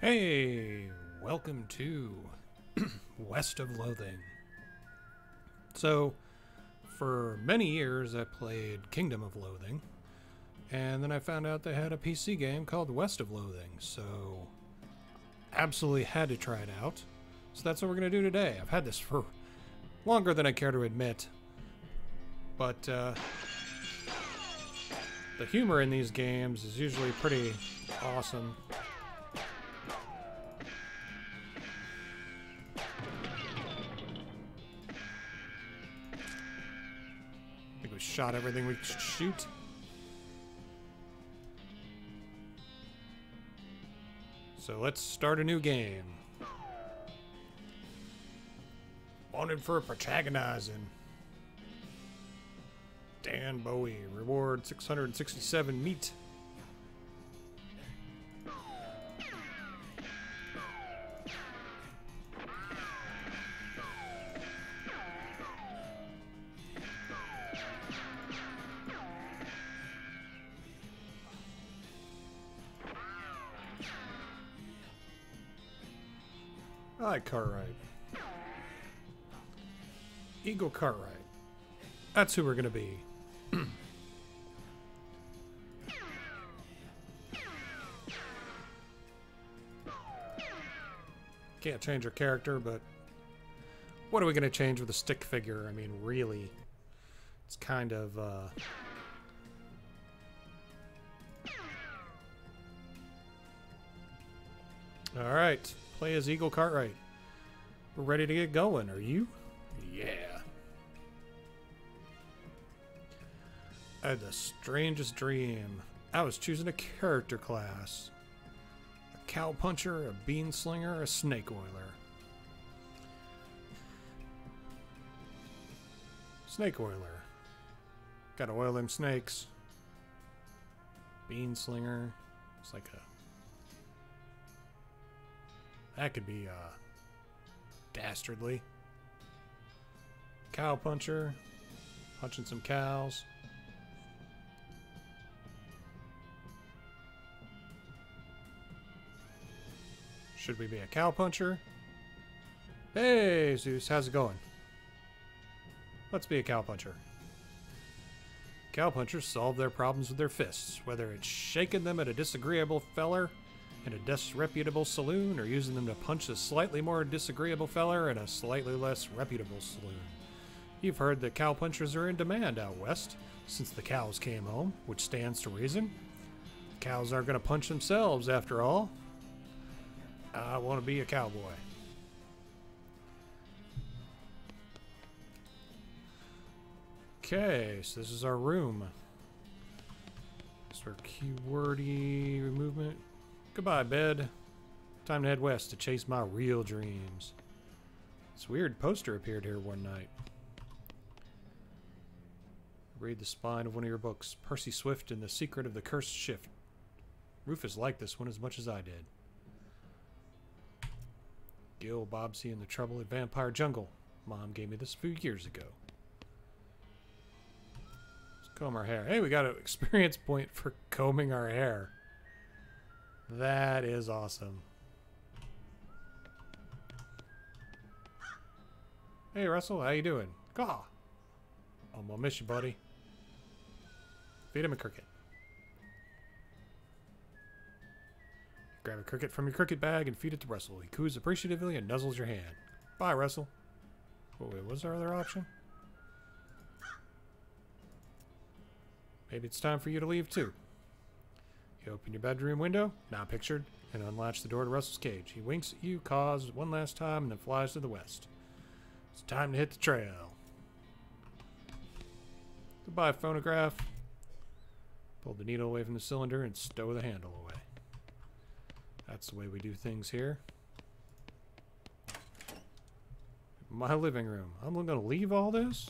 Hey, welcome to West of Loathing. So, for many years I played Kingdom of Loathing, and then I found out they had a PC game called West of Loathing, so absolutely had to try it out. So that's what we're going to do today. I've had this for longer than I care to admit, but the humor in these games is usually pretty awesome. Shot everything we could shoot. So let's start a new game. Wanted for protagonizing. Dan Bowie. Reward 667 meat. I like Cartwright. Eagle Cartwright. That's who we're gonna be. Can't change our character, but what are we gonna change with a stick figure? I mean, really, it's kind of all right. Play as Eagle Cartwright. We're ready to get going, are you? Yeah. I had the strangest dream. I was choosing a character class. A cow puncher, a bean slinger, a snake oiler. Snake oiler. Gotta oil them snakes. Bean slinger. It's like a... That could be, dastardly. Cow puncher. Punching some cows. Should we be a cow puncher? Hey, Zeus, how's it going? Let's be a cow puncher. Cow punchers solve their problems with their fists, whether it's shaking them at a disagreeable feller in a disreputable saloon, or using them to punch a slightly more disagreeable feller in a slightly less reputable saloon. You've heard that cow punchers are in demand out west, since the cows came home, which stands to reason. The cows aren't going to punch themselves, after all. I want to be a cowboy. Okay, so this is our room. Sort of keywordy movement. Goodbye, bed. Time to head west to chase my real dreams. This weird poster appeared here one night. Read the spine of one of your books. Percy Swift and the Secret of the Cursed Shift. Rufus liked this one as much as I did. Gil, Bobsy, and the Trouble at Vampire Jungle. Mom gave me this a few years ago. Let's comb our hair. Hey, we got an experience point for combing our hair. That is awesome. Hey Russell, how you doing? Caw. I'm gonna miss you, buddy. Feed him a cricket. Grab a cricket from your cricket bag and feed it to Russell. He coos appreciatively and nuzzles your hand. Bye, Russell. Oh, wait, what's our other option? Maybe it's time for you to leave too. You open your bedroom window, not pictured, and unlatch the door to Russell's cage. He winks at you, caws one last time, and then flies to the west. It's time to hit the trail. Goodbye, phonograph. Pull the needle away from the cylinder and stow the handle away. That's the way we do things here. My living room. I'm going to leave all this?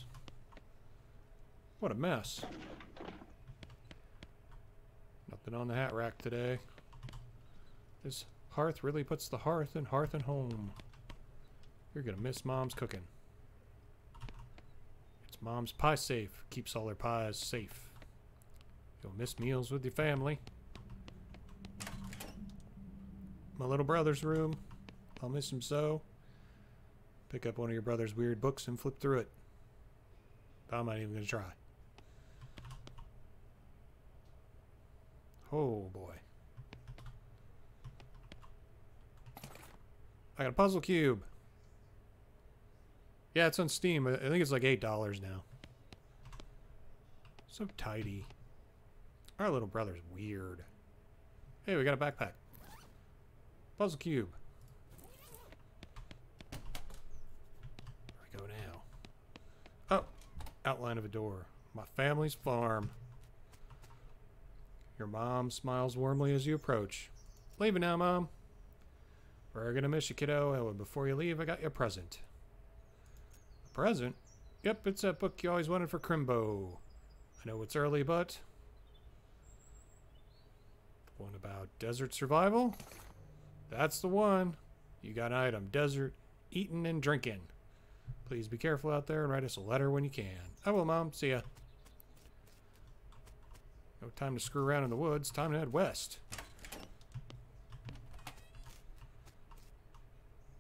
What a mess. Nothing on the hat rack today. This hearth really puts the hearth and home. You're gonna miss Mom's cooking. It's Mom's pie safe. Keeps all her pies safe. You'll miss meals with your family. my little brother's room. I'll miss him so. Pick up one of your brother's weird books and flip through it. I'm not even going to try. Oh boy. I got a puzzle cube. Yeah, it's on Steam. I think it's like $8 now. So tidy. Our little brother's weird. Hey, we got a backpack. Puzzle cube. Where we go now? Oh, outline of a door. My family's farm. Your mom smiles warmly as you approach. Leaving now, Mom. We're gonna miss you, kiddo. And before you leave, I got you a present. A present? Yep, it's that book you always wanted for Crimbo. I know it's early, but... one about desert survival? That's the one. You got an item. Desert, eating and drinking. Please be careful out there and write us a letter when you can. I will, Mom. See ya. No time to screw around in the woods. Time to head west.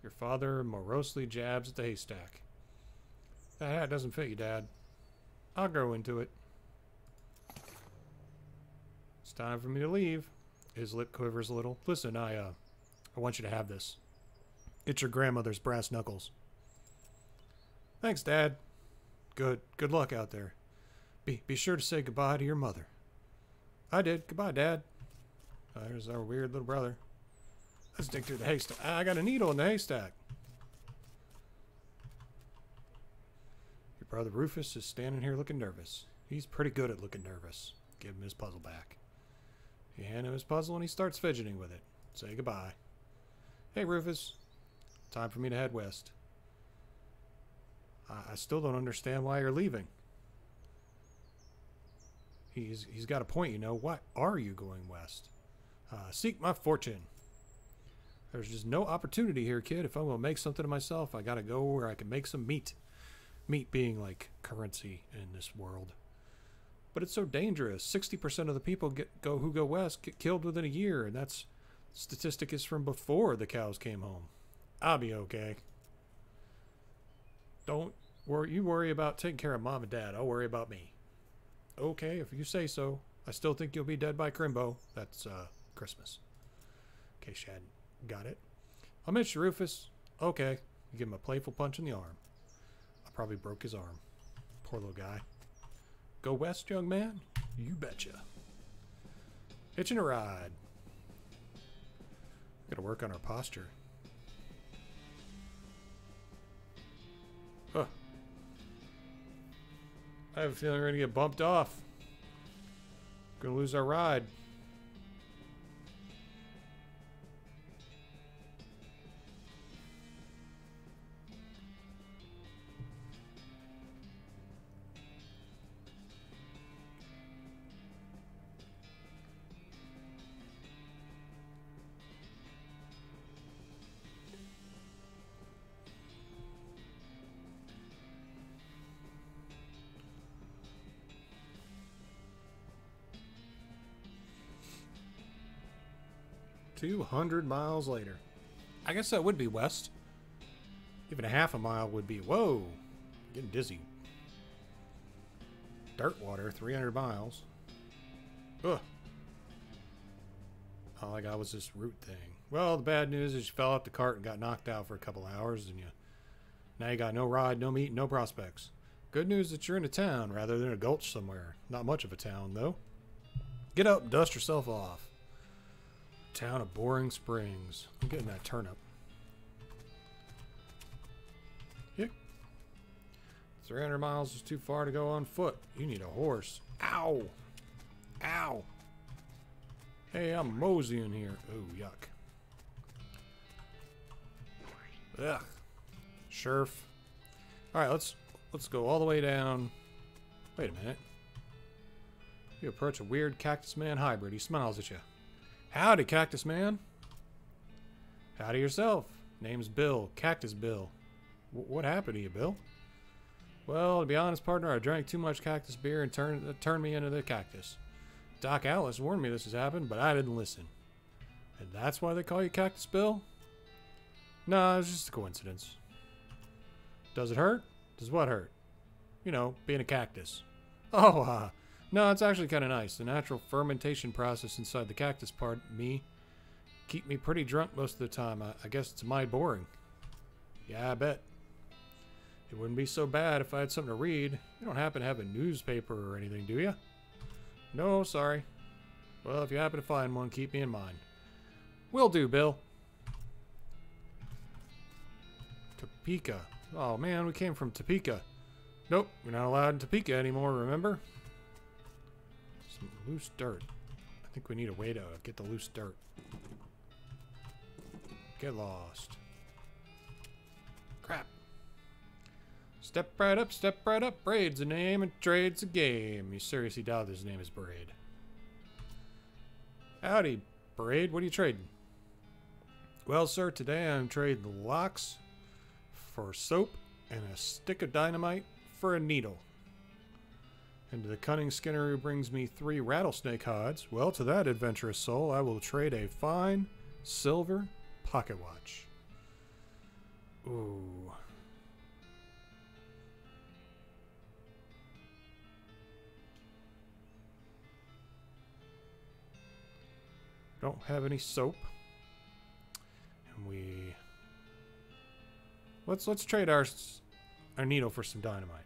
Your father morosely jabs at the haystack. That hat doesn't fit you, Dad. I'll grow into it. It's time for me to leave. His lip quivers a little. Listen, I want you to have this. It's your grandmother's brass knuckles. Thanks, Dad. Good luck out there. Be sure to say goodbye to your mother. I did. Goodbye, Dad. There's our weird little brother. Let's dig through the haystack. I got a needle in the haystack. Your brother Rufus is standing here looking nervous. He's pretty good at looking nervous. Give him his puzzle back. You hand him his puzzle and he starts fidgeting with it. Say goodbye. Hey, Rufus. Time for me to head west. I still don't understand why you're leaving. He's got a point, you know. Why are you going west? Seek my fortune. There's just no opportunity here, kid. If I'm going to make something of myself, I got to go where I can make some meat. Meat being like currency in this world. But it's so dangerous. 60% of the people who go west get killed within a year, and that's statistic is from before the cows came home. I'll be okay. Don't worry. You worry about taking care of Mom and Dad. I'll worry about me. Okay, if you say so. I still think you'll be dead by Crimbo. That's Christmas. In case you hadn't got it. I'll miss you, Rufus. Okay. You give him a playful punch in the arm. I probably broke his arm. Poor little guy. Go west, young man? You betcha. Hitching a ride. Gotta work on our posture. Huh. I have a feeling we're gonna get bumped off. Gonna lose our ride. $200 miles later. I guess that would be west. Even a half a mile would be... Whoa! Getting dizzy. Dirt water, 300 miles. Ugh. All I got was this root thing. Well, the bad news is you fell off the cart and got knocked out for a couple hours, and now you got no ride, no meat, no prospects. Good news that you're in a town rather than a gulch somewhere. Not much of a town, though. Get up and dust yourself off. Town of Boring Springs. I'm getting that turnip. Yep. 300 miles is too far to go on foot. You need a horse. Ow! Ow! Hey, I'm moseying here. Oh, yuck. Ugh. Sherf. Alright, let's go all the way down. Wait a minute. You approach a weird Cactus Man hybrid. He smiles at you. Howdy, Cactus Man. Howdy yourself. Name's Bill. Cactus Bill. What happened to you, Bill? Well, to be honest, partner, I drank too much cactus beer and turned me into the cactus. Doc Alice warned me this has happened, but I didn't listen. And that's why they call you Cactus Bill? Nah, it's just a coincidence. Does it hurt? Does what hurt? You know, being a cactus. Oh, no, it's actually kind of nice. The natural fermentation process inside the cactus part of me keep me pretty drunk most of the time. I guess it's mighty boring. Yeah, I bet. It wouldn't be so bad if I had something to read. You don't happen to have a newspaper or anything, do you? No, sorry. Well, if you happen to find one, keep me in mind. Will do, Bill. Topeka. Oh, man, we came from Topeka. Nope, we're not allowed in Topeka anymore, remember? Some loose dirt. I think we need a way to get the loose dirt. Get lost. Crap. Step right up. Braid's a name and trade's a game. You seriously doubt his name is Braid? Howdy, Braid. What are you trading? Well, sir, today I'm trading locks for soap and a stick of dynamite for a needle. And to the cunning Skinner who brings me 3 rattlesnake hides, well, to that adventurous soul, I will trade a fine silver pocket watch. Ooh. Don't have any soap. And let's trade our needle for some dynamite.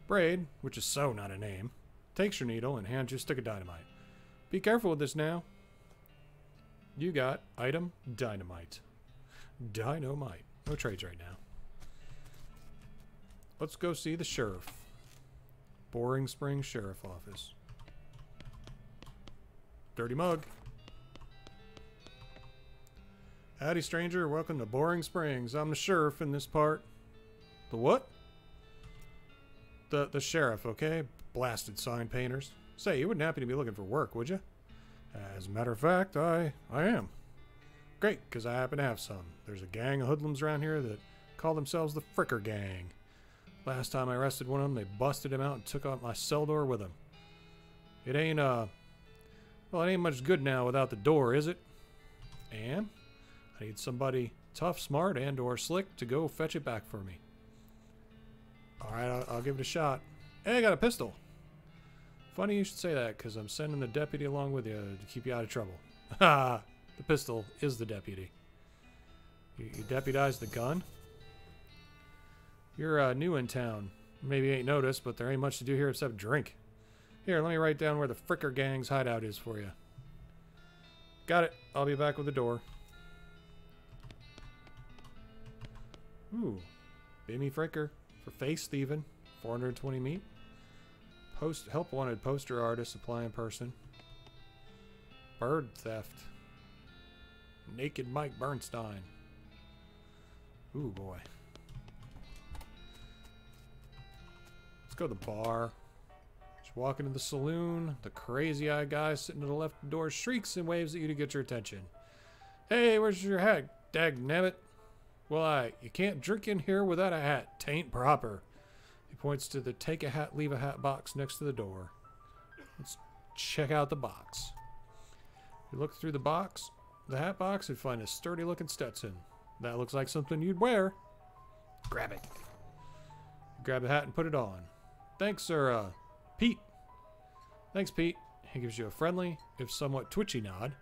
Braid, which is so not a name, takes your needle and hands you a stick of dynamite. Be careful with this now. You got item dynamite. Dynamite. No trades right now. Let's go see the sheriff. Boring Springs Sheriff Office. Dirty mug. Howdy, stranger. Welcome to Boring Springs. I'm the sheriff in this part. The what? The sheriff, okay? Blasted sign painters. Say, you wouldn't happen to be looking for work, would you? As a matter of fact, I am. Great, because I happen to have some. There's a gang of hoodlums around here that call themselves the Fricker Gang. Last time I arrested one of them, they busted him out and took out my cell door with them. It ain't, well, it ain't much good now without the door, is it? And I need somebody tough, smart, and or slick to go fetch it back for me. Alright, I'll give it a shot. Hey, I got a pistol. Funny you should say that, because I'm sending the deputy along with you to keep you out of trouble. Ha! The pistol is the deputy. You deputized the gun? You're new in town. Maybe you ain't noticed, but there ain't much to do here except drink. Here, let me write down where the Fricker Gang's hideout is for you. Got it. I'll be back with the door. Ooh. Bimmy Fricker. For face thieving. 420 meat. Help wanted poster artist, supplying person. Bird theft. Naked Mike Bernstein. Ooh, boy. Let's go to the bar. Just walk into the saloon. The crazy-eyed guy sitting to the left door shrieks and waves at you to get your attention. Hey, where's your hat? Dagnabbit. Well, you can't drink in here without a hat. Tain't proper. He points to the take a hat, leave a hat box next to the door. Let's check out the box. You look through the hat box, and find a sturdy looking Stetson. That looks like something you'd wear. Grab it. Grab the hat and put it on. Thanks, sir, Pete. Thanks, Pete. He gives you a friendly, if somewhat twitchy nod.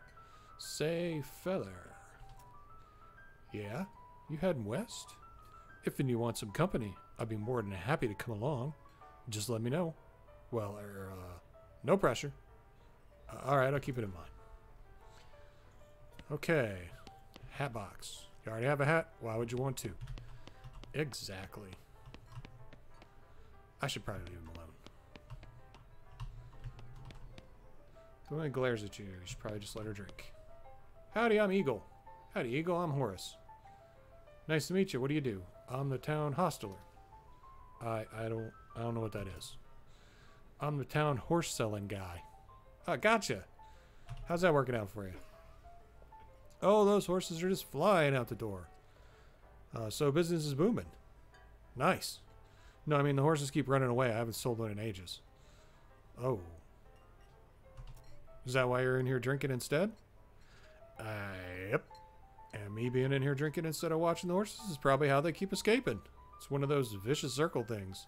Say, feller. Yeah? You heading west? If you want some company, I'd be more than happy to come along. Just let me know. Well, no pressure. Alright, I'll keep it in mind. Okay. Hat box. You already have a hat? Why would you want to? Exactly. I should probably leave him alone. The woman glares at you. You should probably just let her drink. Howdy, I'm Eagle. Howdy, Eagle. I'm Horace. Nice to meet you. What do you do? I'm the town hosteler. I don't know what that is. I'm the town horse selling guy. Oh, gotcha. How's that working out for you? Oh, those horses are just flying out the door. So business is booming. Nice. No, I mean the horses keep running away. I haven't sold one in ages. Oh. Is that why you're in here drinking instead? Yep. And me being in here drinking instead of watching the horses is probably how they keep escaping. It's one of those vicious circle things.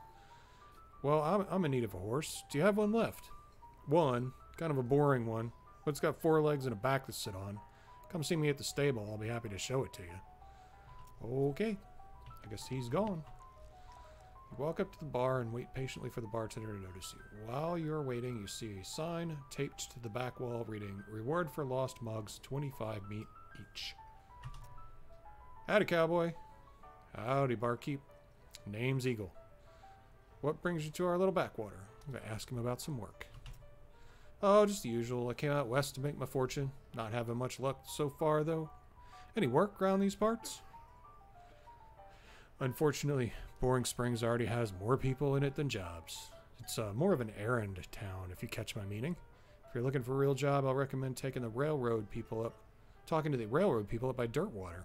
Well, I'm in need of a horse. Do you have one left? One. Kind of a boring one. But it's got 4 legs and a back to sit on. Come see me at the stable. I'll be happy to show it to you. Okay. I guess he's gone. You walk up to the bar and wait patiently for the bartender to notice you. While you're waiting, you see a sign taped to the back wall reading, "Reward for lost mugs, 25 meat each." Howdy, cowboy. Howdy, barkeep. Name's Eagle. What brings you to our little backwater? I'm going to ask him about some work. Oh, just the usual. I came out west to make my fortune. Not having much luck so far, though. Any work around these parts? Unfortunately, Boring Springs already has more people in it than jobs. It's more of an errand town, if you catch my meaning. If you're looking for a real job, I'll recommend talking to the railroad people up by Dirtwater.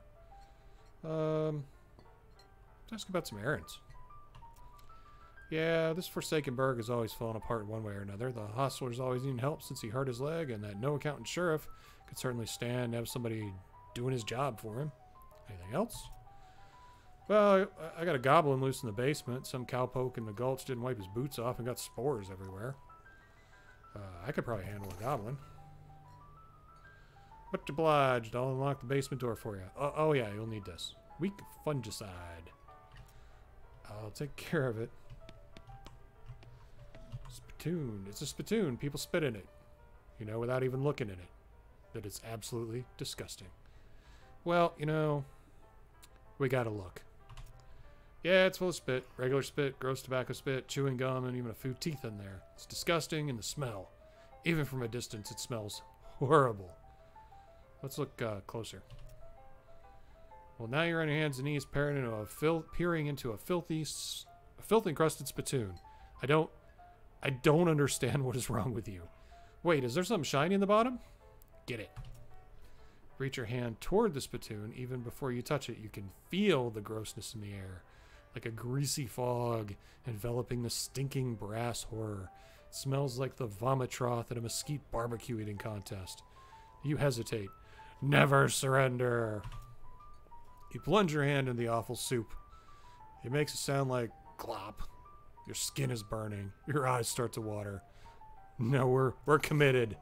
Ask about some errands. Yeah, this Forsaken Burg is always falling apart one way or another. The hostler's always needing help since he hurt his leg, and that no-accountant sheriff could certainly stand to have somebody doing his job for him. Anything else? Well, I got a goblin loose in the basement. Some cowpoke in the gulch didn't wipe his boots off and got spores everywhere. I could probably handle a goblin. Much obliged. I'll unlock the basement door for you. Oh yeah, you'll need this. Weak fungicide. I'll take care of it. Spittoon. It's a spittoon. People spit in it. You know, without even looking at it. That it's absolutely disgusting. Well, you know, we gotta look. Yeah, it's full of spit. Regular spit, gross tobacco spit, chewing gum, and even a few teeth in there. It's disgusting, and the smell. Even from a distance, it smells horrible. Let's look closer. Well, now you're on your hands and knees peering into a filthy encrusted spittoon. I don't understand what is wrong with you. Wait, is there something shiny in the bottom? Get it. Reach your hand toward the spittoon. Even before you touch it, you can feel the grossness in the air. Like a greasy fog enveloping the stinking brass horror. It smells like the vomit trough at a mesquite barbecue eating contest. You hesitate. Never surrender. You plunge your hand in the awful soup. It makes it sound like glop. Your skin is burning. Your eyes start to water. No, we're committed.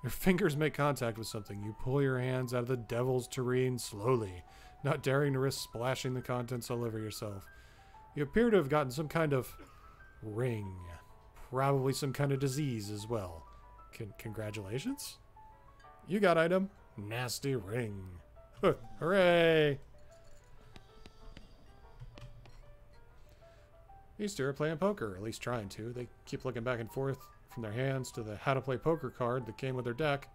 Your fingers make contact with something. You pull your hands out of the devil's tureen slowly, not daring to risk splashing the contents all over yourself. You appear to have gotten some kind of ring. Probably some kind of disease as well. Congratulations? You got item. Nasty ring. Hooray! These two are playing poker, at least trying to. They keep looking back and forth from their hands to the how to play poker card that came with their deck,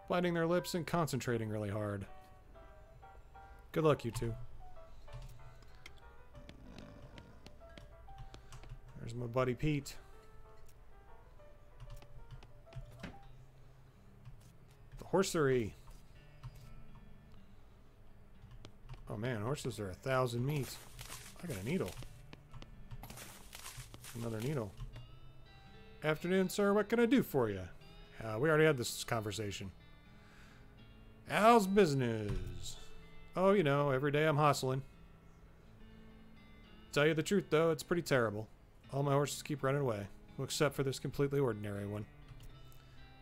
biting their lips and concentrating really hard. Good luck, you two. There's my buddy Pete. The horsery. Oh man, horses are 1,000 meat. I got a needle. Another needle. Afternoon, sir. What can I do for you? We already had this conversation. How's business? Oh, you know, every day I'm hustling. Tell you the truth, though, it's pretty terrible. All my horses keep running away. Well, except for this completely ordinary one.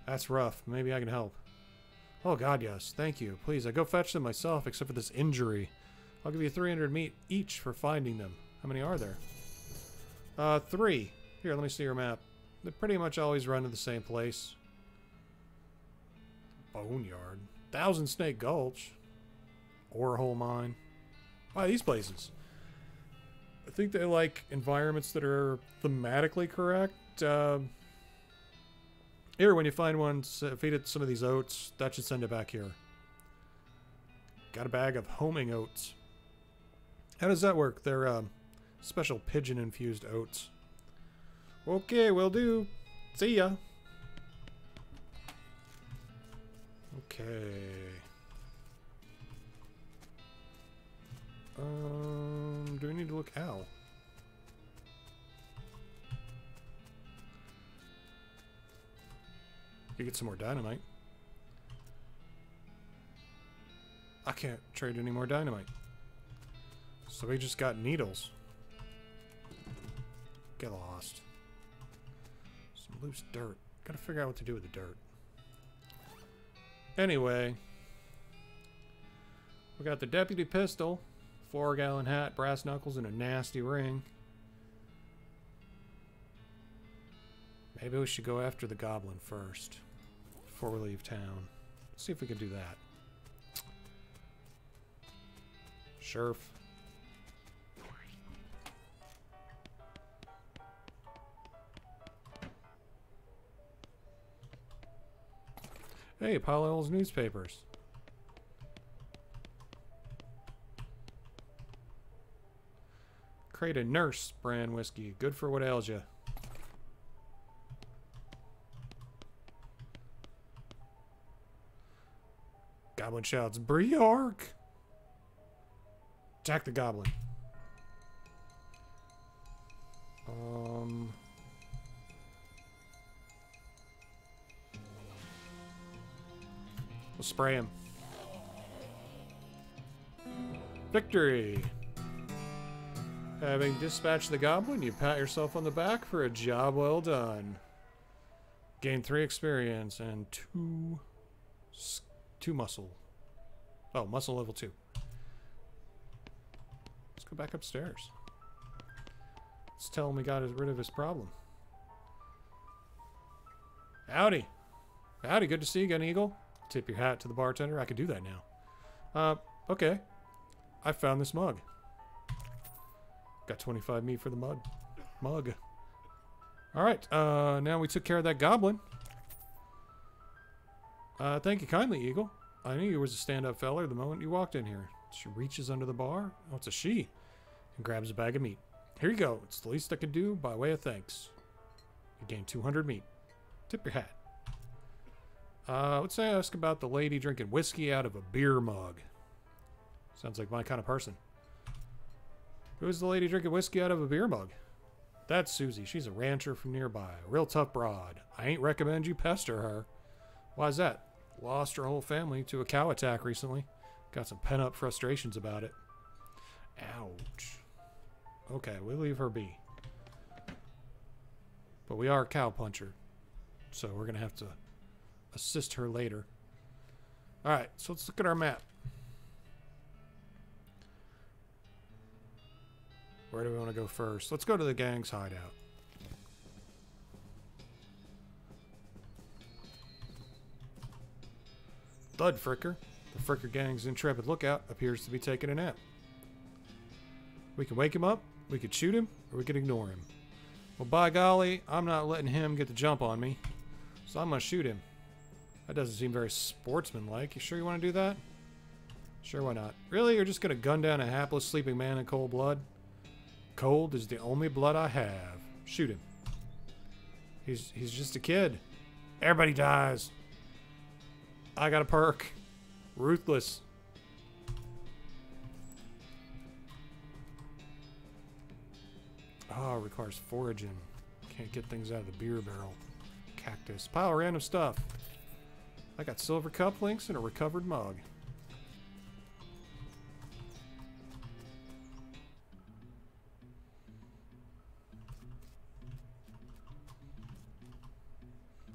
That's rough. Maybe I can help. Oh, God, yes. Thank you. Please, I go fetch them myself, except for this injury. I'll give you 300 meat each for finding them. How many are there? 3. Here, let me see your map. They pretty much always run to the same place. Boneyard. Thousand Snake Gulch. Orehole Mine. Why these places? I think they like environments that are thematically correct. Here, when you find one, feed it some of these oats. That should send it back here. Got a bag of homing oats. How does that work? They're special pigeon-infused oats. Okay, will do. See ya. Okay. Do we need to look out? You get some more dynamite. I can't trade any more dynamite. So we just got needles. Get lost. Some loose dirt. Gotta figure out what to do with the dirt. Anyway. We got the deputy pistol. 4-gallon hat, brass knuckles, and a nasty ring. Maybe we should go after the goblin first. Before we leave town. Let's see if we can do that. Sherf. Hey, Paul's newspapers. Crate of Nurse brand whiskey. Good for what ails you. Goblin shouts, Briark! Attack the goblin. We'll spray him. Victory! Having dispatched the goblin, you pat yourself on the back for a job well done. Gain 3 experience and 2 muscle. Oh, muscle level 2. Let's go back upstairs. Let's tell him we got rid of his problem. Howdy. Howdy, good to see you again, Eagle. Tip your hat to the bartender. I could do that now. Okay. I found this mug. Got 25 meat for the mug. Alright, now we took care of that goblin. Thank you kindly, Eagle. I knew you was a stand-up feller the moment you walked in here. She reaches under the bar. Oh, it's a she. And grabs a bag of meat. Here you go. It's the least I can do by way of thanks. You gain 200 meat. Tip your hat. Let's ask about the lady drinking whiskey out of a beer mug. Sounds like my kind of person. Who's the lady drinking whiskey out of a beer mug? That's Susie. She's a rancher from nearby. A real tough broad. I ain't recommend you pester her. Why's that? Lost her whole family to a cow attack recently. Got some pent-up frustrations about it. Ouch. Okay, we'll leave her be. But we are a cow puncher. So we're going to have to assist her later. Alright, so let's look at our map. Where do we want to go first? Let's go to the gang's hideout. Thud Fricker, the Fricker gang's intrepid lookout, appears to be taking a nap. We can wake him up, we could shoot him, or we could ignore him. Well, by golly, I'm not letting him get the jump on me, so I'm going to shoot him. That doesn't seem very sportsmanlike. You sure you want to do that? Sure, why not? Really? You're just going to gun down a hapless sleeping man in cold blood? Cold is the only blood I have. Shoot him. He's just a kid. Everybody dies. I got a perk. Ruthless. Oh, requires foraging. Can't get things out of the beer barrel. Cactus. Pile of random stuff. I got silver cufflinks and a recovered mug.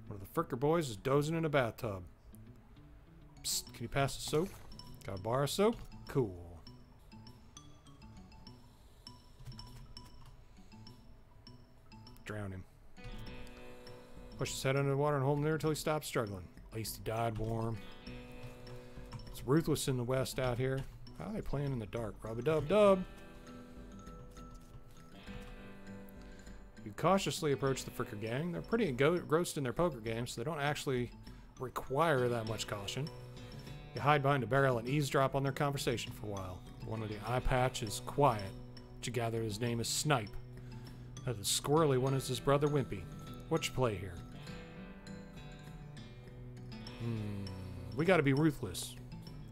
One of the Fricker boys is dozing in a bathtub. Psst, can you pass the soap? Got a bar of soap? Cool. Drown him. Push his head under the water and hold him there until he stops struggling. At least he died warm. It's ruthless in the west out here. How are they playing in the dark? Rub-a-dub-dub. You cautiously approach the Fricker gang. They're pretty engrossed in their poker game, so they don't actually require that much caution. You hide behind a barrel and eavesdrop on their conversation for a while. One with the eye patch is quiet, but you gather his name is Snipe. The squirrely one is his brother Wimpy. What you play here? We gotta be ruthless.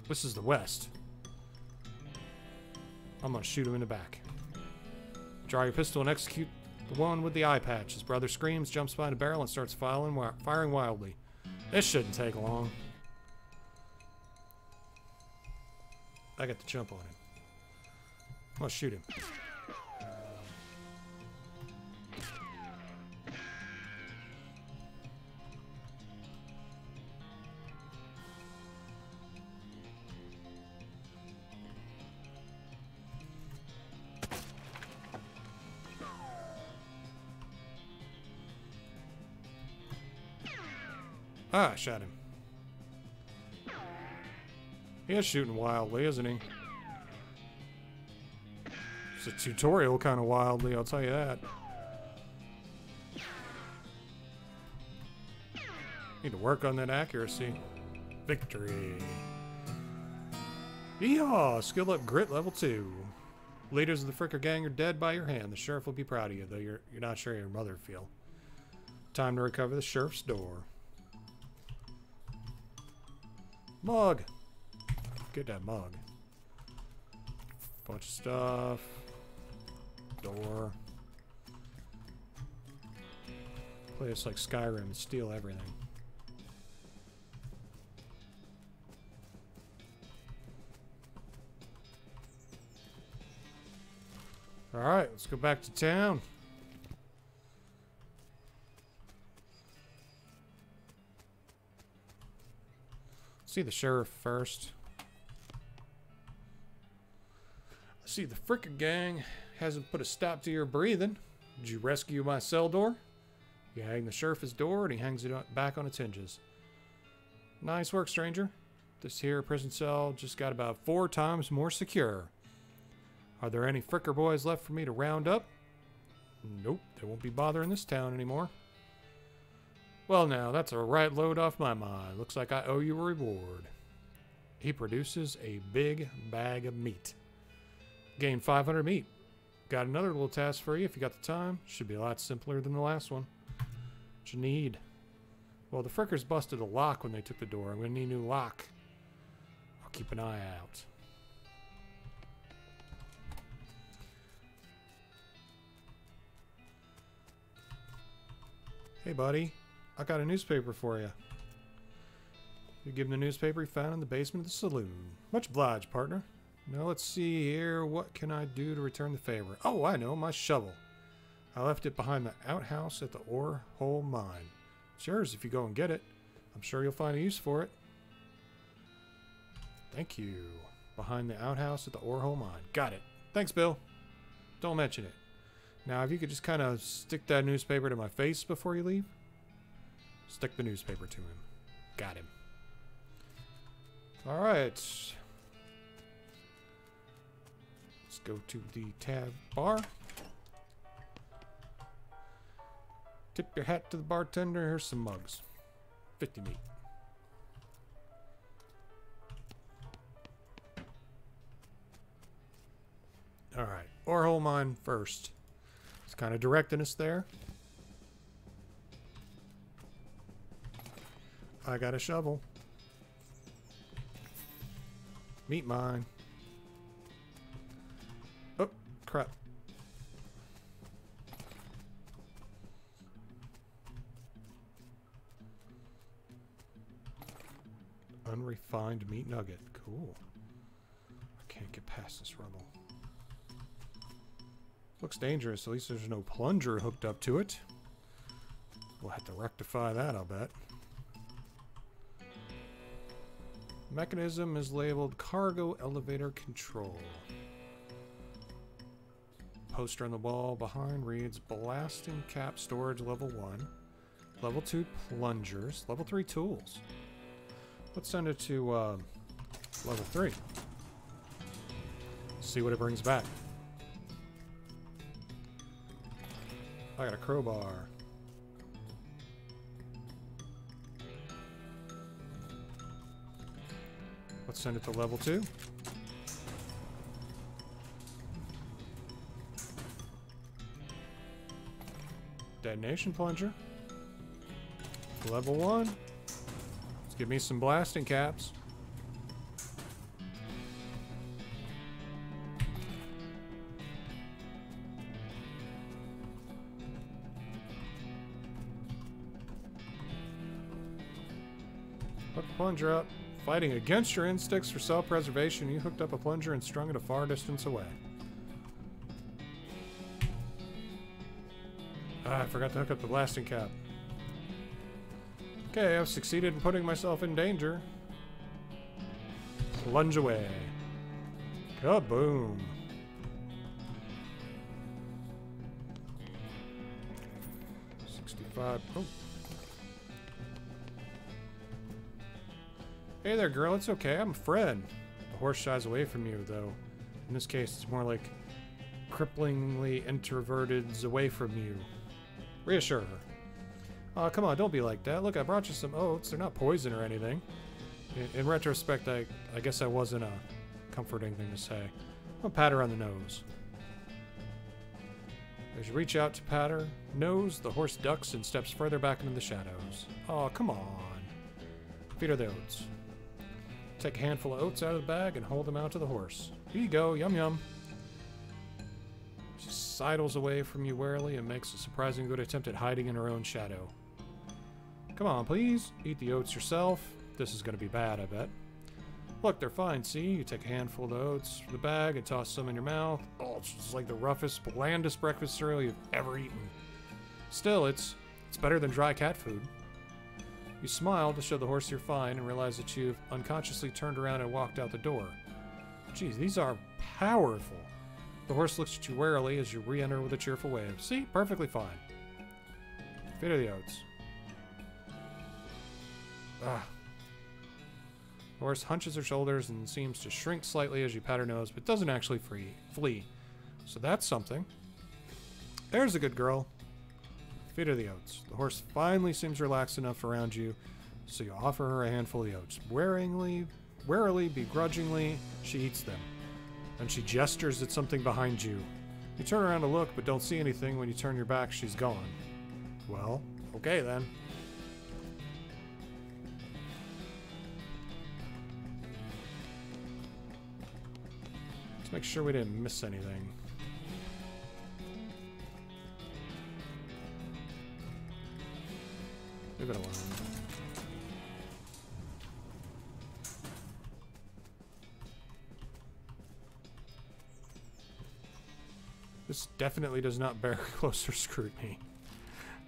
This is the west. I'm gonna shoot him in the back. Draw your pistol and execute the one with the eye patch. His brother screams, jumps behind a barrel, and starts firing wildly. This shouldn't take long. I got the jump on him. Let's shoot him. Ah, I shot him. He is shooting wildly, isn't he? It's a tutorial kind of wildly, I'll tell you that. Need to work on that accuracy. Victory. Yeehaw! Skill up grit level 2. Leaders of the Fricker gang are dead by your hand. The sheriff will be proud of you, though you're not sure your mother would feel. Time to recover the sheriff's door. Mug! Get that mug. Bunch of stuff. Door. Play this like Skyrim and steal everything. Alright, let's go back to town. See the sheriff first. I see the Fricker gang hasn't put a stop to your breathing. Did you rescue my cell door? You hang the sheriff's door and he hangs it back on its hinges. Nice work, stranger. This here prison cell just got about 4 times more secure. Are there any Fricker boys left for me to round up? Nope, they won't be bothering this town anymore. Well now, that's a right load off my mind. Looks like I owe you a reward. He produces a big bag of meat. Gain 500 meat. Got another little task for you if you got the time. Should be a lot simpler than the last one. What you need? Well, the Frickers busted a lock when they took the door. I'm gonna need a new lock. I'll keep an eye out. Hey buddy, I got a newspaper for you. You give him the newspaper you found in the basement of the saloon. Much obliged, partner. Now let's see here. What can I do to return the favor? Oh, I know, my shovel. I left it behind the outhouse at the ore hole mine. It's yours if you go and get it. I'm sure you'll find a use for it. Thank you. Behind the outhouse at the ore hole mine. Got it. Thanks, Bill. Don't mention it. Now, if you could just kind of stick that newspaper to my face before you leave. Stick the newspaper to him. Got him. Alright. Let's go to the tab bar. Tip your hat to the bartender. Here's some mugs. 50 meat. Alright. Ore hole mine first. It's kind of directing us there. I got a shovel. Meat mine. Oh, crap. Unrefined meat nugget. Cool. I can't get past this rubble. Looks dangerous. At least there's no plunger hooked up to it. We'll have to rectify that, I'll bet. Mechanism is labeled Cargo Elevator Control. Poster on the wall behind reads Blasting Cap Storage Level 1. Level 2 Plungers. Level 3 Tools. Let's send it to level 3. See what it brings back. I got a crowbar. Let's send it to level 2. Detonation plunger. Level 1. Let's give me some blasting caps. Hook the plunger up. Fighting against your instincts for self-preservation, you hooked up a plunger and strung it a far distance away. Ah, I forgot to hook up the blasting cap. Okay, I've succeeded in putting myself in danger. Plunge away. Kaboom. Oh. Hey there, girl. It's okay. I'm Fred. The horse shies away from you, though. In this case, it's more like cripplingly introverted away from you. Reassure her. Oh, come on. Don't be like that. Look, I brought you some oats. They're not poison or anything. In retrospect, I guess that wasn't a comforting thing to say. I'll pat her on the nose. As you reach out to pat her nose, the horse ducks and steps further back into the shadows. Oh, come on. Feed her the oats. Take a handful of oats out of the bag and hold them out to the horse. Here you go, yum yum. She sidles away from you warily and makes a surprisingly good attempt at hiding in her own shadow. Come on, please. Eat the oats yourself. This is going to be bad, I bet. Look, they're fine, see? You take a handful of the oats from the bag and toss some in your mouth. Oh, it's just like the roughest, blandest breakfast cereal you've ever eaten. Still, it's better than dry cat food. You smile to show the horse you're fine and realize that you've unconsciously turned around and walked out the door. Geez, these are powerful. The horse looks at you warily as you re-enter with a cheerful wave. See? Perfectly fine. Feed her the oats. Ah. The horse hunches her shoulders and seems to shrink slightly as you pat her nose, but doesn't actually flee. So that's something. There's a good girl. Feed her the oats. The horse finally seems relaxed enough around you, so you offer her a handful of the oats. Warily, begrudgingly, she eats them. And she gestures at something behind you. You turn around to look, but don't see anything. When you turn your back, she's gone. Well, okay then. Let's make sure we didn't miss anything. Leave it alone. This definitely does not bear closer scrutiny.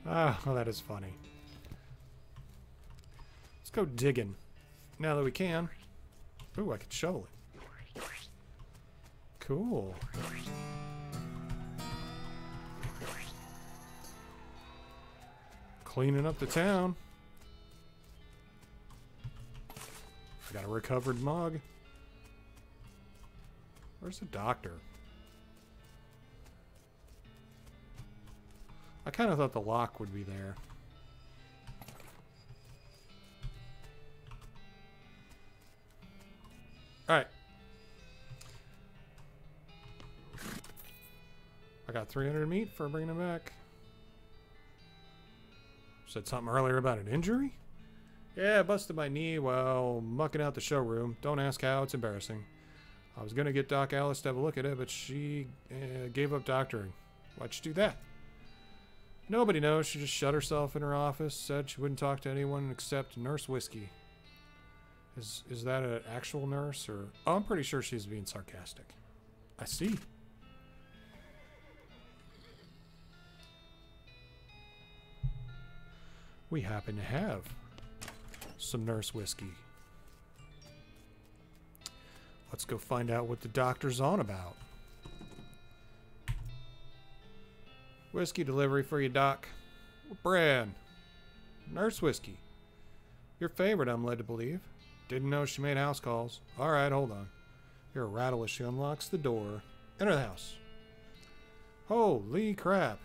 Ah, well, that is funny. Let's go digging. Now that we can. Ooh, I can shovel it. Cool. Cleaning up the town. I got a recovered mug. Where's the doctor? I kind of thought the lock would be there. Alright. I got 300 meat for bringing him back. Said something earlier about an injury? Yeah, I busted my knee while mucking out the showroom. Don't ask how, it's embarrassing. I was going to get Doc Alice to have a look at it, but she gave up doctoring. Why'd she do that? Nobody knows. She just shut herself in her office, said she wouldn't talk to anyone except Nurse Whiskey. Is that an actual nurse, or... Oh, I'm pretty sure she's being sarcastic. I see. We happen to have some Nurse Whiskey. Let's go find out what the doctor's on about. Whiskey delivery for you, Doc. What brand? Nurse Whiskey. Your favorite, I'm led to believe. Didn't know she made house calls. Alright, hold on. You're a rattle as she unlocks the door. Enter the house. Holy crap.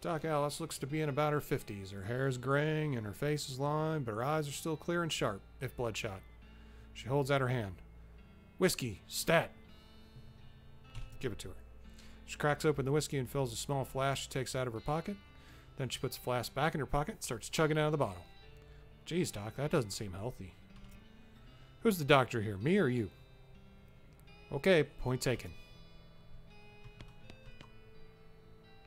Doc Alice looks to be in about her 50s. Her hair is graying and her face is lined, but her eyes are still clear and sharp, if bloodshot. She holds out her hand. Whiskey, stat. Give it to her. She cracks open the whiskey and fills a small flask she takes out of her pocket. Then she puts the flask back in her pocket and starts chugging out of the bottle. Geez, Doc, that doesn't seem healthy. Who's the doctor here, me or you? Okay, point taken.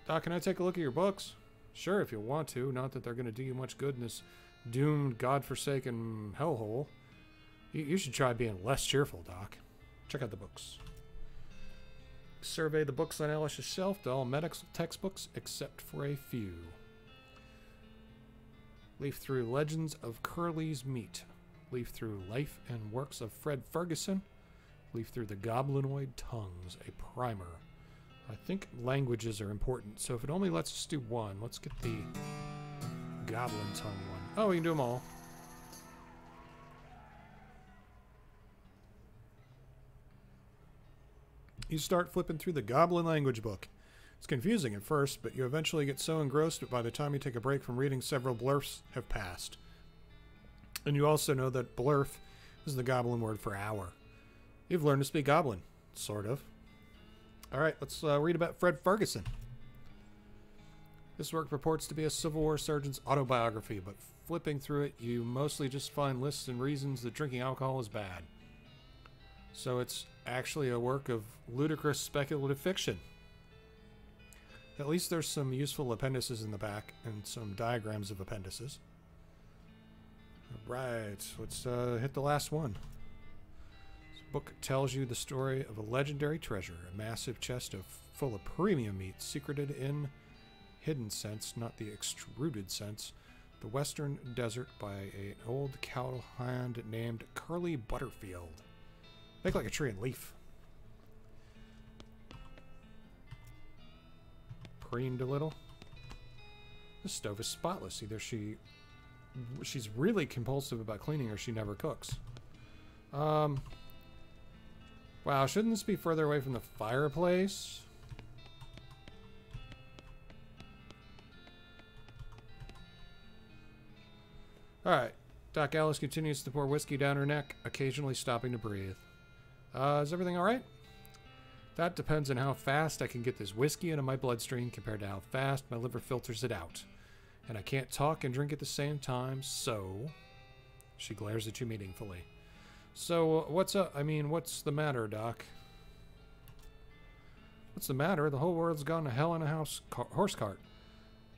Doc, can I take a look at your books? Sure, if you want to. Not that they're going to do you much good in this doomed, godforsaken hellhole. You should try being less cheerful, Doc. Check out the books. Survey the books on Elish's shelf to all medical textbooks except for a few. Leaf through Legends of Curly's Meat. Leaf through Life and Works of Fred Ferguson. Leaf through the Goblinoid Tongues, a primer. I think languages are important, so if it only lets us do one, let's get the Goblin Tongue one. Oh, we can do them all. You start flipping through the Goblin language book. It's confusing at first, but you eventually get so engrossed that by the time you take a break from reading, several blurfs have passed. And you also know that blurf is the Goblin word for hour. You've learned to speak Goblin, sort of. Alright, let's read about Fred Ferguson. This work purports to be a Civil War surgeon's autobiography, but flipping through it, you mostly just find lists and reasons that drinking alcohol is bad. So it's actually a work of ludicrous speculative fiction. At least there's some useful appendices in the back and some diagrams of appendices. Alright, let's hit the last one. This book tells you the story of a legendary treasure, a massive chest full of premium meat secreted in hidden sense, not the extruded sense, the western desert by an old cowhand named Curly Butterfield. Make like a tree and leaf. Preened a little. The stove is spotless. Either she's really compulsive about cleaning or she never cooks. Wow, shouldn't this be further away from the fireplace? Alright. Doc Alice continues to pour whiskey down her neck, occasionally stopping to breathe. Is everything alright? That depends on how fast I can get this whiskey into my bloodstream compared to how fast my liver filters it out. And I can't talk and drink at the same time, so... She glares at you meaningfully. So, what's up? I mean, what's the matter, Doc? What's the matter? The whole world's gone to hell in a horse cart.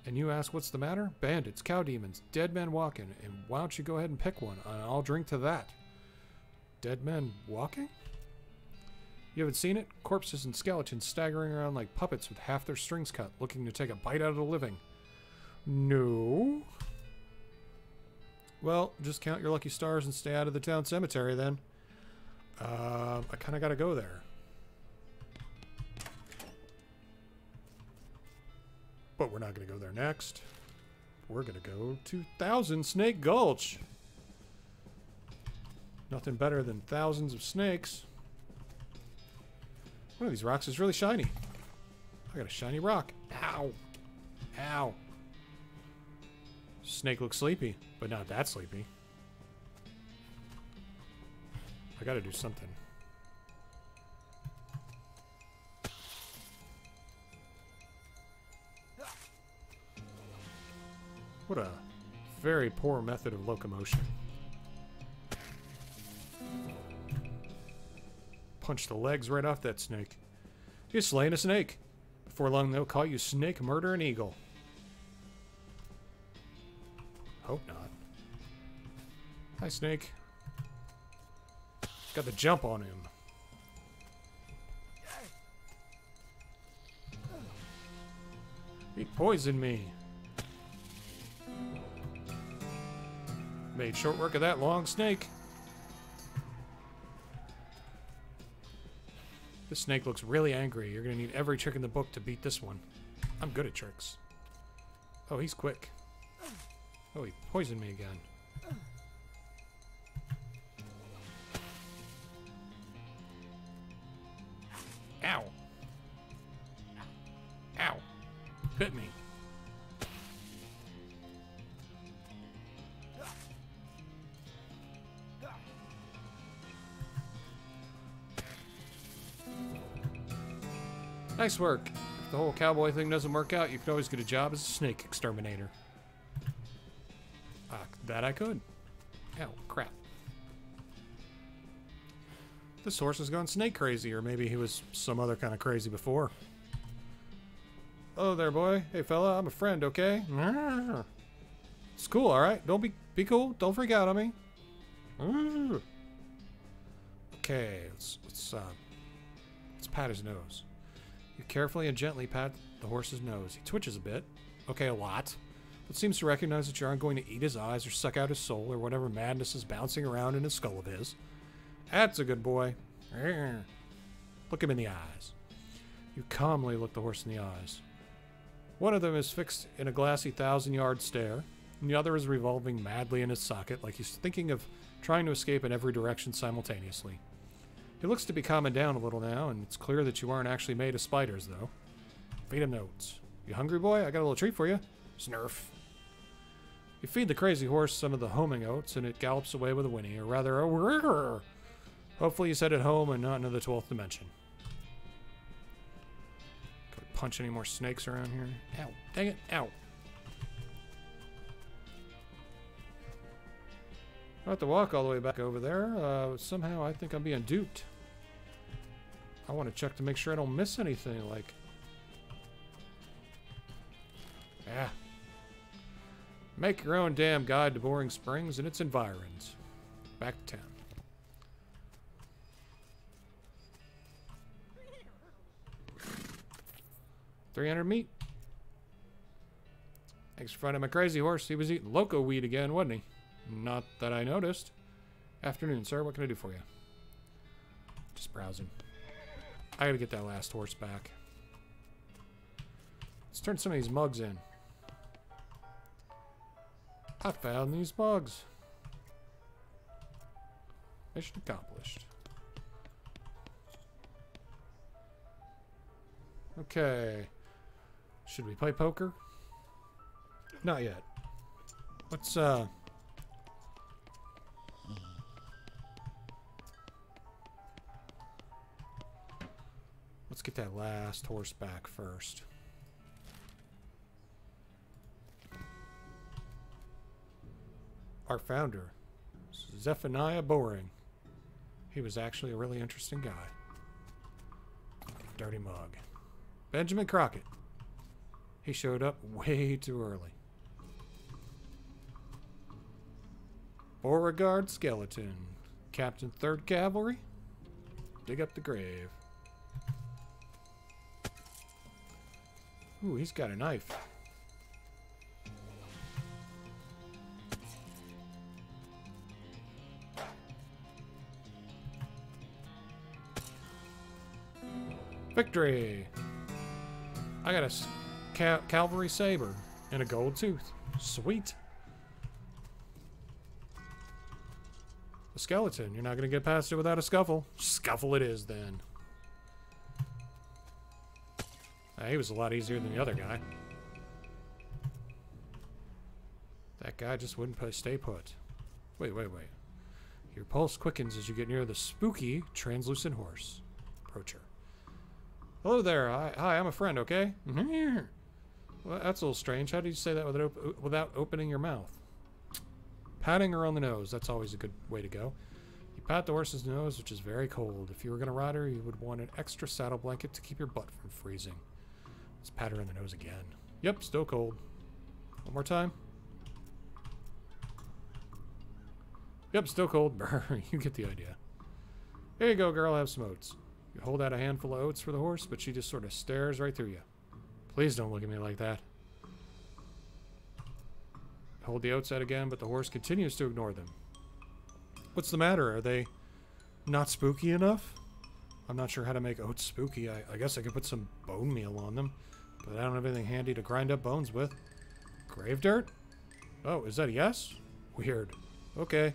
And you ask what's the matter? Bandits, cow demons, dead men walking. And why don't you go ahead and pick one? And I'll drink to that. Dead men walking? You haven't seen it? Corpses and skeletons staggering around like puppets with half their strings cut, looking to take a bite out of the living. No. Well, just count your lucky stars and stay out of the town cemetery then. I kind of got to go there. But we're not going to go there next. We're going to go to 1000 Snake Gulch. Nothing better than thousands of snakes. One of these rocks is really shiny. I got a shiny rock. Ow. Ow. Snake looks sleepy, but not that sleepy. I gotta do something. What a very poor method of locomotion. Punch the legs right off that snake. You're slaying a snake. Before long, they'll call you Snake Murder and Eagle. Hope not. Hi, Snake. Got the jump on him. He poisoned me. Made short work of that long snake. This snake looks really angry. You're going to need every trick in the book to beat this one. I'm good at tricks. Oh, he's quick. Oh, he poisoned me again. Ow. Ow. Bit me. Nice work. If the whole cowboy thing doesn't work out, you can always get a job as a snake exterminator. That I could. Ow, crap. This horse has gone snake crazy, or maybe he was some other kind of crazy before. Oh there, boy. Hey, fella, I'm a friend, okay? It's cool, alright? Don't be cool. Don't freak out on me. Okay, let's pat his nose. You carefully and gently pat the horse's nose. He twitches a bit. Okay, a lot. But seems to recognize that you aren't going to eat his eyes or suck out his soul or whatever madness is bouncing around in his skull of his. That's a good boy. Look him in the eyes. You calmly look the horse in the eyes. One of them is fixed in a glassy 1,000-yard stare, and the other is revolving madly in his socket like he's thinking of trying to escape in every direction simultaneously. He looks to be calming down a little now, and it's clear that you aren't actually made of spiders, though. Feed him oats. You hungry, boy? I got a little treat for you. Snurf. You feed the crazy horse some of the homing oats, and it gallops away with a whinny, or rather a whirr. Hopefully you said it home and not into the 12th dimension. Can we punch any more snakes around here? Ow. Dang it. Ow. I have to walk all the way back over there. Somehow I think I'm being duped. I want to check to make sure I don't miss anything, like... Yeah. Make your own damn guide to Boring Springs and its environs. Back to town. $300 meat. Thanks for finding my crazy horse. He was eating loco weed again, wasn't he? Not that I noticed. Afternoon, sir. What can I do for you? Just browsing. I gotta get that last horse back. Let's turn some of these mugs in. I found these mugs. Mission accomplished. Okay. Should we play poker? Not yet. Let's get that last horse back first. Our founder, Zephaniah Boring. He was actually a really interesting guy. Dirty mug. Benjamin Crockett. He showed up way too early. Beauregard Skeleton. Captain 3rd Cavalry. Dig up the grave. Ooh, he's got a knife. Victory! I got a cavalry saber and a gold tooth. Sweet. A skeleton. You're not going to get past it without a scuffle. Scuffle it is, then. He was a lot easier than the other guy. That guy just wouldn't stay put. Wait. Your pulse quickens as you get near the spooky, translucent horse. Approach her. Hello there. Hi, I'm a friend, okay? Well, that's a little strange. How do you say that without opening your mouth? Patting her on the nose. That's always a good way to go. You pat the horse's nose, which is very cold. If you were going to ride her, you would want an extra saddle blanket to keep your butt from freezing. Let's pat her on the nose again. Yep, still cold. One more time. Yep, still cold. You get the idea. Here you go, girl. Have some oats. You hold out a handful of oats for the horse, but she just sort of stares right through you. Please don't look at me like that. Hold the oats out again, but the horse continues to ignore them. What's the matter? Are they not spooky enough? I'm not sure how to make oats spooky. I guess I could put some bone meal on them, but I don't have anything handy to grind up bones with. Grave dirt? Oh, is that a yes? Weird. Okay.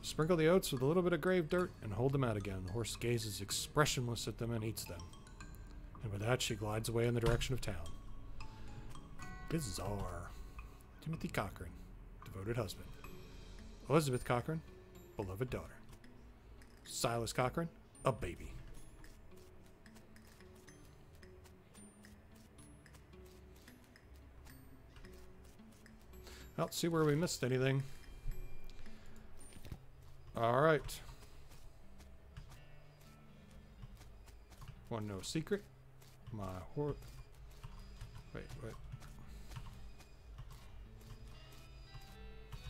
Sprinkle the oats with a little bit of grave dirt and hold them out again. The horse gazes expressionless at them and eats them. And with that, she glides away in the direction of town. Bizarre. Timothy Cochran, devoted husband. Elizabeth Cochran, beloved daughter. Silas Cochran, a baby. Well, let's see where we missed anything. Alright. Want to know a secret? My horse. Wait, what?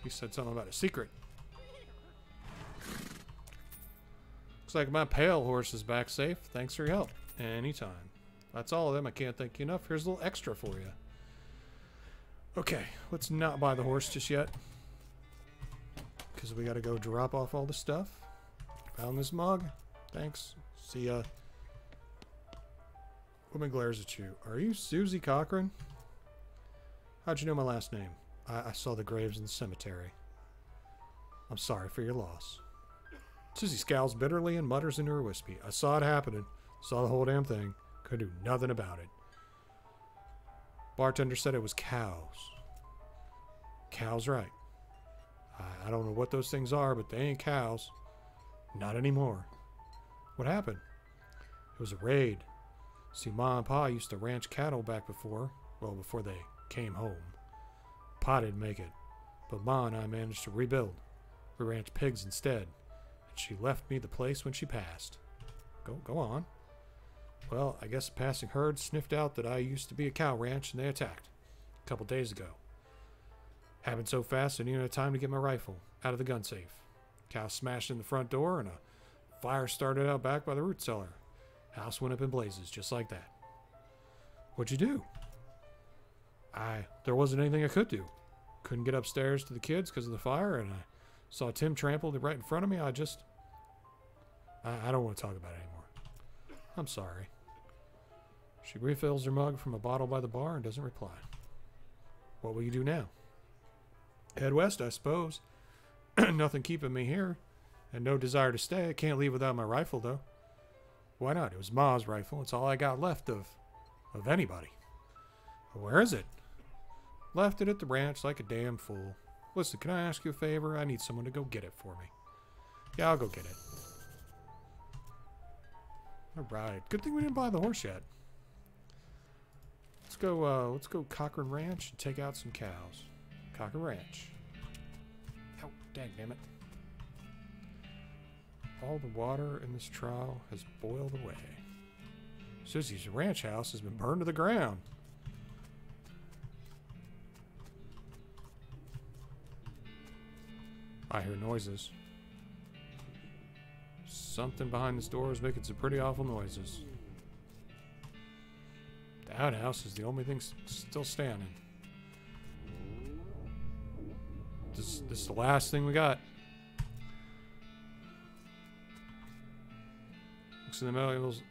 He said something about a secret. Looks like my pale horse is back safe. Thanks for your help. Anytime. That's all of them. I can't thank you enough. Here's a little extra for you. Okay, let's not buy the horse just yet. Because we got to go drop off all the stuff. Found this mug. Thanks. See ya. Woman glares at you. Are you Susie Cochran? How'd you know my last name? I saw the graves in the cemetery. I'm sorry for your loss. Susie scowls bitterly and mutters into her whiskey. I saw it happening. Saw the whole damn thing. Couldn't do nothing about it. Bartender said it was cows. Cows, right. I don't know what those things are, but they ain't cows. Not anymore. What happened? It was a raid. See, Ma and Pa used to ranch cattle back before. Well, before they came home. Pa didn't make it. But Ma and I managed to rebuild. We ranched pigs instead. And she left me the place when she passed. Go on. Well, I guess a passing herd sniffed out that I used to be a cow ranch and they attacked. A couple days ago. Happened so fast I didn't have time to get my rifle out of the gun safe. Cow smashed in the front door and a fire started out back by the root cellar. House went up in blazes just like that. What'd you do? There wasn't anything I could do. Couldn't get upstairs to the kids because of the fire, and I saw Tim trampled right in front of me. I don't want to talk about it anymore. I'm sorry. She refills her mug from a bottle by the bar and doesn't reply. What will you do now? Head west, I suppose. Nothing keeping me here, and no desire to stay. I can't leave without my rifle, though. Why not? It was Ma's rifle. It's all I got left of anybody. Where is it? Left it at the ranch like a damn fool. Listen, can I ask you a favor? I need someone to go get it for me. Yeah, I'll go get it. Alright. Good thing we didn't buy the horse yet. Let's go Cochran Ranch and take out some cows. Cochran Ranch. Oh, dang it. All the water in this trial has boiled away. Susie's ranch house has been burned to the ground. I hear noises. Something behind this door is making some pretty awful noises. The outhouse is the only thing still standing. This is the last thing we got.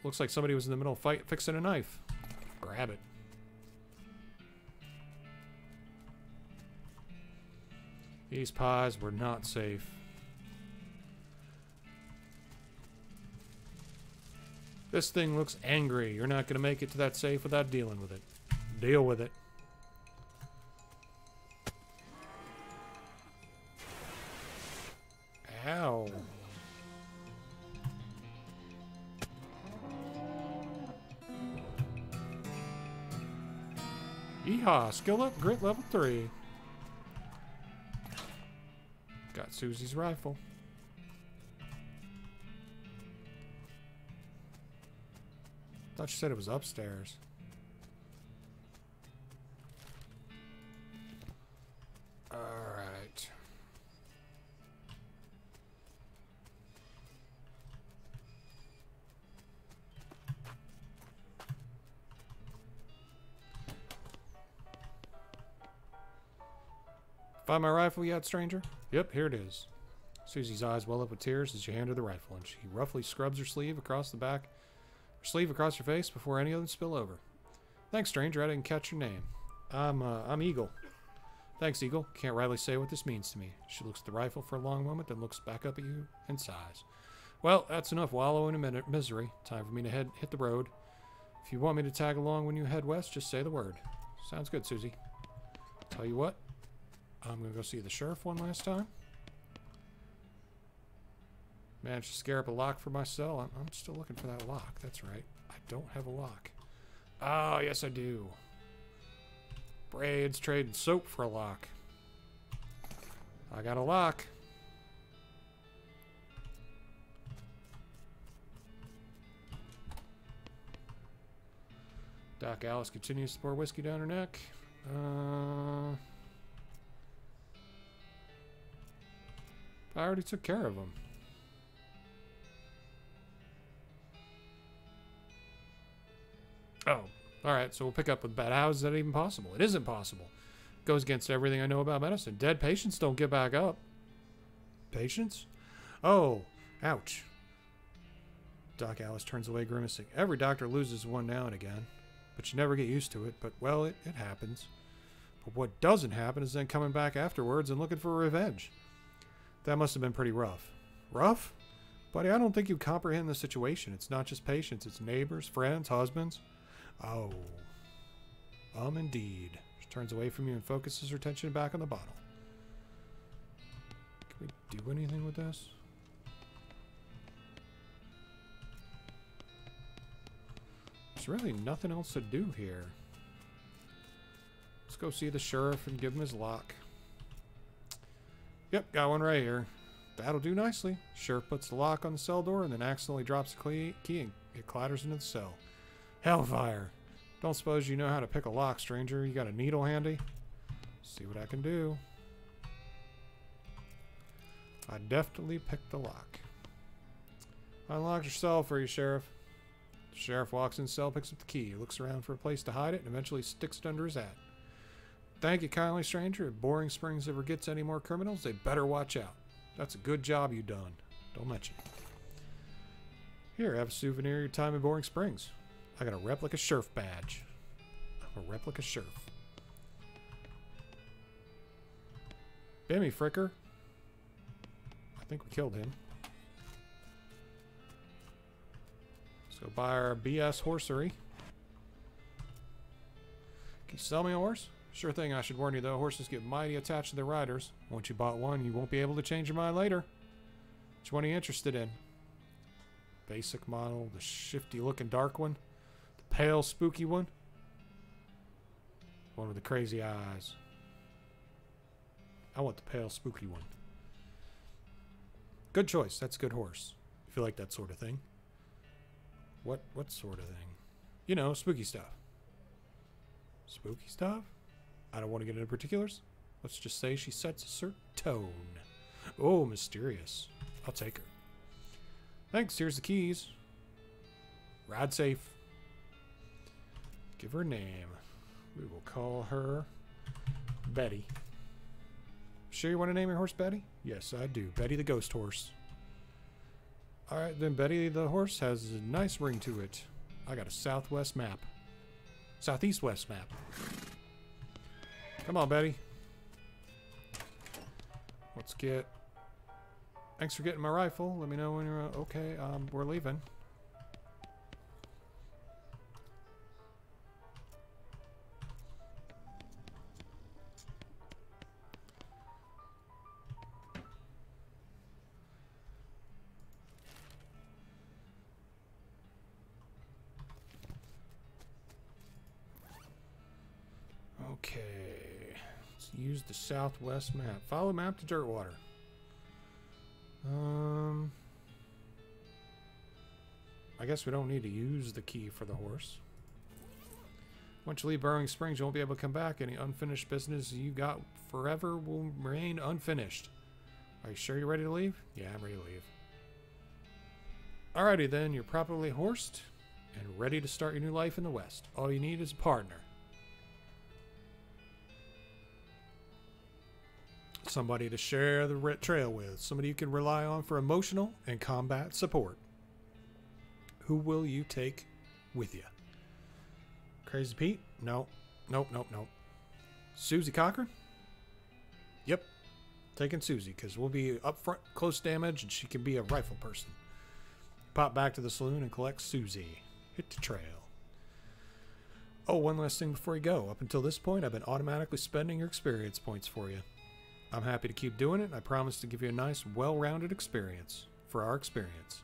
Looks like somebody was in the middle of fight fixing a knife. Grab it. These pies were not safe. This thing looks angry. You're not going to make it to that safe without dealing with it. Deal with it. Ow. Yeehaw! Skill up, grit level 3. Got Susie's rifle. Thought she said it was upstairs. Alright. Find my rifle yet, stranger? Yep, here it is. Susie's eyes well up with tears as you hand her the rifle, and she roughly scrubs her sleeve across the back, her sleeve across her face before any of them spill over. Thanks, stranger. I didn't catch your name. I'm Eagle. Thanks, Eagle. Can't rightly say what this means to me. She looks at the rifle for a long moment, then looks back up at you and sighs. Well, that's enough wallowing in misery. Time for me to hit the road. If you want me to tag along when you head west, just say the word. Sounds good, Susie. Tell you what. I'm going to go see the sheriff one last time. Managed to scare up a lock for my cell. I'm still looking for that lock. That's right. I don't have a lock. Oh, yes I do. Braid's trading soap for a lock. I got a lock. Doc Alice continues to pour whiskey down her neck. I already took care of him. Oh, alright, so we'll pick up with bad. How is that even possible? It isn't possible. It goes against everything I know about medicine. Dead patients don't get back up. Patients? Oh, ouch. Doc Alice turns away, grimacing. Every doctor loses one now and again, but you never get used to it. But, well, it happens. But what doesn't happen is then coming back afterwards and looking for revenge. That must have been pretty rough. Rough? Buddy, I don't think you comprehend the situation. It's not just patients. It's neighbors, friends, husbands. Oh. Indeed. She turns away from you and focuses her attention back on the bottle. Can we do anything with this? There's really nothing else to do here. Let's go see the sheriff and give him his lock. Yep, got one right here. That'll do nicely. Sheriff puts the lock on the cell door and then accidentally drops the key and it clatters into the cell. Hellfire. Don't suppose you know how to pick a lock, stranger. You got a needle handy? See what I can do. I definitely picked the lock. Unlock your cell for you, Sheriff. The sheriff walks in the cell, picks up the key, looks around for a place to hide it, and eventually sticks it under his hat. Thank you kindly, stranger. If Boring Springs ever gets any more criminals, they better watch out. That's a good job you done. Don't mention it. Here, have a souvenir of your time in Boring Springs. I got a replica sheriff badge. I'm a replica sheriff. Bimmy Fricker. I think we killed him. Let's go buy our BS horsery. Can you sell me a horse? Sure thing. I should warn you though, horses get mighty attached to their riders. Once you bought one, you won't be able to change your mind later. Which one are you interested in? Basic model, the shifty looking dark one, the pale spooky one, one with the crazy eyes. I want the pale spooky one. Good choice. That's a good horse. If you like that sort of thing. What sort of thing? You know, spooky stuff. Spooky stuff? I don't want to get into particulars. Let's just say she sets a certain tone. Oh, mysterious. I'll take her. Thanks, here's the keys. Ride safe. Give her a name. We will call her Betty. Sure you want to name your horse Betty? Yes, I do. Betty the ghost horse. Alright, then Betty the horse has a nice ring to it. I got a southwest map. Southeast-west map. Come on, Betty. Let's get... Thanks for getting my rifle. Let me know when you're... Okay, we're leaving. Okay. Let's use the southwest map. Follow map to Dirtwater. I guess we don't need to use the key for the horse. Once you leave Burrowing Springs, you won't be able to come back. Any unfinished business you got forever will remain unfinished. Are you sure you're ready to leave? Yeah, I'm ready to leave. Alrighty then, you're properly horsed and ready to start your new life in the West. All you need is a partner. Somebody to share the trail with. Somebody you can rely on for emotional and combat support. Who will you take with you? Crazy Pete? No. Nope, nope, nope. Susie Cochran? Yep. Taking Susie, because we'll be up front, close damage, and she can be a rifle person. Pop back to the saloon and collect Susie. Hit the trail. Oh, one last thing before you go. Up until this point, I've been automatically spending your experience points for you. I'm happy to keep doing it, and I promise to give you a nice, well-rounded experience for our experience.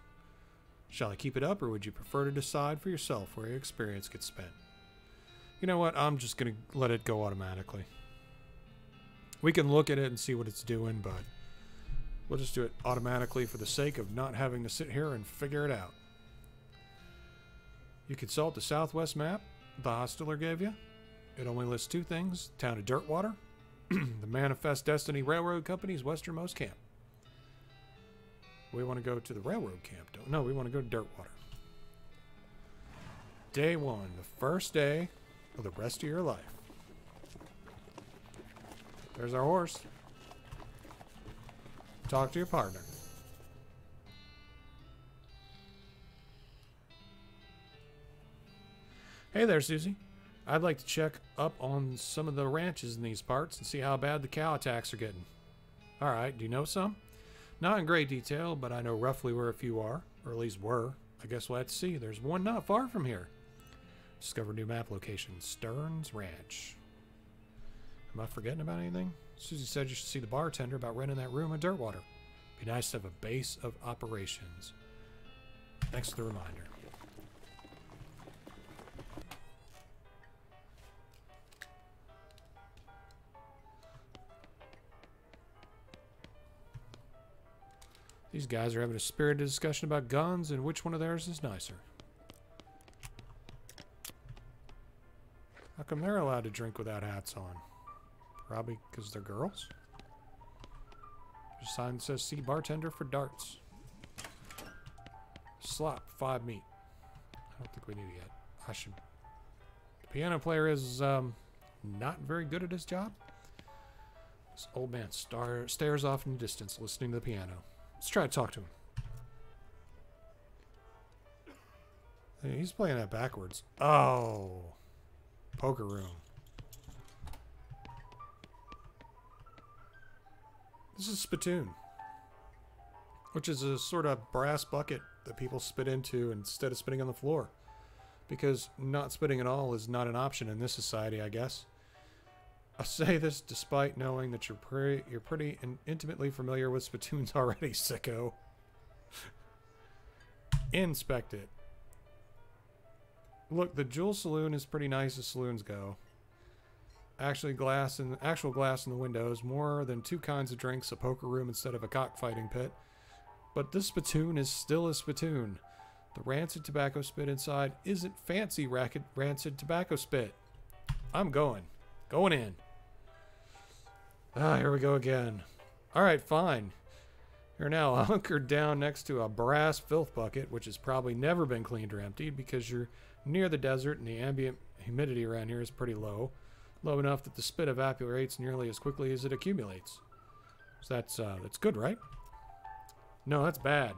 Shall I keep it up, or would you prefer to decide for yourself where your experience gets spent? You know what? I'm just going to let it go automatically. We can look at it and see what it's doing, but we'll just do it automatically for the sake of not having to sit here and figure it out. You consult the southwest map the hosteler gave you. It only lists two things: town of Dirtwater, the Manifest Destiny Railroad Company's westernmost camp. We want to go to the railroad camp, don't? No, we want to go to Dirtwater. Day 1, the first day of the rest of your life. There's our horse. Talk to your partner. Hey there, Susie. I'd like to check up on some of the ranches in these parts and see how bad the cow attacks are getting. Alright, do you know some? Not in great detail, but I know roughly where a few are, or at least were. I guess we'll have to see. There's one not far from here. Discover new map location, Stearns Ranch. Am I forgetting about anything? Susie said you should see the bartender about renting that room at Dirtwater. Be nice to have a base of operations. Thanks for the reminder. These guys are having a spirited discussion about guns and which one of theirs is nicer. How come they're allowed to drink without hats on? Probably because they're girls? There's a sign that says, see bartender for darts. Slop, 5 meat. I don't think we need it yet. I should... The piano player is not very good at his job. This old man stares off in the distance, listening to the piano. Let's try to talk to him. Hey, he's playing that backwards. Oh. Poker room. This is spittoon, which is a sort of brass bucket that people spit into instead of spitting on the floor. Because not spitting at all is not an option in this society, I guess. I say this despite knowing that you're pretty intimately familiar with spittoons already, sicko. Inspect it. Look, the Jewel Saloon is pretty nice as saloons go. Actual glass in the windows, more than 2 kinds of drinks, a poker room instead of a cockfighting pit. But this spittoon is still a spittoon. The rancid tobacco spit inside isn't fancy rancid tobacco spit. I'm going in. Ah, here we go again. Alright, fine. You're now hunkered down next to a brass filth bucket, which has probably never been cleaned or emptied because you're near the desert and the ambient humidity around here is pretty low. Low enough that the spit evaporates nearly as quickly as it accumulates. So that's good, right? No, that's bad.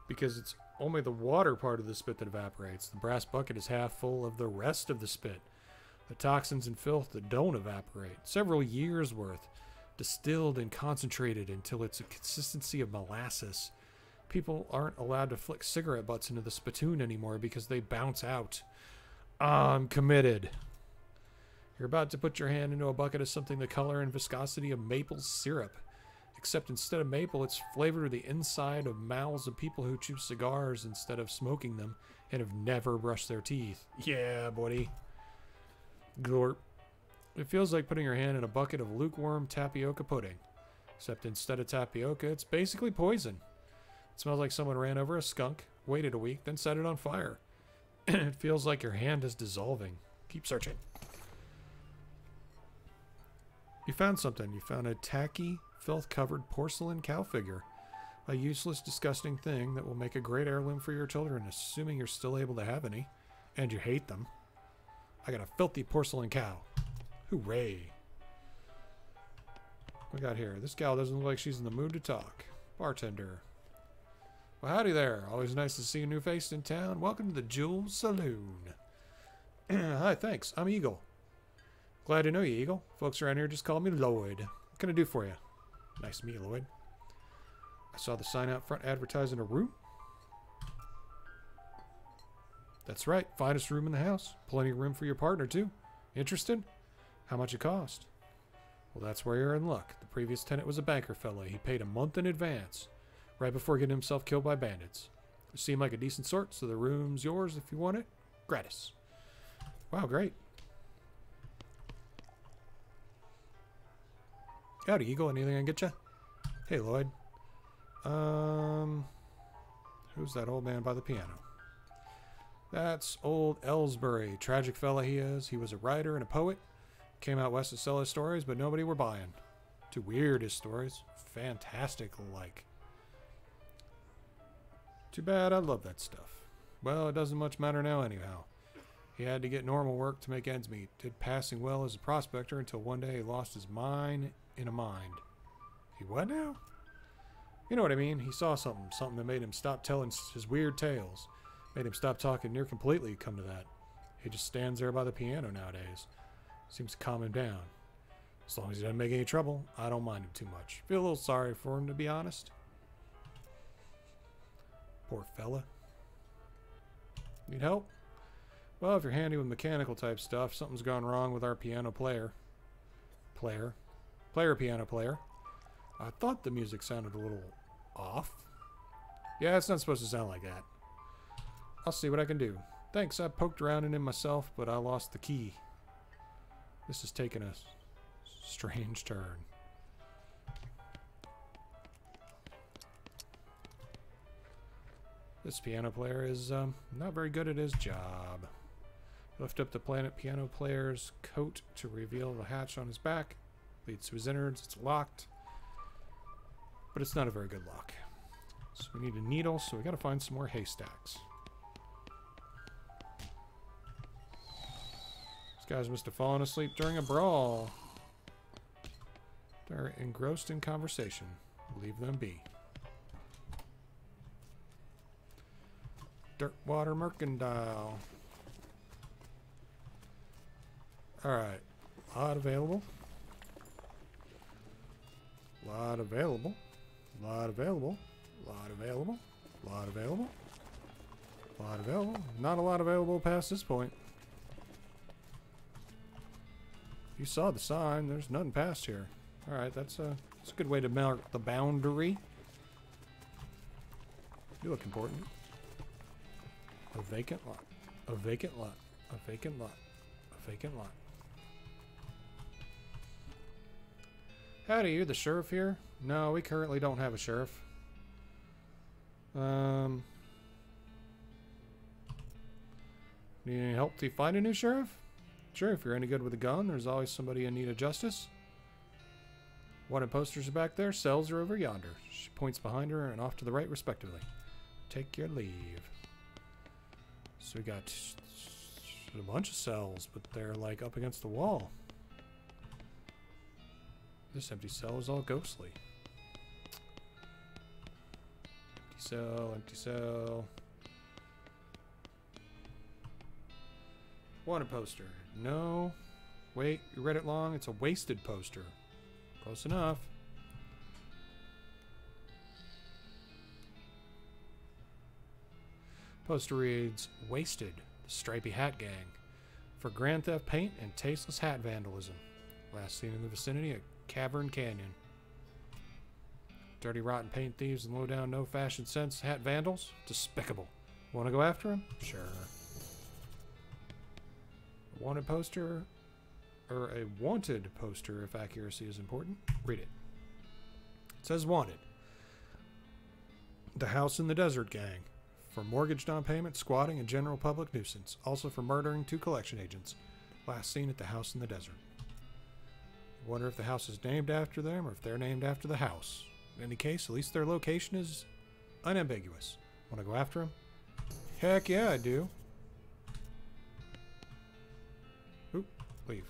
Because it's only the water part of the spit that evaporates. The brass bucket is half full of the rest of the spit. The toxins and filth that don't evaporate. Several years worth. Distilled and concentrated until it's a consistency of molasses. People aren't allowed to flick cigarette butts into the spittoon anymore because they bounce out. I'm committed. You're about to put your hand into a bucket of something the color and viscosity of maple syrup. Except instead of maple, it's flavored with the inside of mouths of people who chew cigars instead of smoking them and have never brushed their teeth. Yeah, buddy. Glorp. It feels like putting your hand in a bucket of lukewarm tapioca pudding. Except instead of tapioca, it's basically poison. It smells like someone ran over a skunk, waited a week, then set it on fire. It feels like your hand is dissolving. Keep searching. You found something. You found a tacky, filth-covered porcelain cow figure. A useless, disgusting thing that will make a great heirloom for your children, assuming you're still able to have any. And you hate them. I got a filthy porcelain cow. Hooray. What we got here? This gal doesn't look like she's in the mood to talk. Bartender. Well, howdy there. Always nice to see a new face in town. Welcome to the Jewel Saloon. Hi, thanks. I'm Eagle. Glad to know you, Eagle. Folks around here just call me Lloyd. What can I do for you? Nice to meet you, Lloyd. I saw the sign out front advertising a room. That's right. Finest room in the house. Plenty of room for your partner, too. Interested? How much it cost? Well, that's where you're in luck. The previous tenant was a banker fella. He paid a month in advance, right before getting himself killed by bandits. You seem like a decent sort, so the room's yours if you want it. Gratis. Wow, great. Howdy, Eagle. Anything I can get you? Hey, Lloyd. Who's that old man by the piano? That's old Ellsbury. Tragic fella he is. He was a writer and a poet. Came out west to sell his stories, but nobody were buying. Too weird, his stories. Fantastic alike. Too bad, I love that stuff. Well, it doesn't much matter now anyhow. He had to get normal work to make ends meet. Did passing well as a prospector until one day he lost his mind in a mind. He what now? You know what I mean. He saw something. Something that made him stop telling his weird tales. Made him stop talking near completely, come to that. He just stands there by the piano nowadays. Seems to calm him down. As long as he doesn't make any trouble, I don't mind him too much. Feel a little sorry for him, to be honest. Poor fella. Need help? Well, if you're handy with mechanical type stuff, something's gone wrong with our piano player. Player piano player. I thought the music sounded a little off. Yeah, it's not supposed to sound like that. I'll see what I can do. Thanks, I poked around in it myself, but I lost the key. This has taken a strange turn. This piano player is not very good at his job. Lift up the planet piano player's coat to reveal the hatch on his back. Leads to his innards. It's locked. But it's not a very good lock. So we need a needle, so we gotta find some more haystacks. These guys must have fallen asleep during a brawl. They're engrossed in conversation. Leave them be. Dirtwater Mercantile. Alright. Lot available. Lot available. Lot available. Lot available. Lot available. Lot available. Not a lot available past this point. You saw the sign. There's nothing past here. Alright, that's a good way to mark the boundary. You look important. A vacant lot. A vacant lot. A vacant lot. A vacant lot. Howdy, you're the sheriff here? No, we currently don't have a sheriff. Need any help to find a new sheriff? Sure, if you're any good with a gun, there's always somebody in need of justice. Wanted posters are back there, cells are over yonder. She points behind her and off to the right, respectively. Take your leave. So we got a bunch of cells, but they're like up against the wall. This empty cell is all ghostly. Empty cell, empty cell. Wanted poster. No. Wait, you read it long? It's a wasted poster. Close enough. Poster reads, Wasted, the Stripy Hat Gang. For grand theft paint and tasteless hat vandalism. Last seen in the vicinity of Cavern Canyon. Dirty, rotten paint thieves and low-down, no-fashion sense hat vandals? Despicable. Want to go after them? Sure. A wanted poster, or a wanted poster if accuracy is important. Read it. It says wanted. The House in the Desert Gang. For mortgage non-payment, squatting, and general public nuisance. Also for murdering 2 collection agents. Last seen at the House in the Desert. Wonder if the house is named after them or if they're named after the house. In any case, at least their location is unambiguous. Want to go after them? Heck yeah, I do. Oop, leave.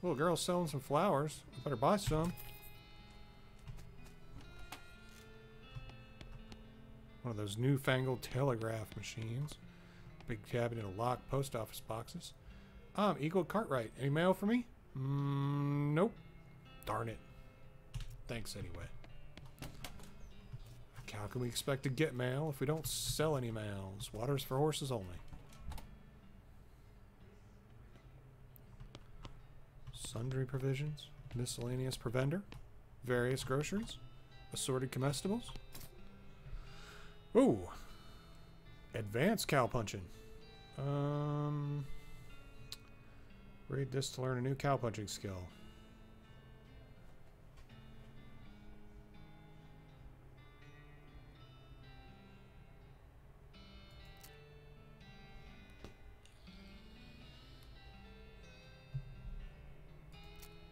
Little girl's selling some flowers. I better buy some. One of those newfangled telegraph machines. Big cabinet of locked post office boxes. Eagle Cartwright. Any mail for me? Nope. Darn it. Thanks anyway. How can we expect to get mail if we don't sell any mails? Water's for horses only. Sundry provisions. Miscellaneous provender. Various groceries. Assorted comestibles. Ooh. Advanced cowpunching. Read this to learn a new cowpunching skill.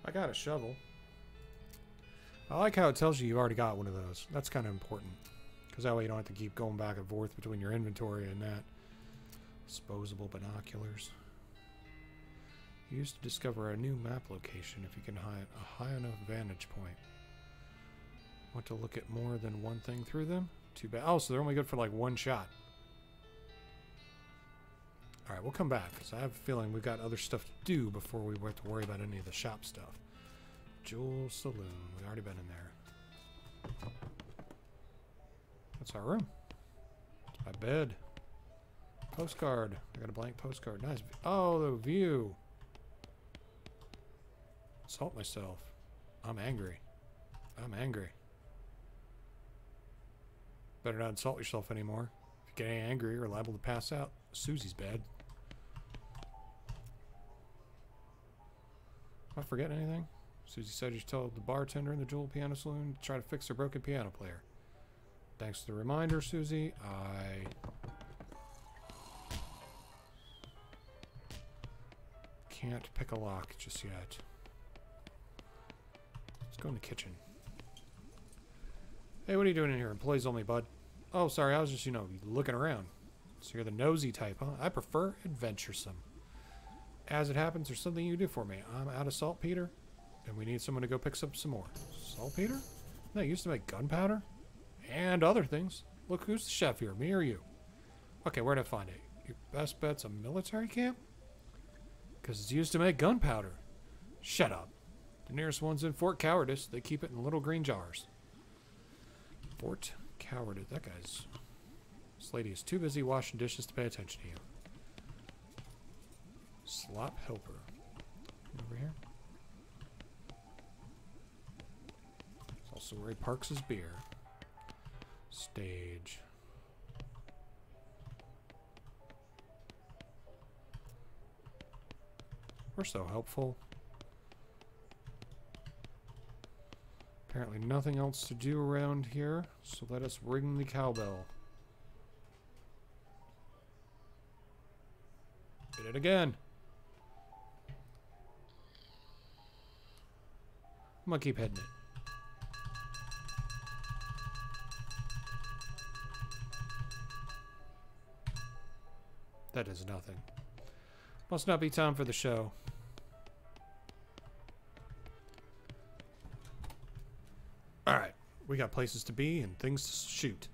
I got a shovel. I like how it tells you already got one of those. That's kind of important. Because that way you don't have to keep going back and forth between your inventory and that. Disposable binoculars. Used to discover a new map location if you can hide a high enough vantage point. Want to look at more than one thing through them? Too bad. Oh, so they're only good for like one shot. Alright, we'll come back, because I have a feeling we've got other stuff to do before we have to worry about any of the shop stuff. Jewel Saloon. We've already been in there. That's our room. It's my bed. Postcard. I got a blank postcard. Nice. Oh, the view. Insult myself. I'm angry. I'm angry. Better not insult yourself anymore. If you get any angry, you're liable to pass out. Susie's bad. Am I forgetting anything? Susie said you told the bartender in the Jewel Piano Saloon to try to fix their broken piano player. Thanks for the reminder, Susie. I can't pick a lock just yet. Let's go in the kitchen. Hey, what are you doing in here? Employees only, bud. Oh, sorry, I was just, looking around. So you're the nosy type, huh? I prefer adventuresome. As it happens, there's something you do for me. I'm out of saltpeter, and we need someone to go pick up some more. Saltpeter? No, I used to make gunpowder. And other things. Look, who's the chef here? Me or you? Okay, where'd I find it? Your best bet's a military camp? Because it's used to make gunpowder. Shut up. The nearest one's in Fort Cowardice. They keep it in little green jars. Fort Cowardice. That guy's... This lady is too busy washing dishes to pay attention to you. Slop helper. Over here. It's also where he parks his beer. Stage. We're so helpful. Apparently nothing else to do around here, so let us ring the cowbell. Hit it again. I'm gonna keep hitting it. That is nothing. Must not be time for the show. Alright. We got places to be and things to shoot.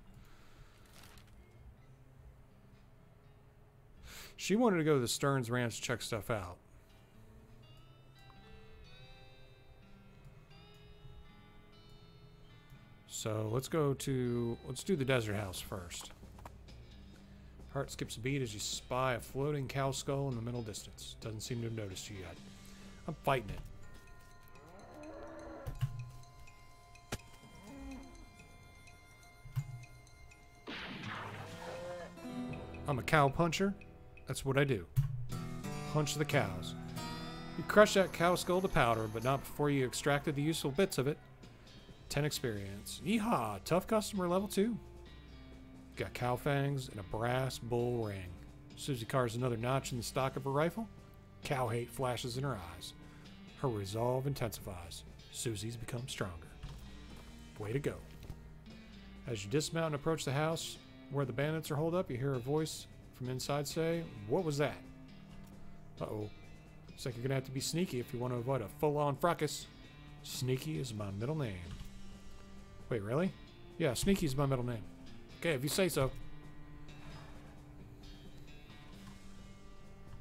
She wanted to go to the Stearns Ranch to check stuff out. So let's do the desert house first. Heart skips a beat as you spy a floating cow skull in the middle distance. Doesn't seem to have noticed you yet. I'm fighting it. I'm a cow puncher. That's what I do. Punch the cows. You crush that cow skull to powder, but not before you extracted the useful bits of it. 10 experience. Yeehaw! Tough customer level 2. Got cow fangs and a brass bull ring. Susie carves another notch in the stock of her rifle. Cow hate flashes in her eyes. Her resolve intensifies. Susie's become stronger. Way to go. As you dismount and approach the house where the bandits are holed up, you hear a voice from inside say, "What was that?" Uh-oh. Looks like you're gonna have to be sneaky if you want to avoid a full-on fracas. Sneaky is my middle name. Wait, really? Yeah, Sneaky is my middle name. Okay, if you say so.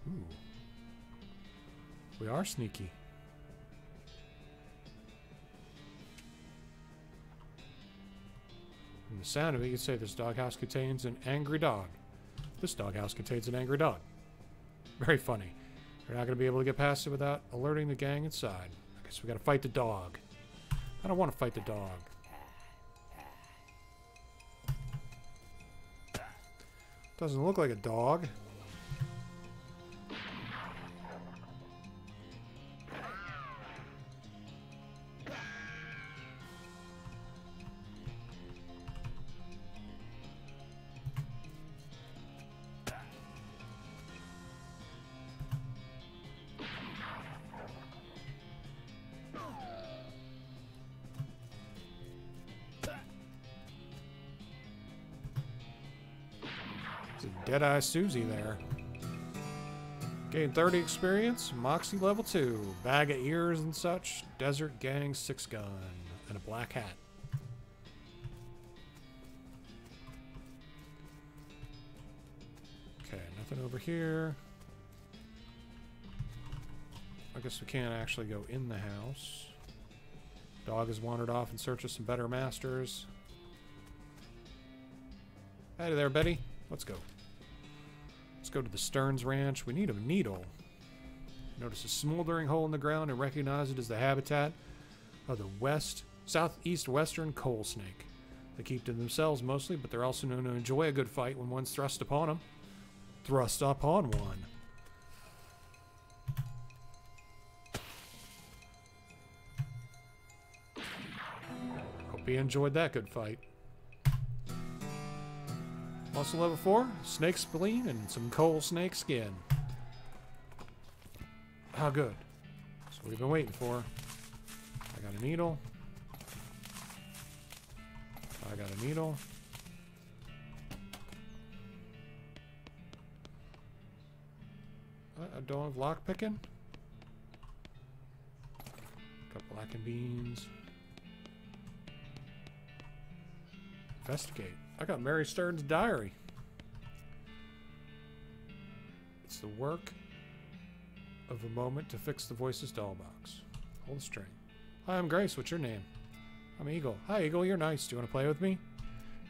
Ooh. We are sneaky. From the sound of it, you'd say this doghouse contains an angry dog. This doghouse contains an angry dog. Very funny. You're not going to be able to get past it without alerting the gang inside. I guess we got to fight the dog. I don't want to fight the dog. Doesn't look like a dog. It's a Deadeye Susie there. Gain 30 experience, Moxie level 2, bag of ears and such, Desert Gang 6-gun, and a black hat. Okay, nothing over here. I guess we can't actually go in the house. Dog has wandered off in search of some better masters. Hey there, Betty. Let's go. Let's go to the Stearns Ranch. We need a needle. Notice a smoldering hole in the ground and recognize it as the habitat of the southeast western coal snake. They keep to themselves mostly, but they're also known to enjoy a good fight when one's thrust upon them. Thrust upon one. Hope he enjoyed that good fight. Also level 4, snake spleen and some coal snake skin. How good. That's what we've been waiting for. I got a needle. I got a needle. I don't have lock picking. Got black and beans. Investigate. I got Mary Stearns' diary. It's the work of a moment to fix the voices doll box. Hold the string. Hi, I'm Grace. What's your name? I'm Eagle. Hi, Eagle. You're nice. Do you want to play with me?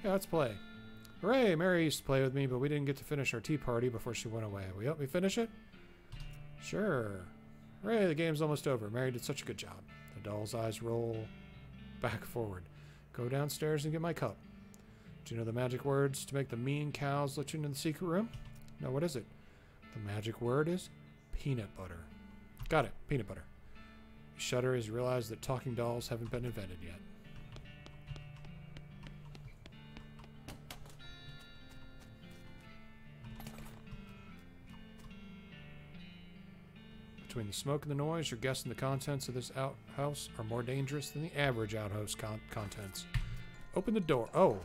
Yeah, let's play. Hooray! Mary used to play with me, but we didn't get to finish our tea party before she went away. Will you help me finish it? Sure. Hooray! The game's almost over. Mary did such a good job. The doll's eyes roll back forward. Go downstairs and get my cup. Do you know the magic words to make the mean cows let you into the secret room? No, what is it? The magic word is peanut butter. Got it. Peanut butter. You shudder as you realize that talking dolls haven't been invented yet. Between the smoke and the noise, you're guessing the contents of this outhouse are more dangerous than the average outhouse contents. Open the door. Oh.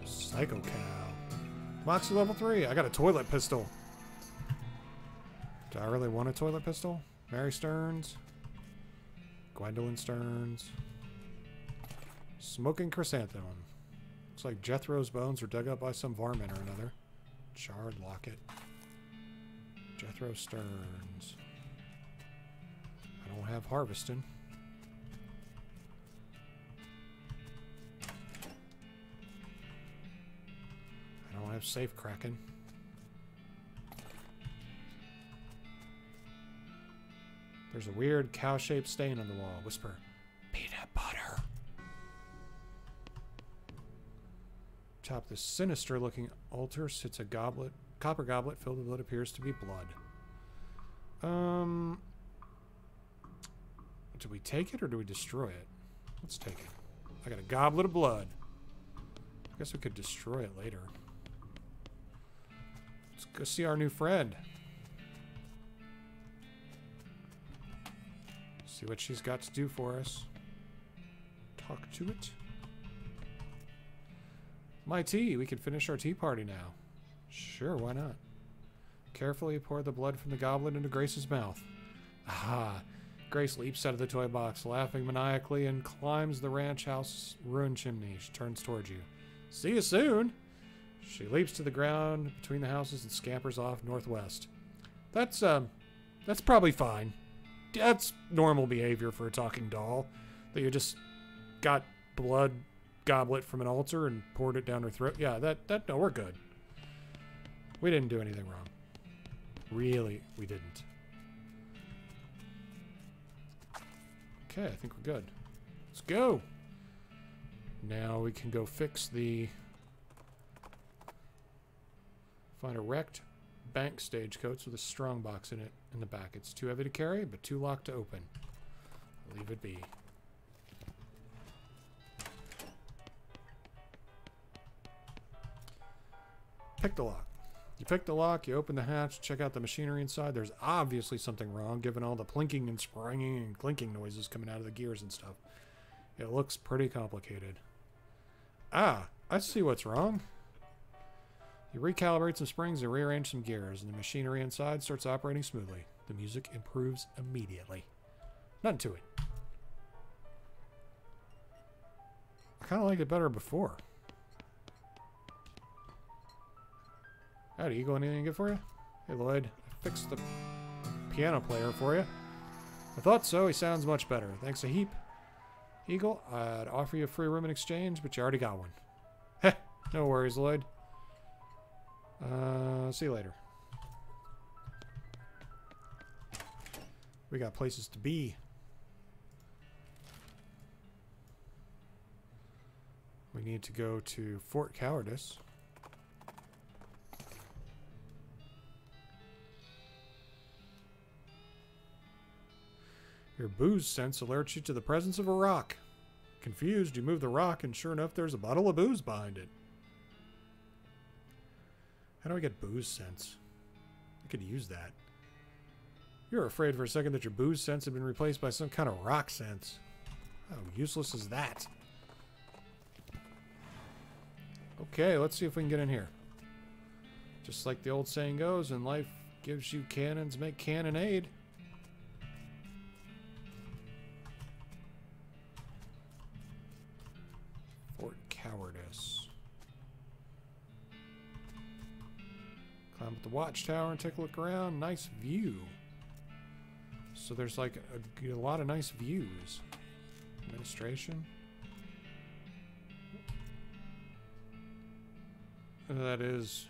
Psycho cow. Moxie level 3. I got a toilet pistol. Do I really want a toilet pistol? Mary Stearns. Gwendolyn Stearns. Smoking chrysanthemum. Looks like Jethro's bones were dug up by some varmint or another. Charred locket. Jethro Stearns. I don't have harvesting. I don't have safe cracking. There's a weird cow-shaped stain on the wall. Whisper, peanut butter. Atop this sinister-looking altar sits a goblet, copper goblet filled with what appears to be blood. Do we take it or do we destroy it? Let's take it. I got a goblet of blood. I guess we could destroy it later. Let's go see our new friend. See what she's got to do for us. Talk to it. My tea. We can finish our tea party now. Sure, why not? Carefully pour the blood from the goblet into Grace's mouth. Aha. Grace leaps out of the toy box, laughing maniacally, and climbs the ranch house ruined chimney. She turns towards you. See you soon! She leaps to the ground between the houses and scampers off northwest. That's probably fine. That's normal behavior for a talking doll. That you just got blood goblet from an altar and poured it down her throat. Yeah, no, we're good. We didn't do anything wrong. Really, we didn't. Okay, I think we're good. Let's go. Now we can go fix the... Find a wrecked bank stagecoach with a strong box in it in the back. It's too heavy to carry, but too locked to open. I'll leave it be. Pick the lock. You pick the lock, you open the hatch, check out the machinery inside. There's obviously something wrong, given all the plinking and springing and clinking noises coming out of the gears and stuff. It looks pretty complicated. Ah, I see what's wrong. You recalibrate some springs and rearrange some gears, and the machinery inside starts operating smoothly. The music improves immediately. Nothing to it. I kind of liked it better before. Howdy, Eagle, anything good for you? Hey, Lloyd, I fixed the piano player for you. I thought so. He sounds much better. Thanks a heap. Eagle, I'd offer you a free room in exchange, but you already got one. Heh, no worries, Lloyd. See you later. We got places to be. We need to go to Fort Cowardice. Your booze sense alerts you to the presence of a rock. Confused, you move the rock, and sure enough, there's a bottle of booze behind it. How do I get booze sense? I could use that. You're afraid for a second that your booze sense had been replaced by some kind of rock sense. How useless is that? Okay, let's see if we can get in here. Just like the old saying goes, when life gives you cannons, make cannonade. Fort Cowardice. Climb up the watchtower and take a look around. Nice view. So there's like a lot of nice views. Administration. That is...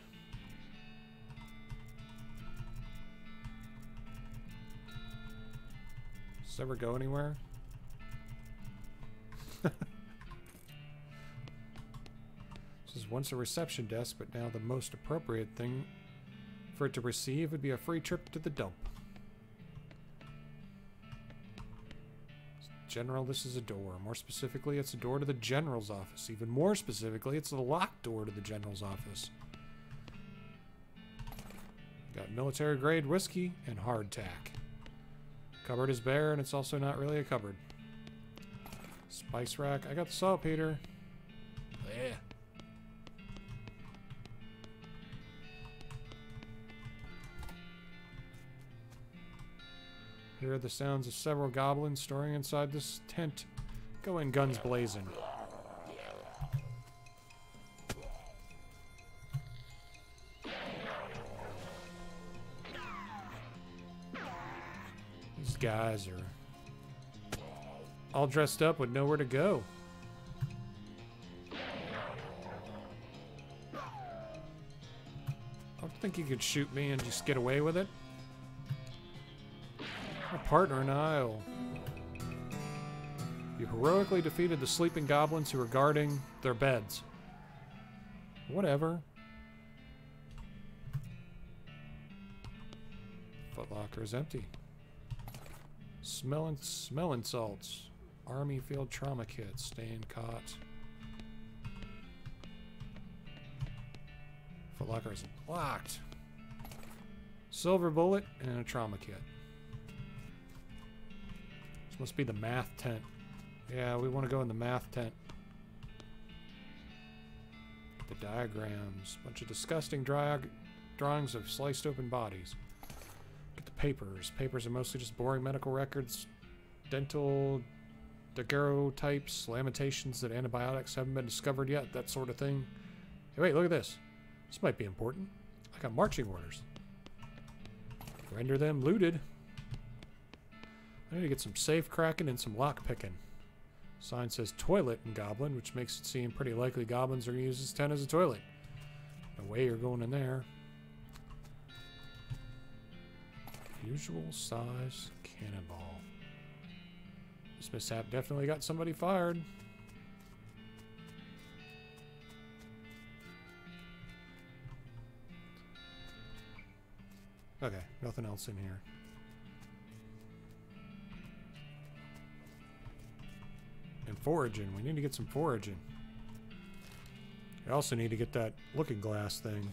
Does it ever go anywhere? This is once a reception desk, but now the most appropriate thing for it to receive would be a free trip to the dump. General, this is a door. More specifically, it's a door to the General's office. Even more specifically, it's a locked door to the General's office. Got military-grade whiskey and hardtack. Cupboard is bare, and it's also not really a cupboard. Spice rack. I got the saltpeter. Yeah. Hear the sounds of several goblins storing inside this tent. Go in, guns blazing. These guys are all dressed up with nowhere to go. I don't think you could shoot me and just get away with it. My partner and you heroically defeated the sleeping goblins who were guarding their beds. Whatever. Footlocker is empty. Smelling salts. Army field trauma kit. Staying caught. Footlocker is locked. Silver bullet and a trauma kit. Must be the math tent. Yeah, we want to go in the math tent. The diagrams. Bunch of disgusting drawings of sliced open bodies. Get the papers. Papers are mostly just boring medical records, dental daguerreotypes, lamentations that antibiotics haven't been discovered yet, that sort of thing. Hey, wait, look at this. This might be important. I got marching orders. Render them looted. I need to get some safe cracking and some lock picking. Sign says toilet in Goblin, which makes it seem pretty likely goblins are going to use this tent as a toilet. No way you're going in there. Usual size cannonball. This mishap definitely got somebody fired. Okay, nothing else in here. And foraging. We need to get some foraging. I also need to get that looking glass thing.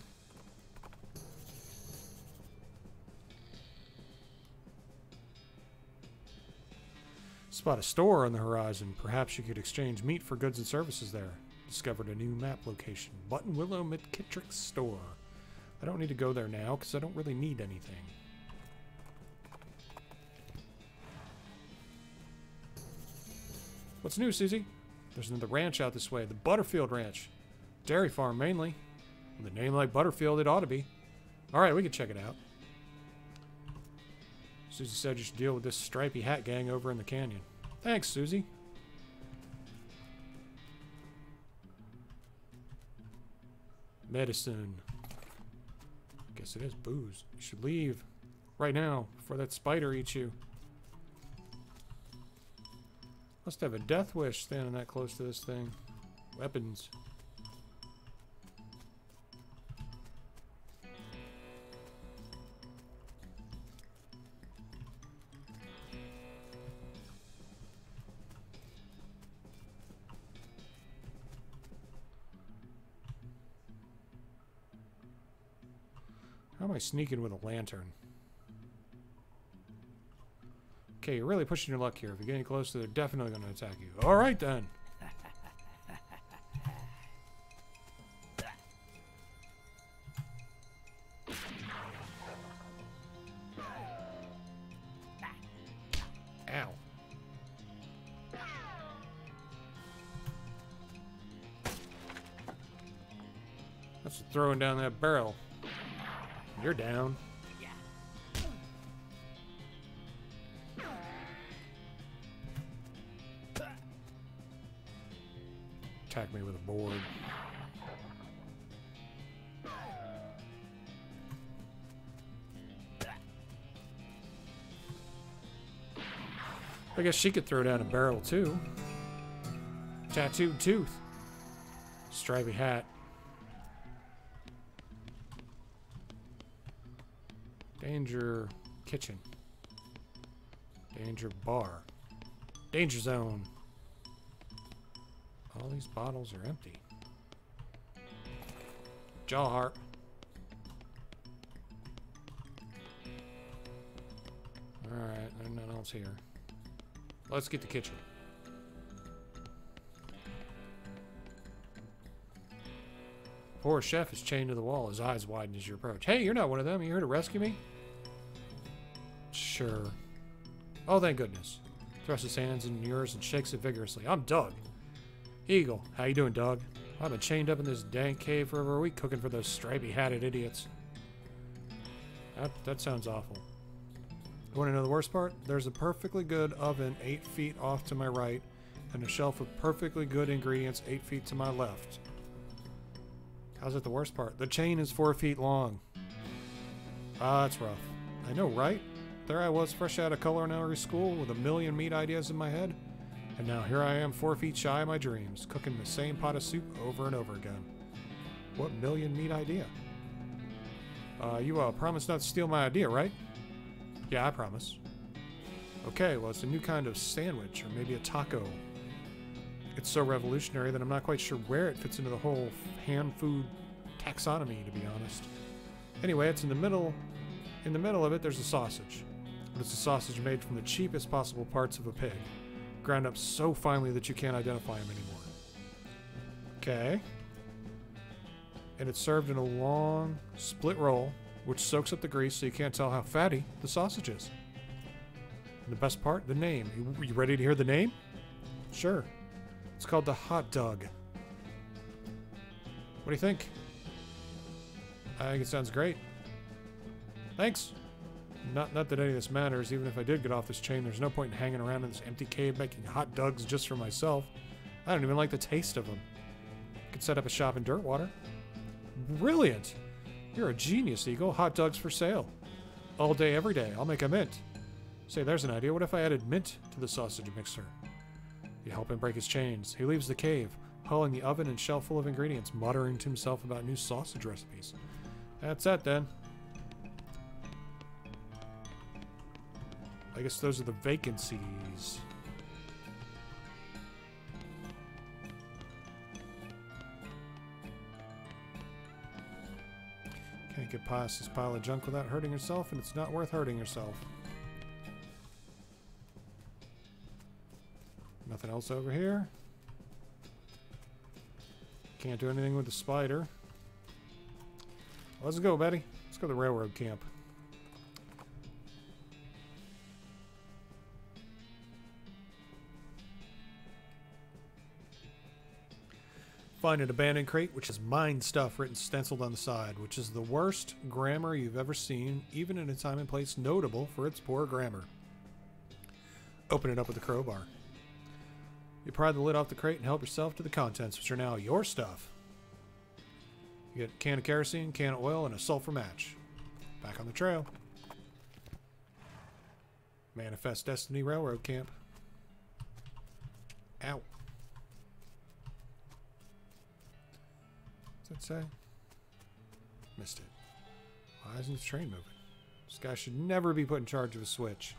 Spot a store on the horizon. Perhaps you could exchange meat for goods and services there. Discovered a new map location. Button Willow McKittrick's store. I don't need to go there now because I don't really need anything. What's new, Susie? There's another ranch out this way. The Butterfield Ranch. Dairy farm, mainly. With a name like Butterfield, it ought to be. Alright, we can check it out. Susie said you should deal with this stripy hat gang over in the canyon. Thanks, Susie. Medicine. Guess it is booze. You should leave right now before that spider eats you. Must have a death wish standing that close to this thing. Weapons. How am I sneaking with a lantern? Okay, you're really pushing your luck here. If you get any closer, they're definitely going to attack you. Alright then. Ow. That's throwing down that barrel. You're down. Attack me with a board. I guess she could throw down a barrel too. Tattooed tooth. Stripy hat. Danger kitchen. Danger bar. Danger zone. All these bottles are empty. Jaw harp. Alright, there's nothing else here. Let's get the kitchen. Poor chef is chained to the wall, his eyes widen as you approach. Hey, you're not one of them. You here to rescue me? Sure. Oh, thank goodness. Thrusts his hands in yours and shakes it vigorously. I'm Doug. Eagle. How you doing, Doug? I've been chained up in this dank cave for over a week cooking for those stripy-hatted idiots. That sounds awful. You want to know the worst part? There's a perfectly good oven 8 feet off to my right and a shelf of perfectly good ingredients 8 feet to my left. How's it the worst part? The chain is 4 feet long. Ah, that's rough. I know, right? There I was, fresh out of culinary school with a million meat ideas in my head. And now here I am, 4 feet shy of my dreams, cooking the same pot of soup over and over again. What million meat idea? You promise not to steal my idea, right? Yeah, I promise. Okay, well, it's a new kind of sandwich, or maybe a taco. It's so revolutionary that I'm not quite sure where it fits into the whole ham food taxonomy, to be honest. Anyway, it's in the middle. In the middle of it, there's a sausage. But it's a sausage made from the cheapest possible parts of a pig, ground up so finely that you can't identify them anymore. Okay. And it's served in a long, split roll, which soaks up the grease so you can't tell how fatty the sausage is. And the best part, the name. You ready to hear the name? Sure. It's called the hot dog. What do you think? I think it sounds great. Thanks. Not that any of this matters. Even if I did get off this chain, there's no point in hanging around in this empty cave making hot dogs just for myself. I don't even like the taste of them. Could set up a shop in Dirtwater. Brilliant! You're a genius, Eagle. Hot dogs for sale. All day, every day. I'll make a mint. Say, there's an idea. What if I added mint to the sausage mixer? You help him break his chains. He leaves the cave, hauling the oven and shelf full of ingredients, muttering to himself about new sausage recipes. That's that, then. I guess those are the vacancies. Can't get past this pile of junk without hurting yourself, and it's not worth hurting yourself. Nothing else over here. Can't do anything with the spider. Let's go, Betty. Let's go to the railroad camp. Find an abandoned crate which has mine stuff written stenciled on the side, which is the worst grammar you've ever seen, even in a time and place notable for its poor grammar. Open it up with a crowbar. You pry the lid off the crate and help yourself to the contents, which are now your stuff. You get a can of kerosene, can of oil, and a sulfur match. Back on the trail. Manifest Destiny Railroad Camp. Ow. What's that say? Missed it. Why isn't this train moving? This guy should never be put in charge of a switch.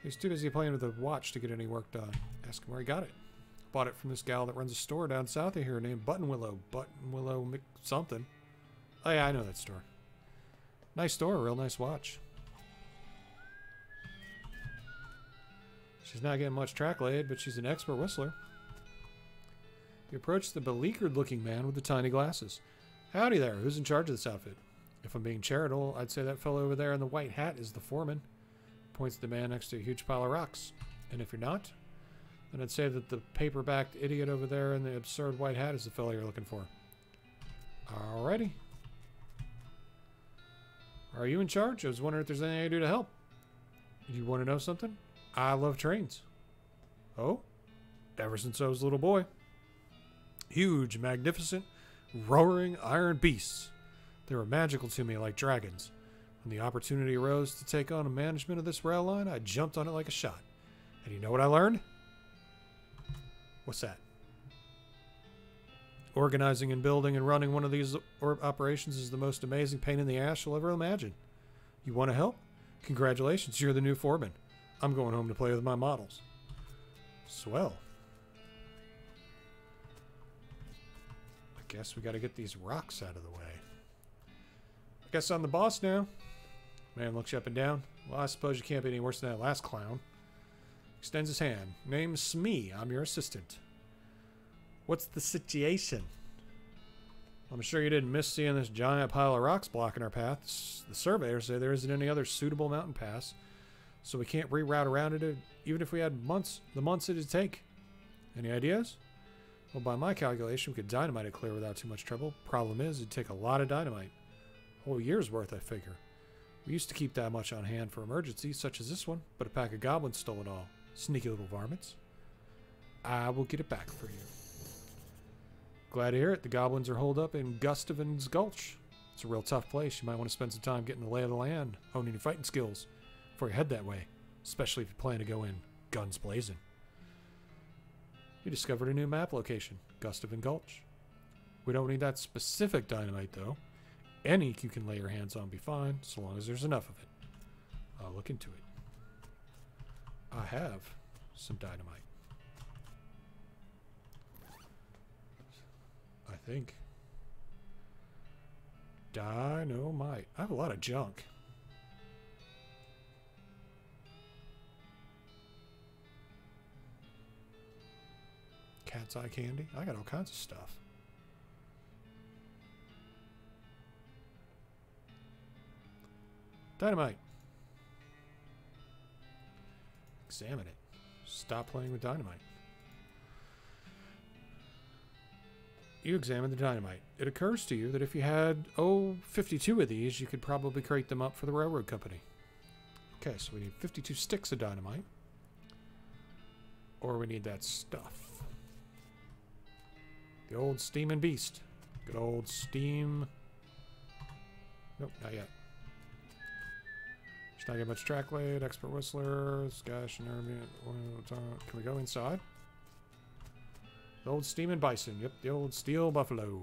He's too busy playing with a watch to get any work done. Ask him where he got it. Bought it from this gal that runs a store down south of here named Buttonwillow. Buttonwillow something. Oh yeah, I know that store. Nice store, real nice watch. She's not getting much track laid, but she's an expert whistler. You approach the beleaguered looking man with the tiny glasses. Howdy there, who's in charge of this outfit? If I'm being charitable, I'd say that fellow over there in the white hat is the foreman. Points to the man next to a huge pile of rocks. And if you're not, then I'd say that the paper-backed idiot over there in the absurd white hat is the fellow you're looking for. Alrighty. Are you in charge? I was wondering if there's anything I can do to help. You want to know something? I love trains. Oh? Ever since I was a little boy. Huge, magnificent, roaring iron beasts. They were magical to me like dragons. When the opportunity arose to take on a management of this rail line, I jumped on it like a shot. And you know what I learned? What's that? Organizing and building and running one of these operations is the most amazing pain in the ass you'll ever imagine. You want to help? Congratulations, you're the new foreman. I'm going home to play with my models. Swell. I guess we got to get these rocks out of the way. I guess I'm the boss now. Man looks you up and down. Well, I suppose you can't be any worse than that last clown. Extends his hand. Name's Smee. I'm your assistant. What's the situation? I'm sure you didn't miss seeing this giant pile of rocks blocking our path. The surveyors say there isn't any other suitable mountain pass, so we can't reroute around it even if we had the months it'd take. Any ideas? Well, by my calculation, we could dynamite it clear without too much trouble. Problem is, it'd take a lot of dynamite. A whole year's worth, I figure. We used to keep that much on hand for emergencies such as this one, but a pack of goblins stole it all. Sneaky little varmints. I will get it back for you. Glad to hear it. The goblins are holed up in Gustavin's Gulch. It's a real tough place. You might want to spend some time getting the lay of the land, honing your fighting skills before you head that way, especially if you plan to go in guns blazing. You discovered a new map location, Gustavin Gulch. We don't need that specific dynamite, though. Any you can lay your hands on be fine, so long as there's enough of it. I'll look into it. I have some dynamite. I think. Dynamite. I have a lot of junk. Cat's eye candy. I got all kinds of stuff. Dynamite. Examine it. Stop playing with dynamite. You examine the dynamite. It occurs to you that if you had, 52 of these, you could probably crate them up for the railroad company. Okay, so we need 52 sticks of dynamite. Or we need that stuff. The old steaming beast. Good old steam. Nope, not yet. Should not get much track laid. Expert whistler. Scash and can we go inside? The old steaming bison. Yep, the old steel buffalo.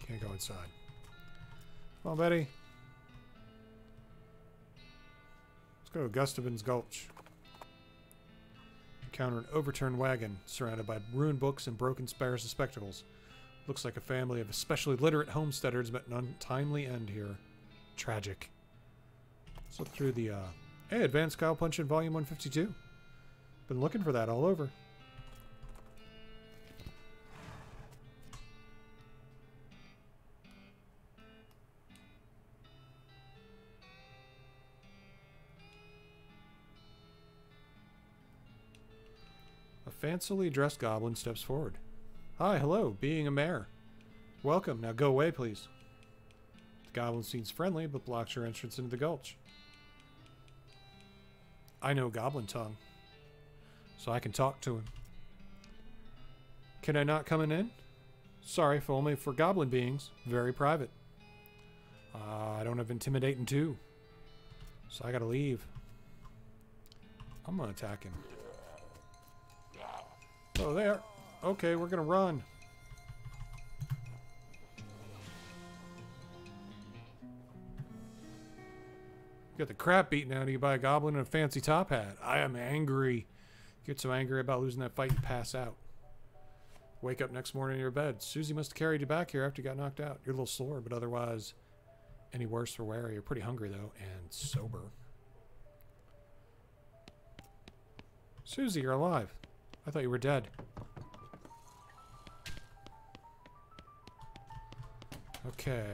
Can't go inside. Come on, Betty. Let's go to Gustavin's Gulch. Encounter an overturned wagon surrounded by ruined books and broken spares of spectacles. Looks like a family of especially literate homesteaders met an untimely end here. Tragic. Let's look through the, hey, Advanced Cowpuncher Volume 152. Been looking for that all over. A fancily dressed goblin steps forward. Hi, hello, being a mayor. Welcome, now go away, please. The goblin seems friendly, but blocks your entrance into the gulch. I know goblin tongue, so I can talk to him. Can I not come in? Sorry, if only for goblin beings. Very private. I don't have intimidating too, so I gotta leave. I'm gonna attack him. Oh, there. Okay, we're gonna run. Get the crap beaten out of you by a goblin in a fancy top hat. I am angry. Get so angry about losing that fight and pass out. Wake up next morning in your bed. Susie must have carried you back here after you got knocked out. You're a little sore, but otherwise any worse for wear. You're pretty hungry, though, and sober. Susie, you're alive. I thought you were dead. Okay.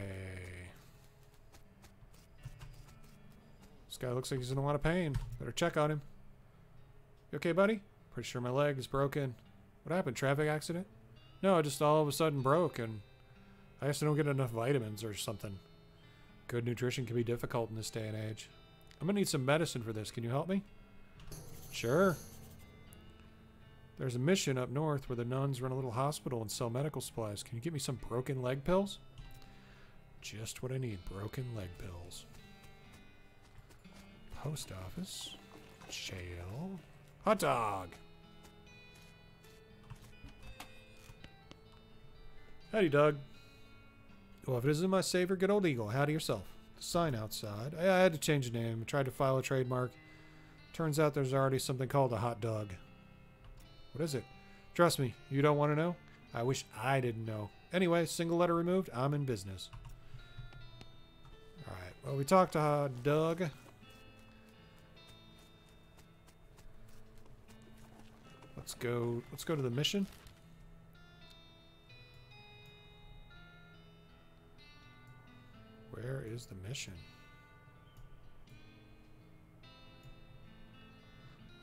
This guy looks like he's in a lot of pain. Better check on him. You okay, buddy? Pretty sure my leg is broken. What happened? Traffic accident? No, it just all of a sudden broke, and I guess I don't get enough vitamins or something. Good nutrition can be difficult in this day and age. I'm gonna need some medicine for this. Can you help me? Sure. There's a mission up north where the nuns run a little hospital and sell medical supplies. Can you get me some broken leg pills? Just what I need. Broken leg pills. Post office. Jail. Hot dog. Howdy, Doug. Well, if it isn't my savior, good old Eagle, howdy yourself. The sign outside. I had to change the name. I tried to file a trademark. Turns out there's already something called a hot dog. What is it? Trust me, you don't want to know? I wish I didn't know. Anyway, single letter removed. I'm in business. Alright, well, we talked to Doug. Let's go to the mission. Where is the mission?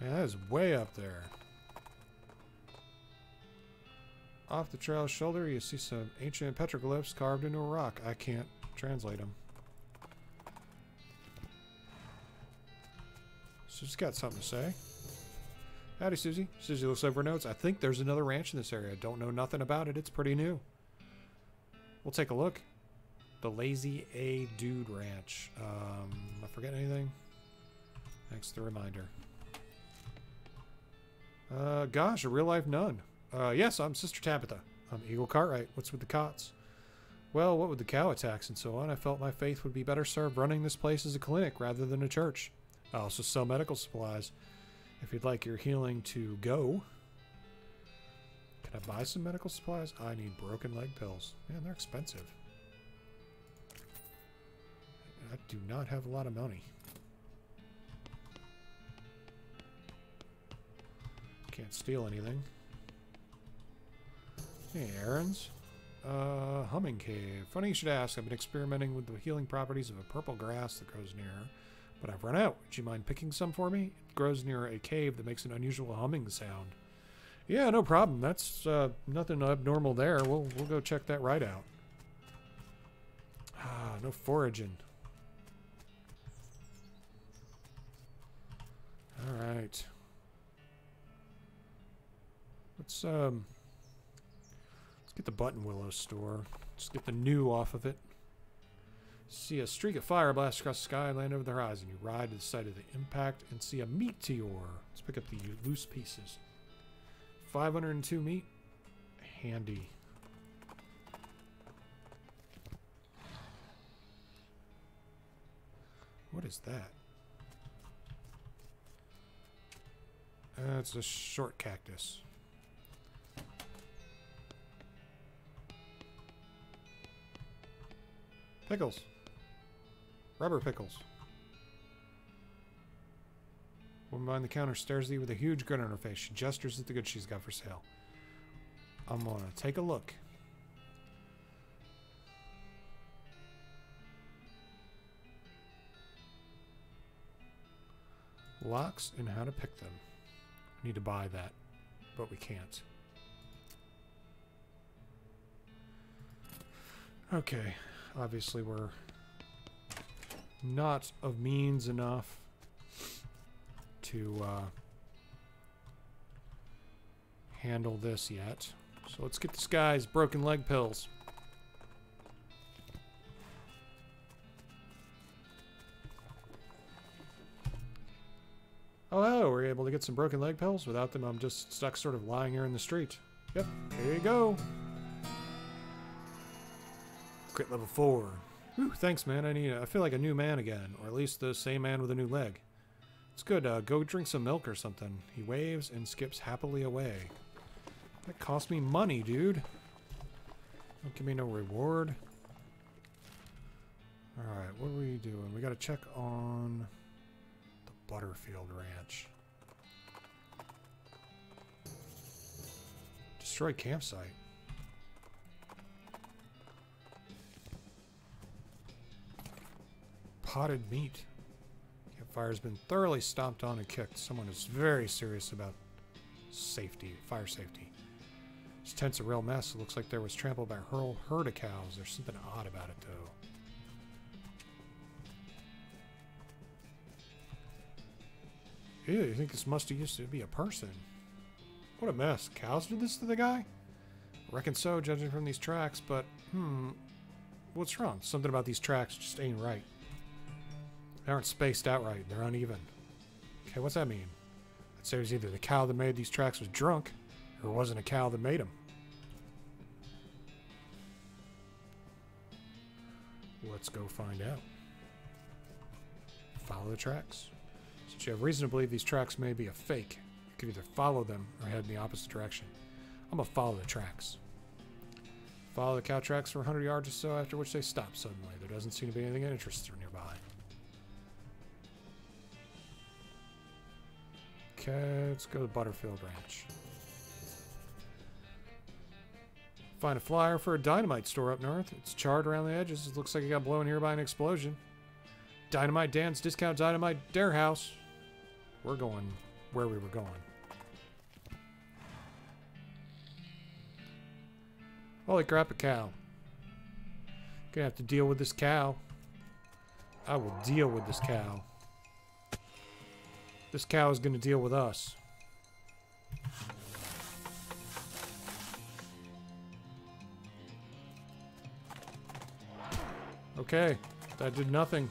Man, that is way up there. Off the trail's shoulder, you see some ancient petroglyphs carved into a rock. I can't translate them. Susie's got something to say. Howdy, Susie. Susie looks over notes. I think there's another ranch in this area. Don't know nothing about it. It's pretty new. We'll take a look. The Lazy A Dude Ranch. I forget anything? Thanks for the reminder. Gosh, a real-life nun. Yes, I'm Sister Tabitha. I'm Eagle Cartwright. What's with the cots? Well, what with the cow attacks and so on, I felt my faith would be better served running this place as a clinic rather than a church. I also sell medical supplies. If you'd like your healing to go. Can I buy some medical supplies? I need broken leg pills. Man, they're expensive. I do not have a lot of money. Can't steal anything. Hey, errands. Humming cave. Funny you should ask. I've been experimenting with the healing properties of a purple grass that grows near, but I've run out. Would you mind picking some for me? It grows near a cave that makes an unusual humming sound. Yeah, no problem. That's nothing abnormal there. We'll go check that right out. Ah, no foraging. All right. Let's get the Button Willow store. Let's get the new off of it. See a streak of fire blast across the sky, land over the horizon. You ride to the site of the impact and see a meteor. Let's pick up the loose pieces. 502 meat. Handy. What is that? It's a short cactus. Pickles. Rubber pickles. Woman behind the counter stares at you with a huge grin on her face. She gestures at the goods she's got for sale. I'm gonna take a look. Locks and how to pick them. We need to buy that, but we can't. Okay, obviously we're not of means enough to handle this yet. So let's get this guy's broken leg pills. Oh, hello, we're able to get some broken leg pills. Without them, I'm just stuck sort of lying here in the street. Yep, here you go. Crit level 4. Ooh, thanks, man. I feel like a new man again. Or at least the same man with a new leg. It's good. Go drink some milk or something. He waves and skips happily away. That cost me money, dude. Don't give me no reward. Alright, what are we doing? We gotta check on the Butterfield Ranch. Destroy campsite. Potted meat. Campfire's been thoroughly stomped on and kicked. Someone is very serious about safety, fire safety. This tent's a real mess. It looks like there was trampled by a whole herd of cows. There's something odd about it, though. Ew, you think this must have used to be a person? What a mess. Cows did this to the guy? I reckon so, judging from these tracks, but, what's wrong? Something about these tracks just ain't right. They aren't spaced out right. They're uneven. Okay, what's that mean? I'd say it was either the cow that made these tracks was drunk, or it wasn't a cow that made them. Let's go find out. Follow the tracks. Since you have reason to believe these tracks may be a fake, you could either follow them or head in the opposite direction. I'm gonna follow the tracks. Follow the cow tracks for 100 yards or so, after which they stop suddenly. There doesn't seem to be anything of interest nearby. Okay, let's go to Butterfield Ranch. Find a flyer for a dynamite store up north. It's charred around the edges. It looks like it got blown here by an explosion. Dynamite Dan's Discount Dynamite Dare House. We're going where we were going. Holy crap, a cow. Gonna have to deal with this cow. I will deal with this cow. This cow is gonna deal with us. Okay, that did nothing.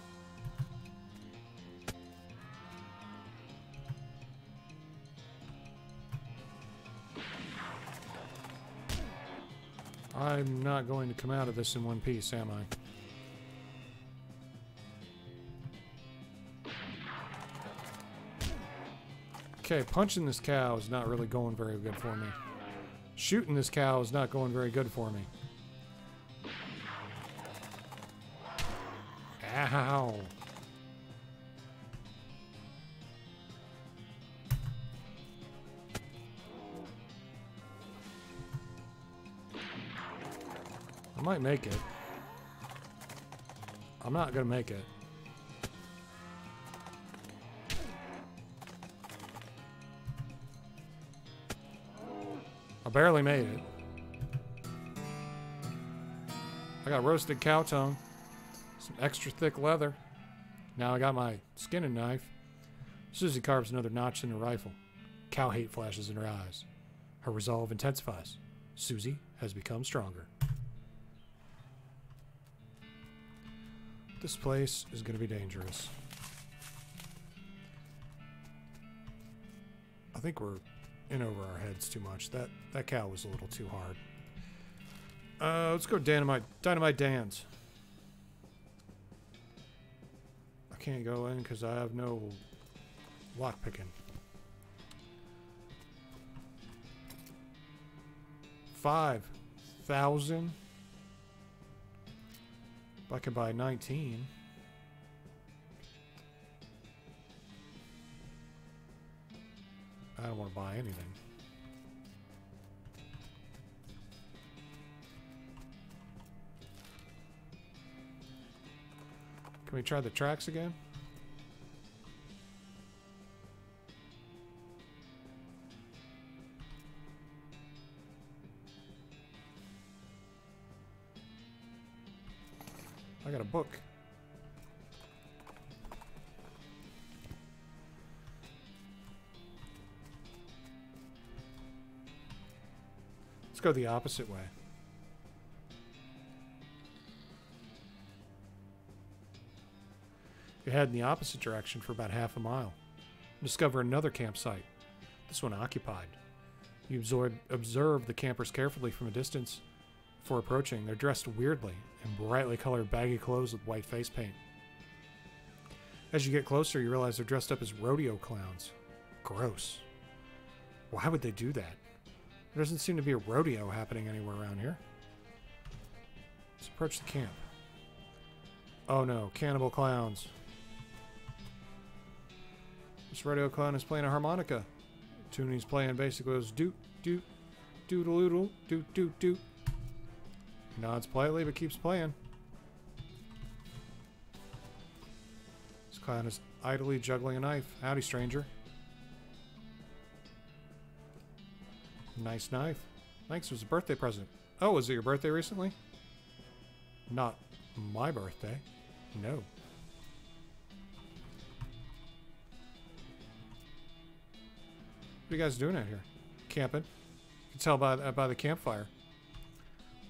I'm not going to come out of this in one piece, am I? Okay, punching this cow is not really going very good for me. Shooting this cow is not going very good for me. Ow. I might make it. I'm not gonna make it. I barely made it. I got roasted cow tongue. Some extra thick leather. Now I got my skinning knife. Susie carves another notch in her rifle. Cow hate flashes in her eyes. Her resolve intensifies. Susie has become stronger. This place is going to be dangerous. I think we're in over our heads too much. That cow was a little too hard. Let's go Dynamite Dan's. I can't go in because I have no lock picking. 5,000. If I can buy 19. don't want to buy anything. Can we try the tracks again? I got a book. Let's go the opposite way. You head in the opposite direction for about half a mile. Discover another campsite. This one occupied. You observe the campers carefully from a distance. Before approaching, they're dressed weirdly in brightly colored baggy clothes with white face paint. As you get closer, you realize they're dressed up as rodeo clowns. Gross. Why would they do that? There doesn't seem to be a rodeo happening anywhere around here. Let's approach the camp. Oh no, cannibal clowns. This rodeo clown is playing a harmonica. The tune he's playing basically goes doot, doot, doodle-oodle, doot, doot, doot. He nods politely but keeps playing. This clown is idly juggling a knife. Howdy, stranger. Nice knife. Thanks, it was a birthday present. Oh, was it your birthday recently? Not my birthday. No. What are you guys doing out here? Camping. You can tell by the campfire.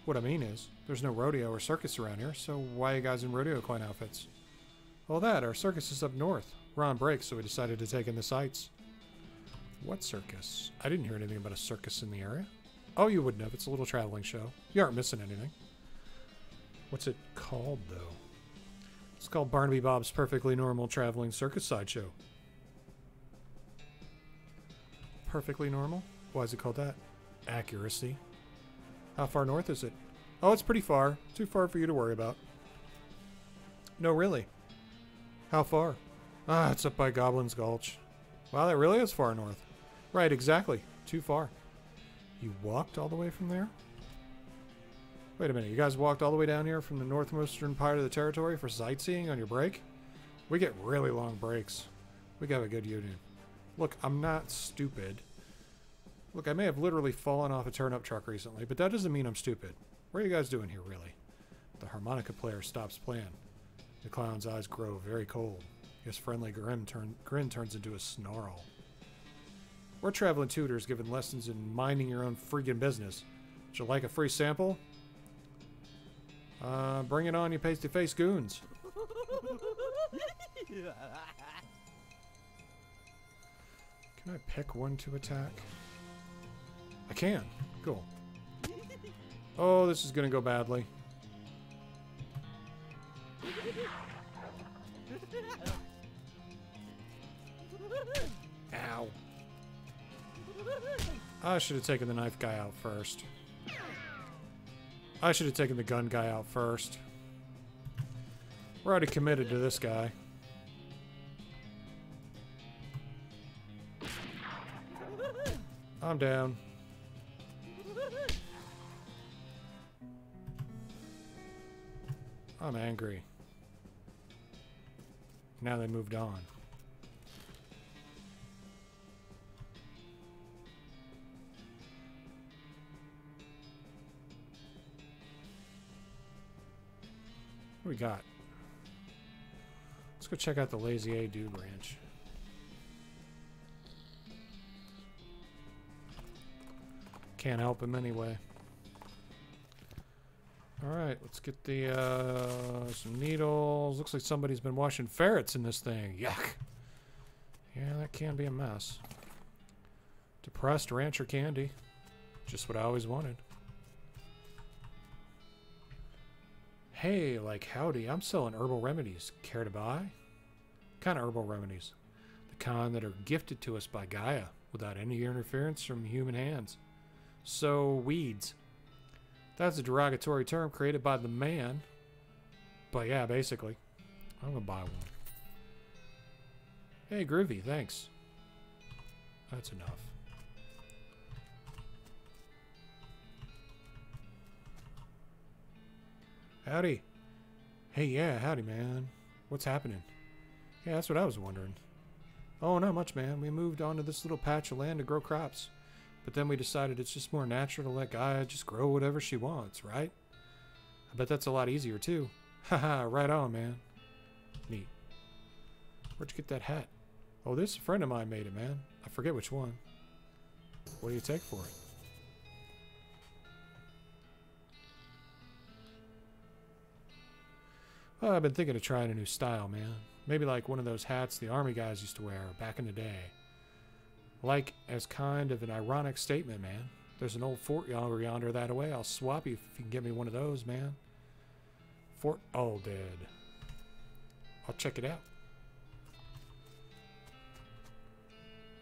What I mean is, there's no rodeo or circus around here, so why are you guys in rodeo clown outfits? Well, our circus is up north. We're on break, so we decided to take in the sights. What circus? I didn't hear anything about a circus in the area. Oh, you wouldn't have. It's a little traveling show. You aren't missing anything. What's it called, though? It's called Barnaby Bob's Perfectly Normal Traveling Circus Sideshow. Perfectly normal? Why is it called that? Accuracy. How far north is it? Oh, it's pretty far. Too far for you to worry about. No, really. How far? Ah, it's up by Goblin's Gulch. Wow, that really is far north. Right, exactly. Too far. You walked all the way from there? Wait a minute, you guys walked all the way down here from the northwestern part of the territory for sightseeing on your break? We get really long breaks. We got a good unit. Look, I'm not stupid. Look, I may have literally fallen off a turnip truck recently, but that doesn't mean I'm stupid. What are you guys doing here, really? The harmonica player stops playing. The clown's eyes grow very cold. His friendly grin turns into a snarl. We're traveling tutors giving lessons in minding your own freaking business. Would you like a free sample? Bring it on, you pasty-faced goons. Can I pick one to attack? I can. Cool. Oh, this is gonna go badly. Ow. I should have taken the knife guy out first. I should have taken the gun guy out first. We're already committed to this guy. I'm down. I'm angry. Now they moved on. What do we got? Let's go check out the Lazy A Dude Ranch. Can't help him anyway. Alright, let's get the, some needles. Looks like somebody's been washing ferrets in this thing. Yuck. Yeah, that can be a mess. Depressed rancher candy. Just what I always wanted. Hey, like howdy, I'm selling herbal remedies. Care to buy? What kind of herbal remedies? The kind that are gifted to us by Gaia without any interference from human hands. So, weeds. That's a derogatory term created by the man. But yeah, basically. I'm gonna buy one. Hey, groovy, thanks. That's enough. Howdy. Hey, yeah, howdy, man. What's happening? Yeah, that's what I was wondering. Oh, not much, man. We moved onto this little patch of land to grow crops. But then we decided it's just more natural to let Gaia just grow whatever she wants, right? I bet that's a lot easier, too. Haha, right on, man. Neat. Where'd you get that hat? Oh, this friend of mine made it, man. I forget which one. What do you take for it? Well, I've been thinking of trying a new style, man. Maybe like one of those hats the army guys used to wear back in the day. Like, as kind of an ironic statement, man. There's an old fort yonder that way. I'll swap you if you can get me one of those, man. Fort all dead. I'll check it out.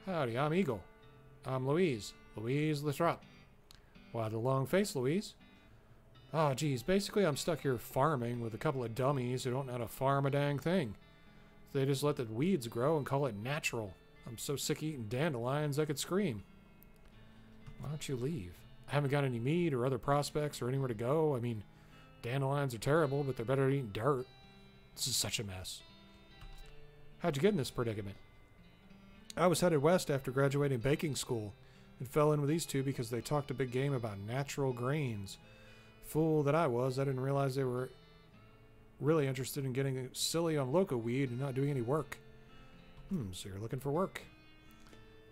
Howdy, I'm Eagle. I'm Louise. Louise Lathrop. Why the long face, Louise? Oh, geez. Basically, I'm stuck here farming with a couple of dummies who don't know how to farm a dang thing. They just let the weeds grow and call it natural. I'm so sick of eating dandelions I could scream. Why don't you leave? I haven't got any meat or other prospects or anywhere to go. I mean, dandelions are terrible, but they're better than eating dirt. This is such a mess. How'd you get in this predicament? I was headed west after graduating baking school and fell in with these two because they talked a big game about natural grains. Fool that I was, I didn't realize they were really interested in getting silly on loco weed and not doing any work. So you're looking for work.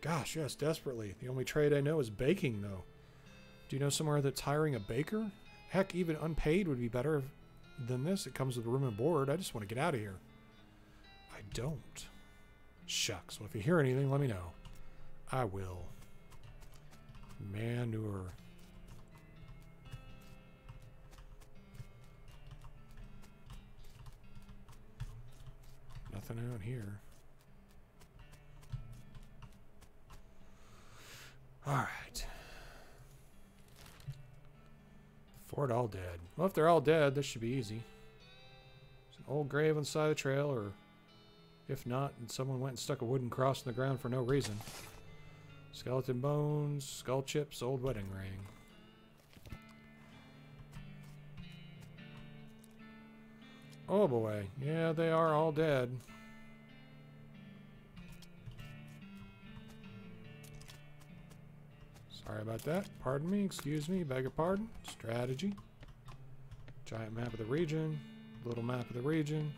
Gosh, yes, desperately. The only trade I know is baking, though. Do you know somewhere that's hiring a baker? Heck, even unpaid would be better than this. It comes with room and board. I just want to get out of here. I don't. Shucks. Well, if you hear anything, let me know. I will. Manure. Nothing out here. Alright. Fort all dead. Well, if they're all dead, this should be easy. There's an old grave on the side of the trail, or if not, and someone went and stuck a wooden cross in the ground for no reason. Skeleton bones, skull chips, old wedding ring. Oh boy. Yeah, they are all dead. Sorry about that. Pardon me. Excuse me. Beg your pardon. Strategy. Giant map of the region. Little map of the region.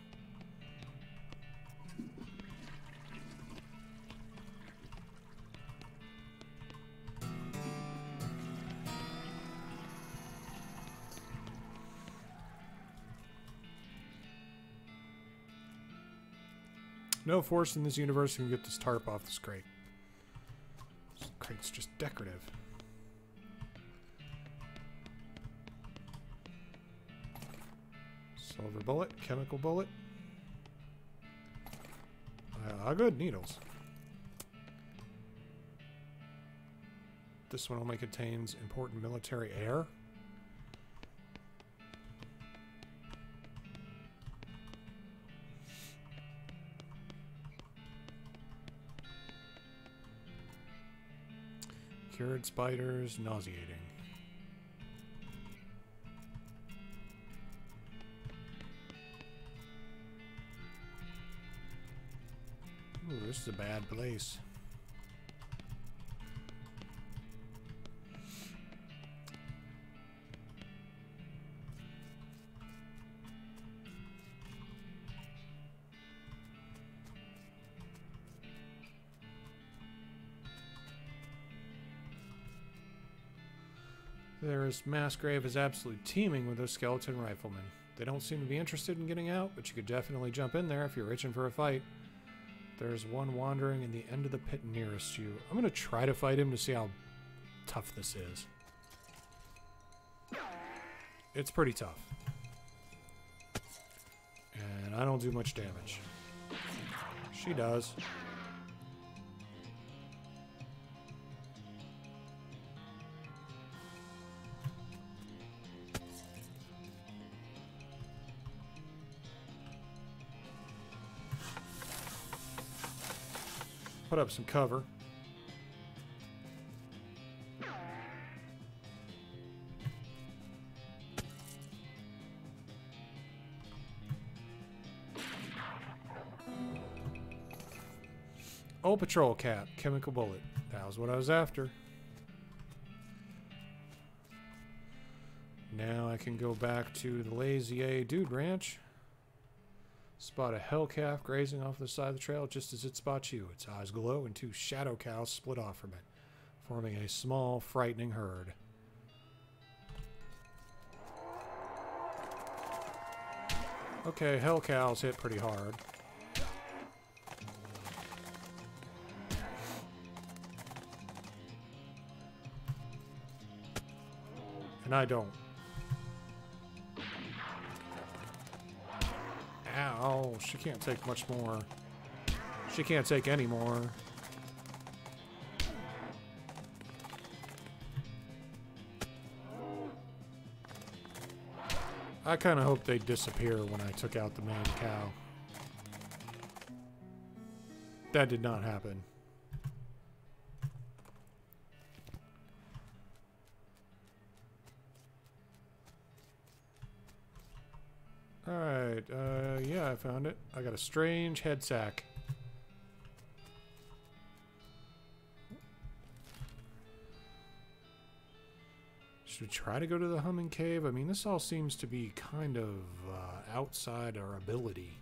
No force in this universe can get this tarp off this crate. This crate's just decorative. Silver bullet, chemical bullet. Good needles. This one only contains important military air. Cured spiders, nauseating. Ooh, this is a bad place. This mass grave is absolutely teeming with those skeleton riflemen. They don't seem to be interested in getting out, but you could definitely jump in there if you're itching for a fight. There's one wandering in the end of the pit nearest you. I'm going to try to fight him to see how tough this is. It's pretty tough. And I don't do much damage. She does. Put up some cover. Old patrol cap, chemical bullet. That was what I was after. Now I can go back to the Lazy A Dude Ranch. Spot a hell calf grazing off the side of the trail just as it spots you. Its eyes glow and two shadow cows split off from it, forming a small, frightening herd. Okay, hell cows hit pretty hard. And I don't. Ow, she can't take much more. She can't take any more. I kind of hoped they'd disappear when I took out the main cow. That did not happen. Alright, yeah, I found it. I got a strange head sack. Should we try to go to the humming cave? I mean, this all seems to be kind of outside our ability.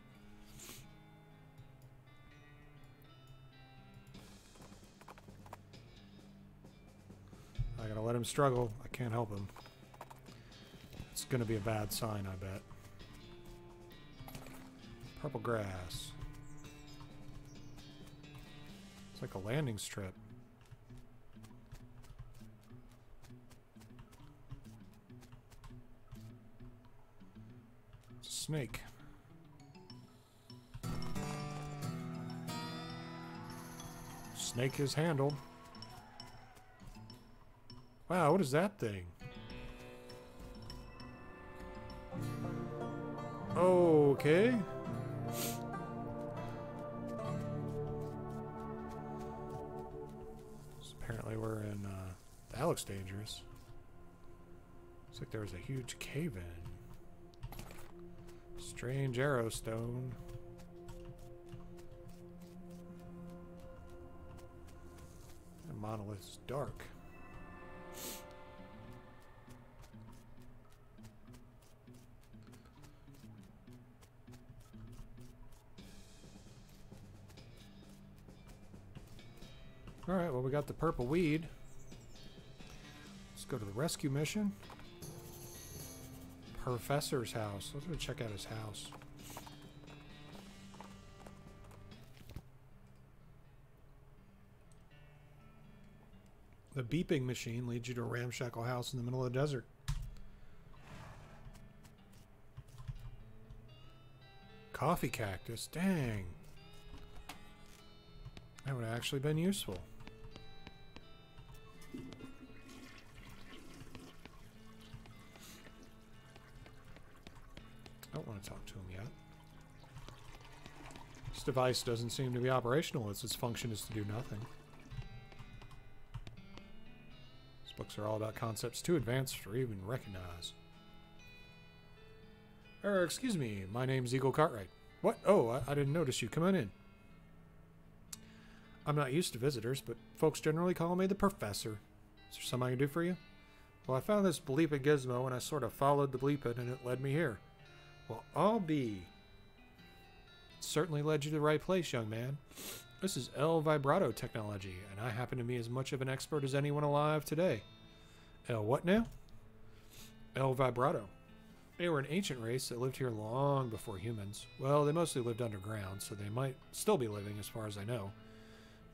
I gotta let him struggle. I can't help him. It's gonna be a bad sign, I bet. Purple grass. It's like a landing strip. It's a snake. Snake is handled. Wow, what is that thing? Okay. Apparently we're in, that looks dangerous. Looks like there was a huge cave-in. Strange arrow stone. The monolith is dark. Alright, well, we got the purple weed. Let's go to the rescue mission. Professor's house. Let's go check out his house. The beeping machine leads you to a ramshackle house in the middle of the desert. Coffee cactus. Dang. That would have actually been useful. I don't want to talk to him yet. This device doesn't seem to be operational, as its function is to do nothing. These books are all about concepts too advanced for even recognize. Excuse me, my name's Eagle Cartwright. What? Oh, I didn't notice you. Come on in. I'm not used to visitors, but folks generally call me the Professor. Is there something I can do for you? Well, I found this bleeping gizmo and I sort of followed the bleeping and it led me here. Well, I'll be. It certainly led you to the right place, young man. This is L vibrato technology, and I happen to be as much of an expert as anyone alive today. L what now? L vibrato. They were an ancient race that lived here long before humans. Well, they mostly lived underground, so they might still be living as far as I know.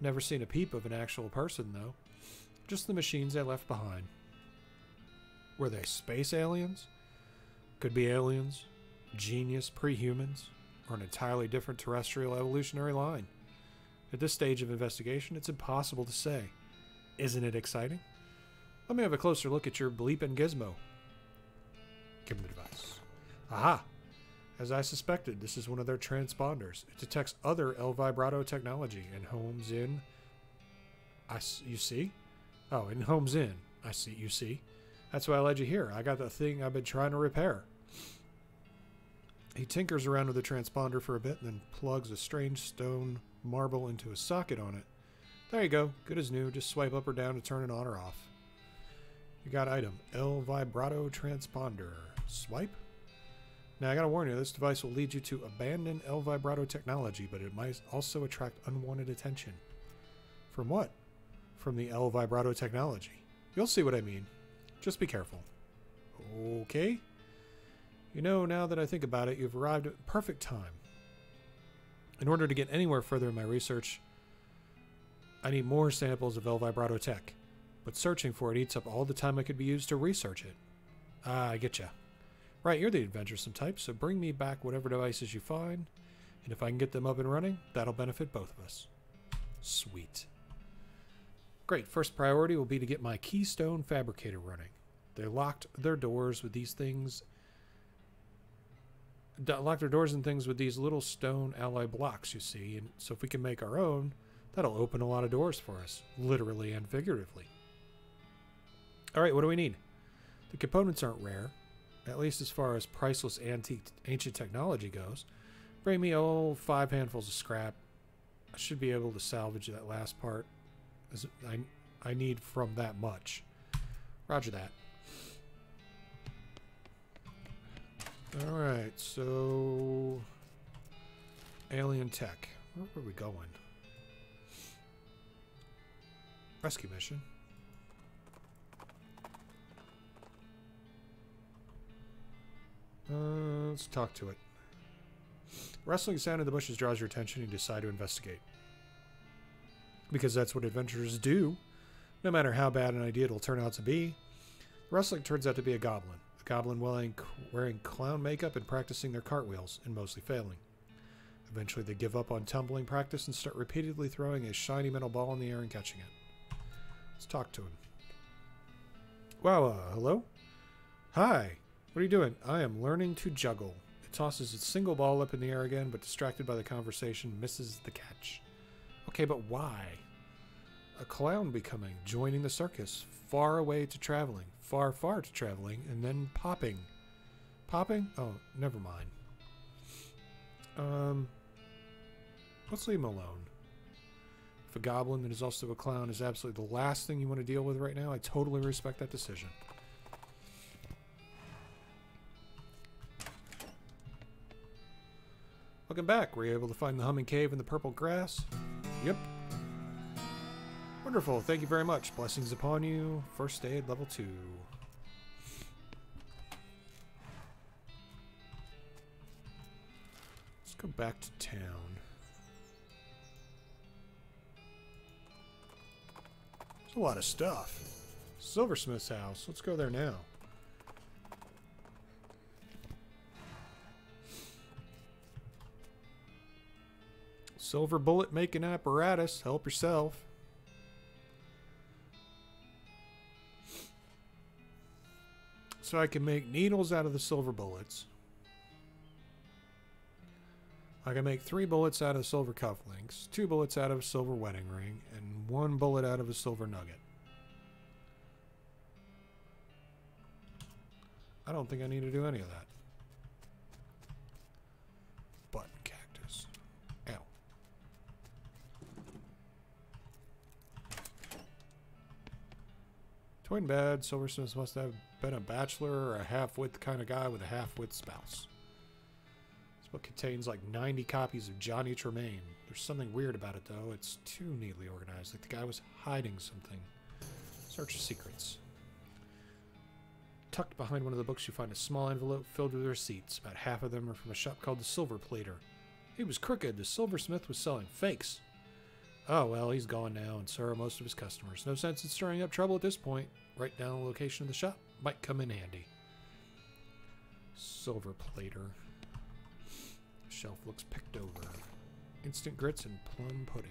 Never seen a peep of an actual person, though. Just the machines they left behind. Were they space aliens? Could be aliens, genius pre-humans, or an entirely different terrestrial evolutionary line. At this stage of investigation, it's impossible to say. Isn't it exciting? Let me have a closer look at your bleeping gizmo. Give him the device. Aha! As I suspected, this is one of their transponders. It detects other L vibrato technology and homes in. You see? Oh, and homes in. I see. You see? That's why I led you here. I got the thing I've been trying to repair. He tinkers around with the transponder for a bit and then plugs a strange stone marble into a socket on it. There you go. Good as new. Just swipe up or down to turn it on or off. You got item. L Vibrato Transponder. Swipe. Now, I gotta warn you, this device will lead you to abandon L Vibrato technology, but it might also attract unwanted attention. From what? From the L Vibrato technology. You'll see what I mean. Just be careful. Okay? You know, now that I think about it, you've arrived at the perfect time. In order to get anywhere further in my research, I need more samples of L Vibrato tech. But searching for it eats up all the time I could be used to research it. Ah, I getcha. Right, you're the adventuresome type, so bring me back whatever devices you find, and if I can get them up and running, that'll benefit both of us. Sweet. Great, first priority will be to get my Keystone Fabricator running. They locked their doors with these things. Locked their doors and things with these little stone alloy blocks, you see, and so if we can make our own, that'll open a lot of doors for us, literally and figuratively. Alright, what do we need? The components aren't rare. At least as far as priceless antique ancient technology goes. Bring me 5 handfuls of scrap. I should be able to salvage that last part. As I need from that much. Roger that. Alright, so... Alien tech. Where are we going? Rescue mission. Let's talk to it. Rustling sound in the bushes draws your attention and you decide to investigate. Because that's what adventurers do. No matter how bad an idea it'll turn out to be. The rustling turns out to be a goblin. A goblin wearing clown makeup and practicing their cartwheels, and mostly failing. Eventually they give up on tumbling practice and start repeatedly throwing a shiny metal ball in the air and catching it. Let's talk to him. Wow, hello? Hi. What are you doing? I am learning to juggle. It tosses its single ball up in the air again, but distracted by the conversation, misses the catch. Okay, but why? A clown becoming, joining the circus, far away to traveling, far to traveling, and then popping. Popping? Oh, never mind. Let's leave him alone. If a goblin that is also a clown is absolutely the last thing you want to deal with right now, I totally respect that decision. Welcome back. Were you able to find the humming cave in the purple grass? Yep. Wonderful. Thank you very much. Blessings upon you. First aid level 2. Let's go back to town. There's a lot of stuff. Silversmith's house. Let's go there now. Silver bullet making apparatus. Help yourself. So I can make needles out of the silver bullets. I can make 3 bullets out of silver cufflinks, 2 bullets out of a silver wedding ring, and 1 bullet out of a silver nugget. I don't think I need to do any of that. Button cactus. Ow. Twin bed. Silversmith must have been a bachelor or a half-wit kind of guy with a half-wit spouse. This book contains like 90 copies of Johnny Tremaine. There's something weird about it, though. It's too neatly organized, like the guy was hiding something. Search secrets. Tucked behind one of the books, you find a small envelope filled with receipts. About half of them are from a shop called the Silver Plater. He was crooked. The silversmith was selling fakes. Oh, well, he's gone now, and so are most of his customers. No sense in stirring up trouble at this point. Write down the location of the shop. Might come in handy. Silver Plater. Shelf looks picked over. Instant grits and plum pudding.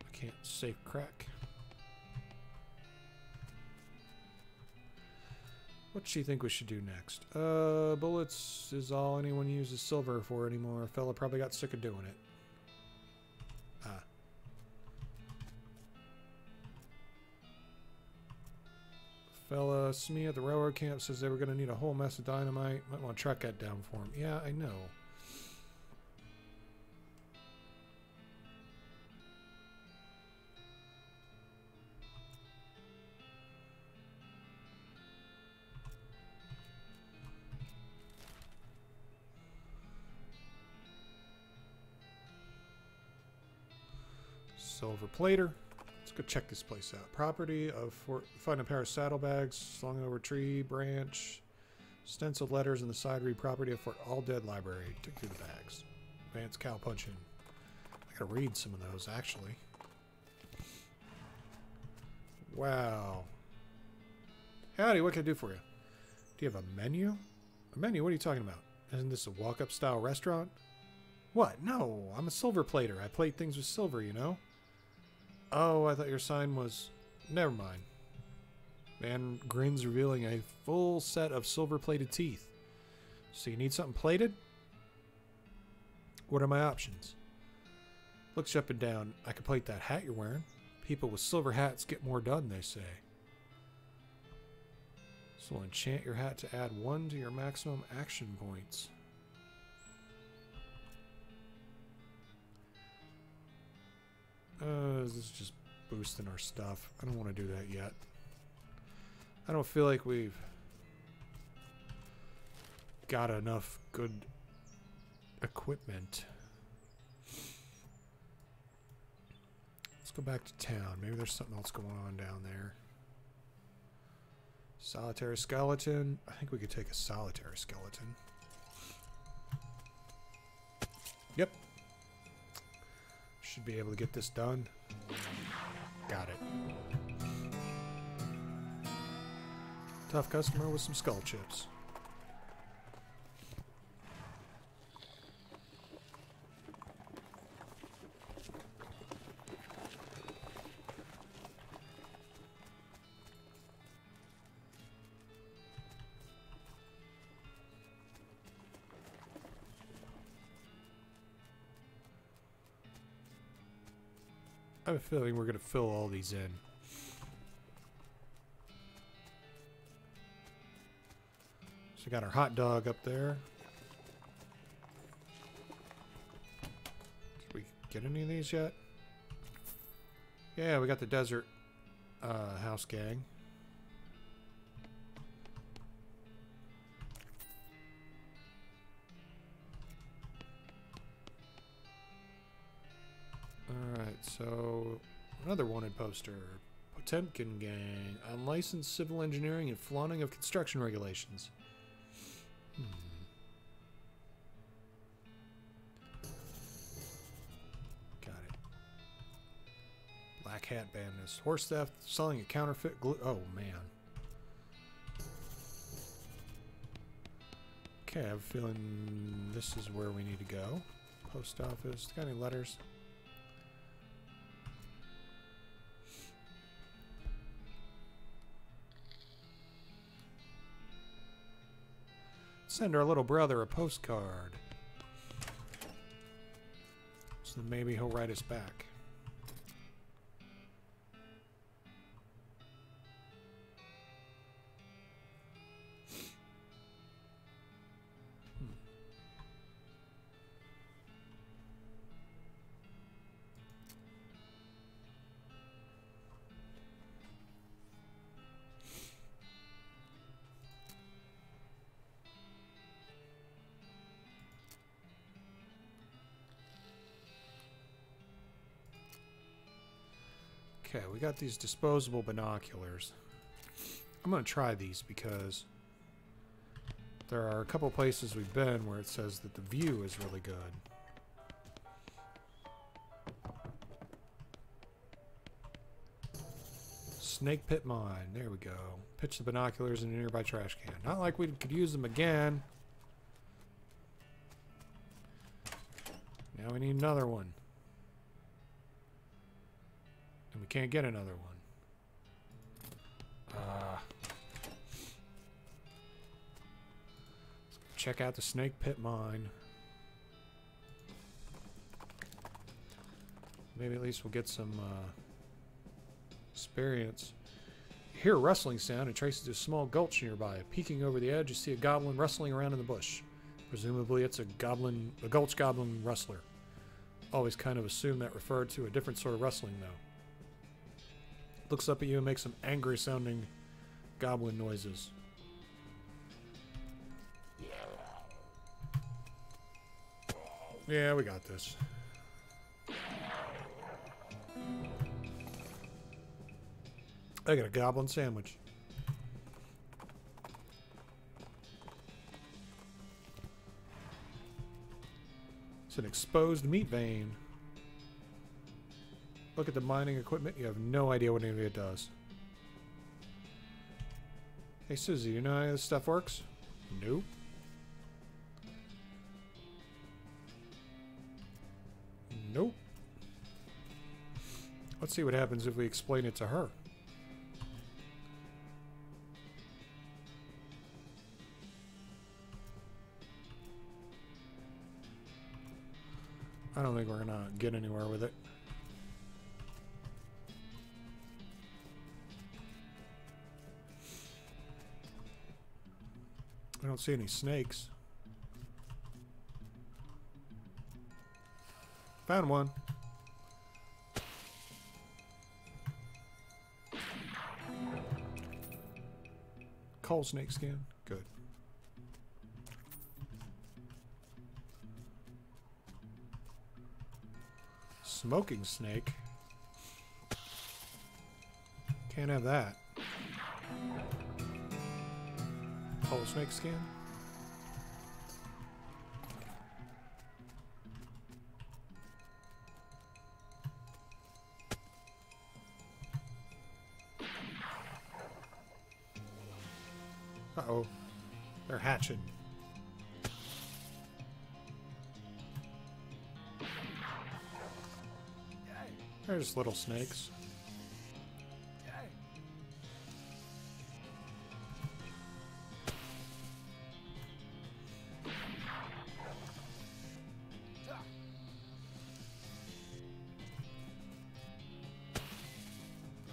I can't safe crack. What does she think we should do next? Bullets is all anyone uses silver for anymore. A fella probably got sick of doing it. Ah. Fella Smee at the railroad camp says they were going to need a whole mess of dynamite. Might want to track that down for him. Yeah, I know. Silver plater. Let's go check this place out. Property of find a pair of saddlebags slung over tree branch. Stenciled letters in the side read property of Fort All Dead Library. Tick through the bags. Advanced cow punching. I gotta read some of those actually. Wow. Howdy, what can I do for you? Do you have a menu? A menu? What are you talking about? Isn't this a walk-up style restaurant? What? No, I'm a silver plater. I plate things with silver, you know? Oh, I thought your sign was... Never mind. Man grins, revealing a full set of silver-plated teeth. So you need something plated? What are my options? Looks you up and down. I could plate that hat you're wearing. People with silver hats get more done, they say. So we'll enchant your hat to add 1 to your maximum action points. This is just boosting our stuff. I don't want to do that yet. I don't feel like we've got enough good equipment. Let's go back to town. Maybe there's something else going on down there. Solitary skeleton. I think we could take a solitary skeleton. Yep. Should be able to get this done. Got it. Tough customer with some skull chips. I have a feeling we're going to fill all these in. So we got our hot dog up there. Did we get any of these yet? Yeah, we got the desert house gang. Alright, so another wanted poster. Potemkin gang. Unlicensed civil engineering and flaunting of construction regulations. Got it. Black hat bandits. Horse theft, selling a counterfeit glue. Oh, man. Okay, I have a feeling this is where we need to go. Post office. Got any letters? Send our little brother a postcard. So maybe he'll write us back. Okay, we got these disposable binoculars. I'm going to try these because there are a couple places we've been where it says that the view is really good. Snake pit mine. There we go. Pitch the binoculars in a nearby trash can. Not like we could use them again. Now we need another one. And we can't get another one. Let's check out the snake pit mine. Maybe at least we'll get some experience. You hear a rustling sound and traces to a small gulch nearby. Peeking over the edge, you see a goblin rustling around in the bush. Presumably it's a gulch goblin rustler. Always kind of assumed that referred to a different sort of rustling though. Looks up at you and makes some angry sounding goblin noises. Yeah, we got this. I got a goblin sandwich. It's an exposed meat vein. Look at the mining equipment. You have no idea what any of it does. Hey, Susie, you know how this stuff works? Nope. Nope. Let's see what happens if we explain it to her. I don't think we're gonna get anywhere with it. I don't see any snakes. Found one. Coal snake skin. Good. Smoking snake. Can't have that. Coal snake skin. Uh-oh. They're hatching. There's little snakes.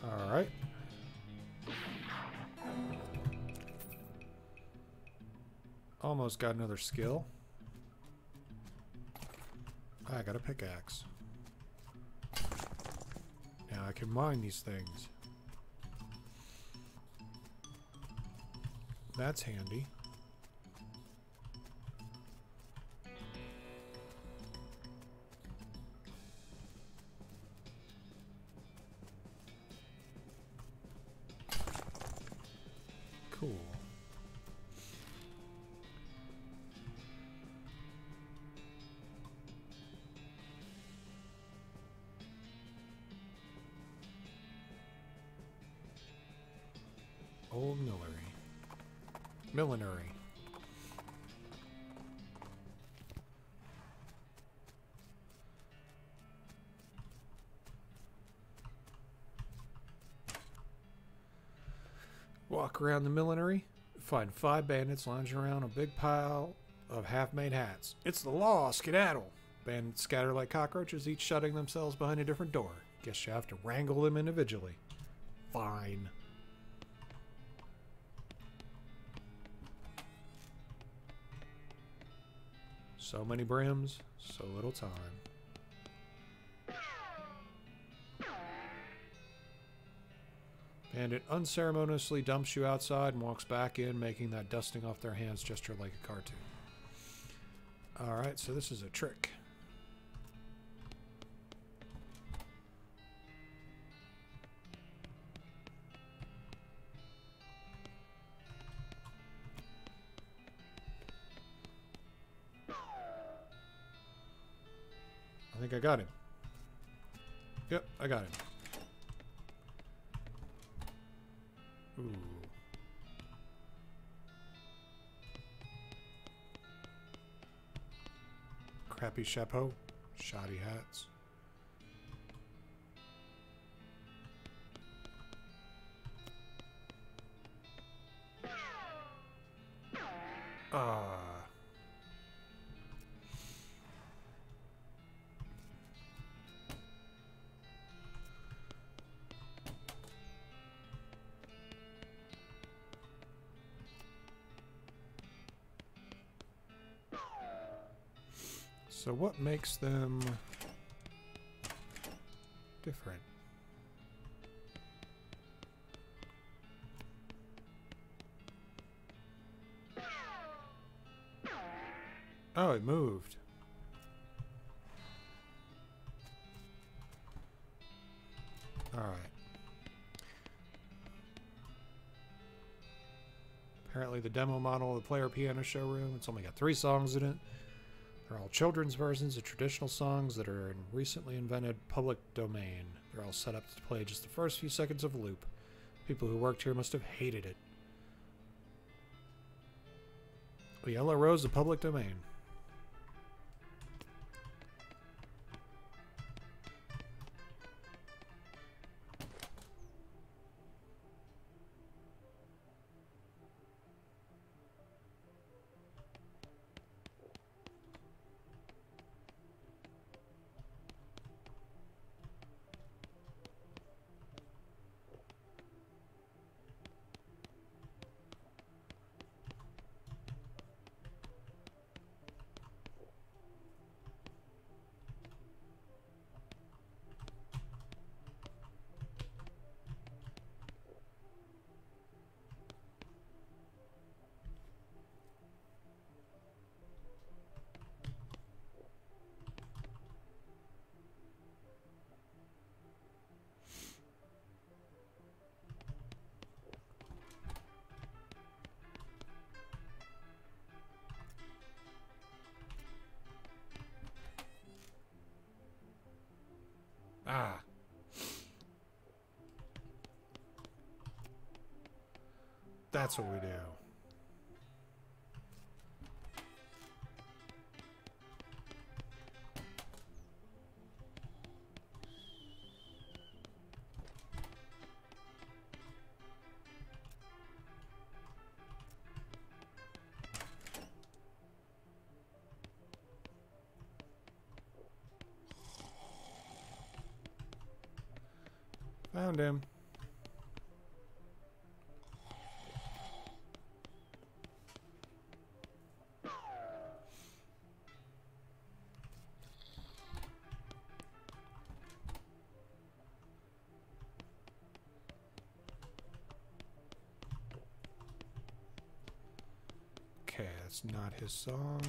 All right. Almost got another skill. I got a pickaxe. Now I can mine these things. That's handy. Cool. Old millinery. Walk around the millinery, find 5 bandits lounging around a big pile of half-made hats. It's the law, skedaddle. Bandits scatter like cockroaches, each shutting themselves behind a different door. Guess you have to wrangle them individually. Fine. So many brims, so little time. Bandit unceremoniously dumps you outside and walks back in, making that dusting off their hands gesture like a cartoon. Alright, so this is a trick. I think I got him. Yep, I got him. Ooh. Crappy chapeau. Shoddy hats. So what makes them different? Oh, it moved. All right. Apparently the demo model of the Player Piano Showroom, it's only got 3 songs in it. They're all children's versions of traditional songs that are in recently invented public domain. They're all set up to play just the first few seconds of a loop. People who worked here must have hated it. The Yellow Rose of public domain. Ah. That's what we do. Found him. Okay, that's not his song.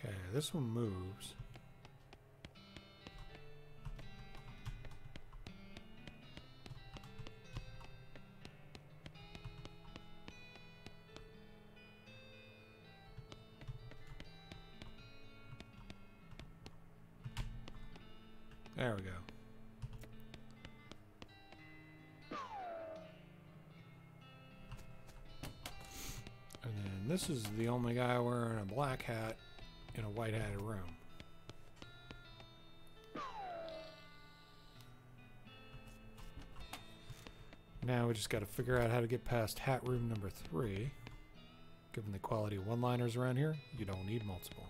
Okay, this one moves. There we go. And then this is the only guy wearing a black hat in a white-hatted room. Now we just got to figure out how to get past hat room number 3. Given the quality of one-liners around here, you don't need multiple.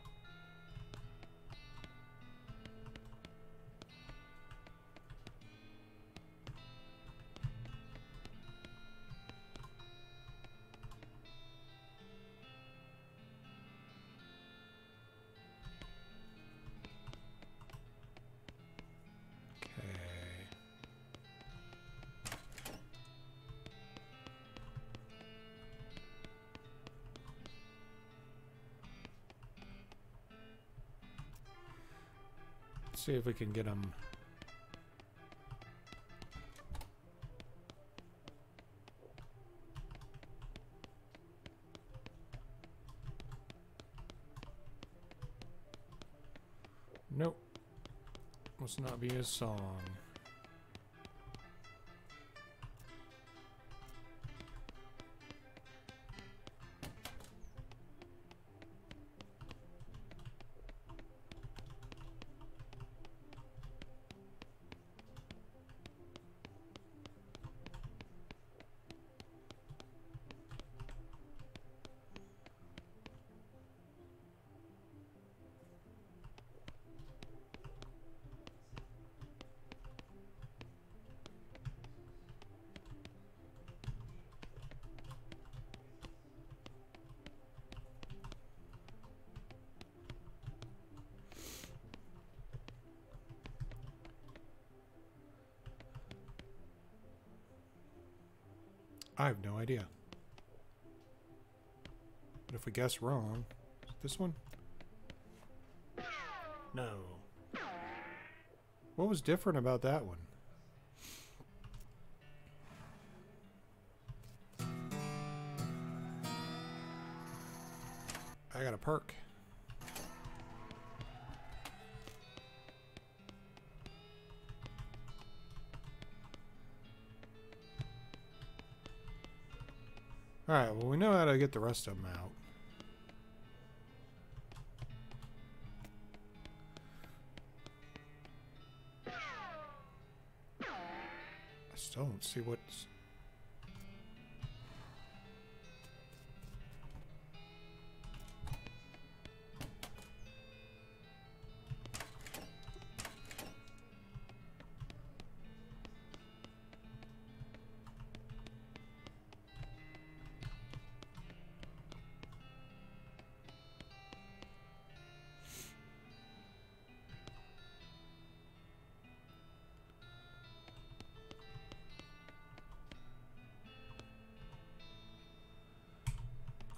See if we can get them. Nope. Must not be his song. I have no idea. But if we guess wrong, is it this one? No. What was different about that one? I got a perk. Alright, well we know how to get the rest of them out. I still don't see what's...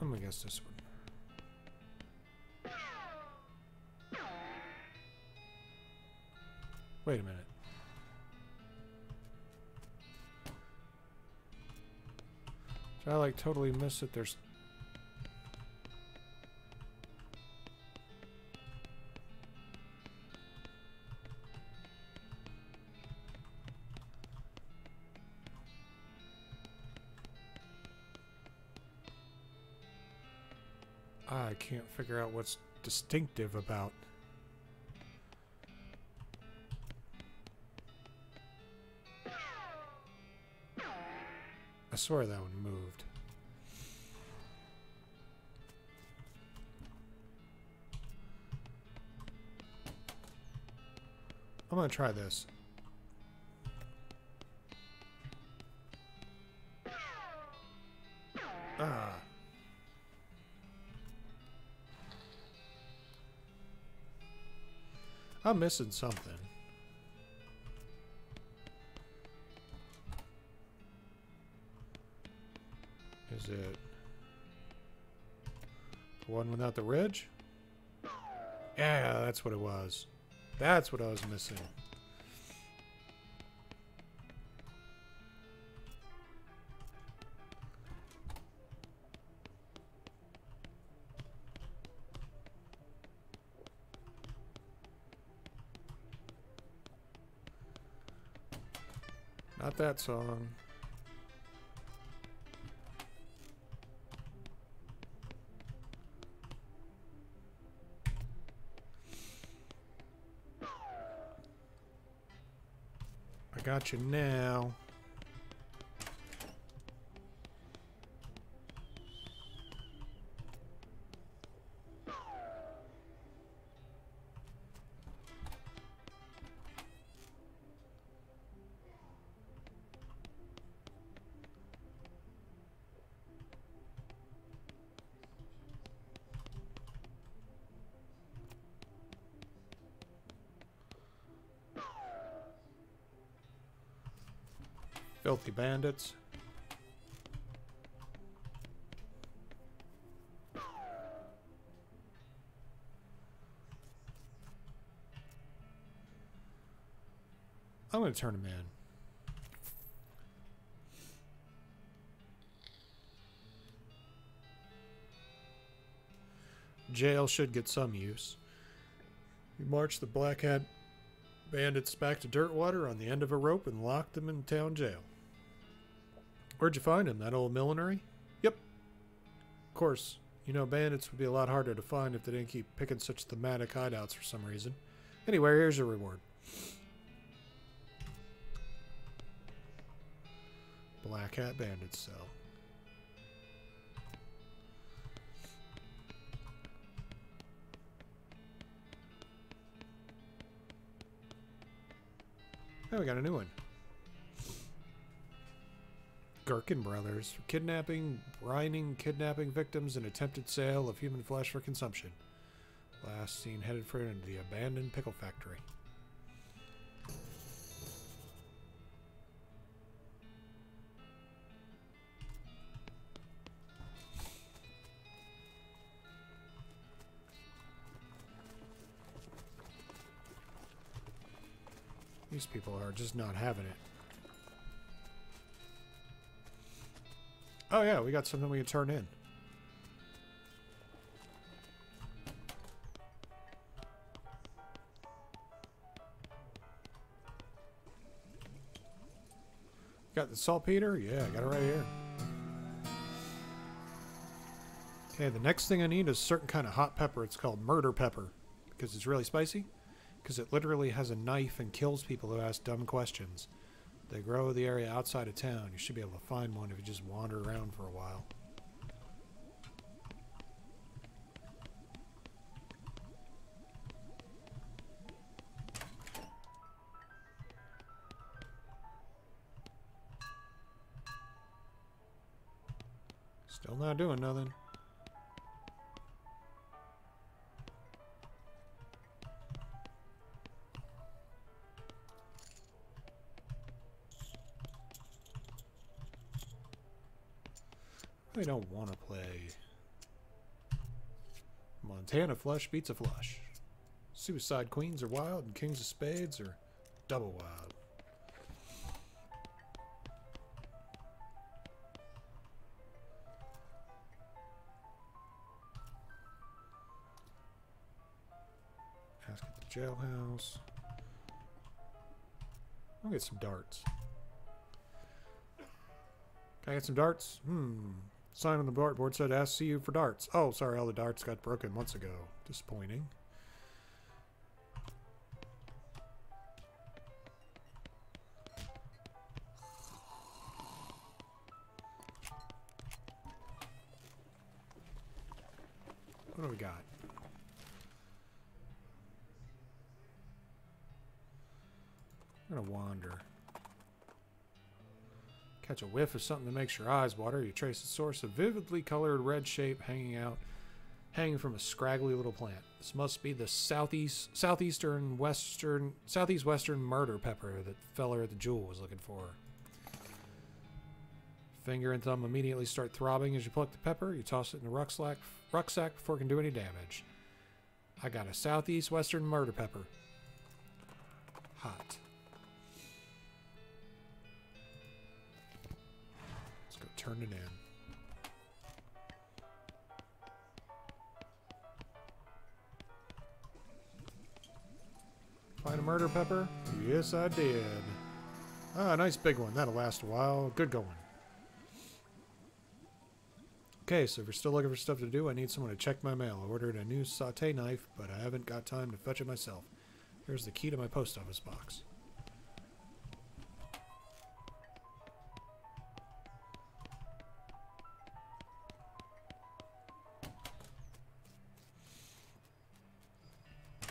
I'm gonna guess this one. Wait a minute. Did I like totally miss it? There's... I can't figure out what's distinctive about... I swear that one moved. I'm gonna try this. Ah. I'm missing something. Is it the one without the ridge? Yeah, that's what it was. That's what I was missing. Not that song. I got you now. Filthy bandits. I'm going to turn him in. Jail should get some use. We march the Black Hat bandits back to Dirtwater on the end of a rope and lock them in town jail. Where'd you find him? That old millinery? Yep. Of course, you know bandits would be a lot harder to find if they didn't keep picking such thematic hideouts for some reason. Anyway, here's your reward. Black Hat bandit cell. Oh, we got a new one. Gherkin Brothers. Kidnapping victims and attempted sale of human flesh for consumption. Last seen headed for the abandoned pickle factory. These people are just not having it. Oh yeah, we got something we can turn in. Got the saltpeter? Yeah, I got it right here. Okay, the next thing I need is a certain kind of hot pepper. It's called murder pepper because it's really spicy. Because it literally has a knife and kills people who ask dumb questions. They grow the area outside of town. You should be able to find one if you just wander around for a while. Still not doing nothing. I don't want to play Montana Flush beats a flush. Suicide Queens are wild and Kings of Spades are double wild. Ask at the jailhouse. I'll get some darts. Can I get some darts? Sign on the dartboard said, ask see you for darts. Oh, sorry, all the darts got broken months ago. Disappointing. What do we got? I'm gonna wander. Catch a whiff of something that makes your eyes water. You trace the source of vividly colored red shape hanging from a scraggly little plant. This must be the southeast western murder pepper that feller at the jewel was looking for. Finger and thumb immediately start throbbing as you pluck the pepper. You toss it in the rucksack before it can do any damage. I got a southeast western murder pepper. Hot. Turn it in. Find a murder pepper? Yes, I did. Ah, nice big one. That'll last a while. Good going. Okay, so if you're still looking for stuff to do, I need someone to check my mail. I ordered a new sauté knife, but I haven't got time to fetch it myself. Here's the key to my post office box.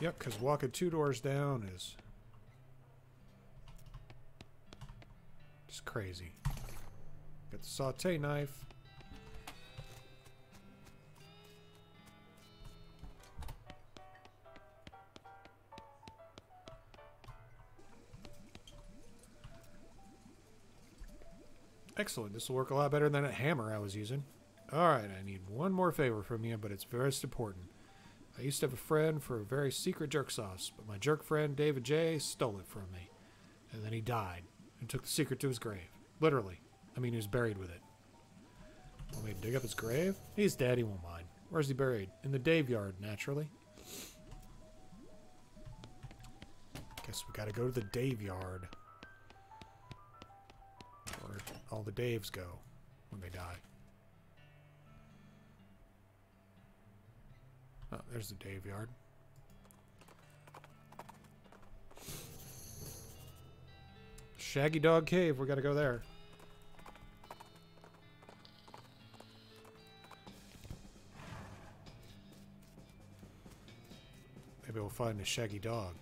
Yep, because walking 2 doors down is just crazy. Got the sauté knife. Excellent. This will work a lot better than that hammer I was using. Alright, I need one more favor from you, but it's very important. I used to have a friend for a very secret jerk sauce, but my jerk friend, David J., stole it from me. And then he died and took the secret to his grave. Literally. I mean, he was buried with it. Want me to dig up his grave? He's dead, he won't mind. Where's he buried? In the Dave yard, naturally. Guess we gotta go to the Dave yard. Where all the Daves go when they die. Oh, there's the Dave yard. Shaggy Dog Cave, we gotta go there. Maybe we'll find a shaggy dog.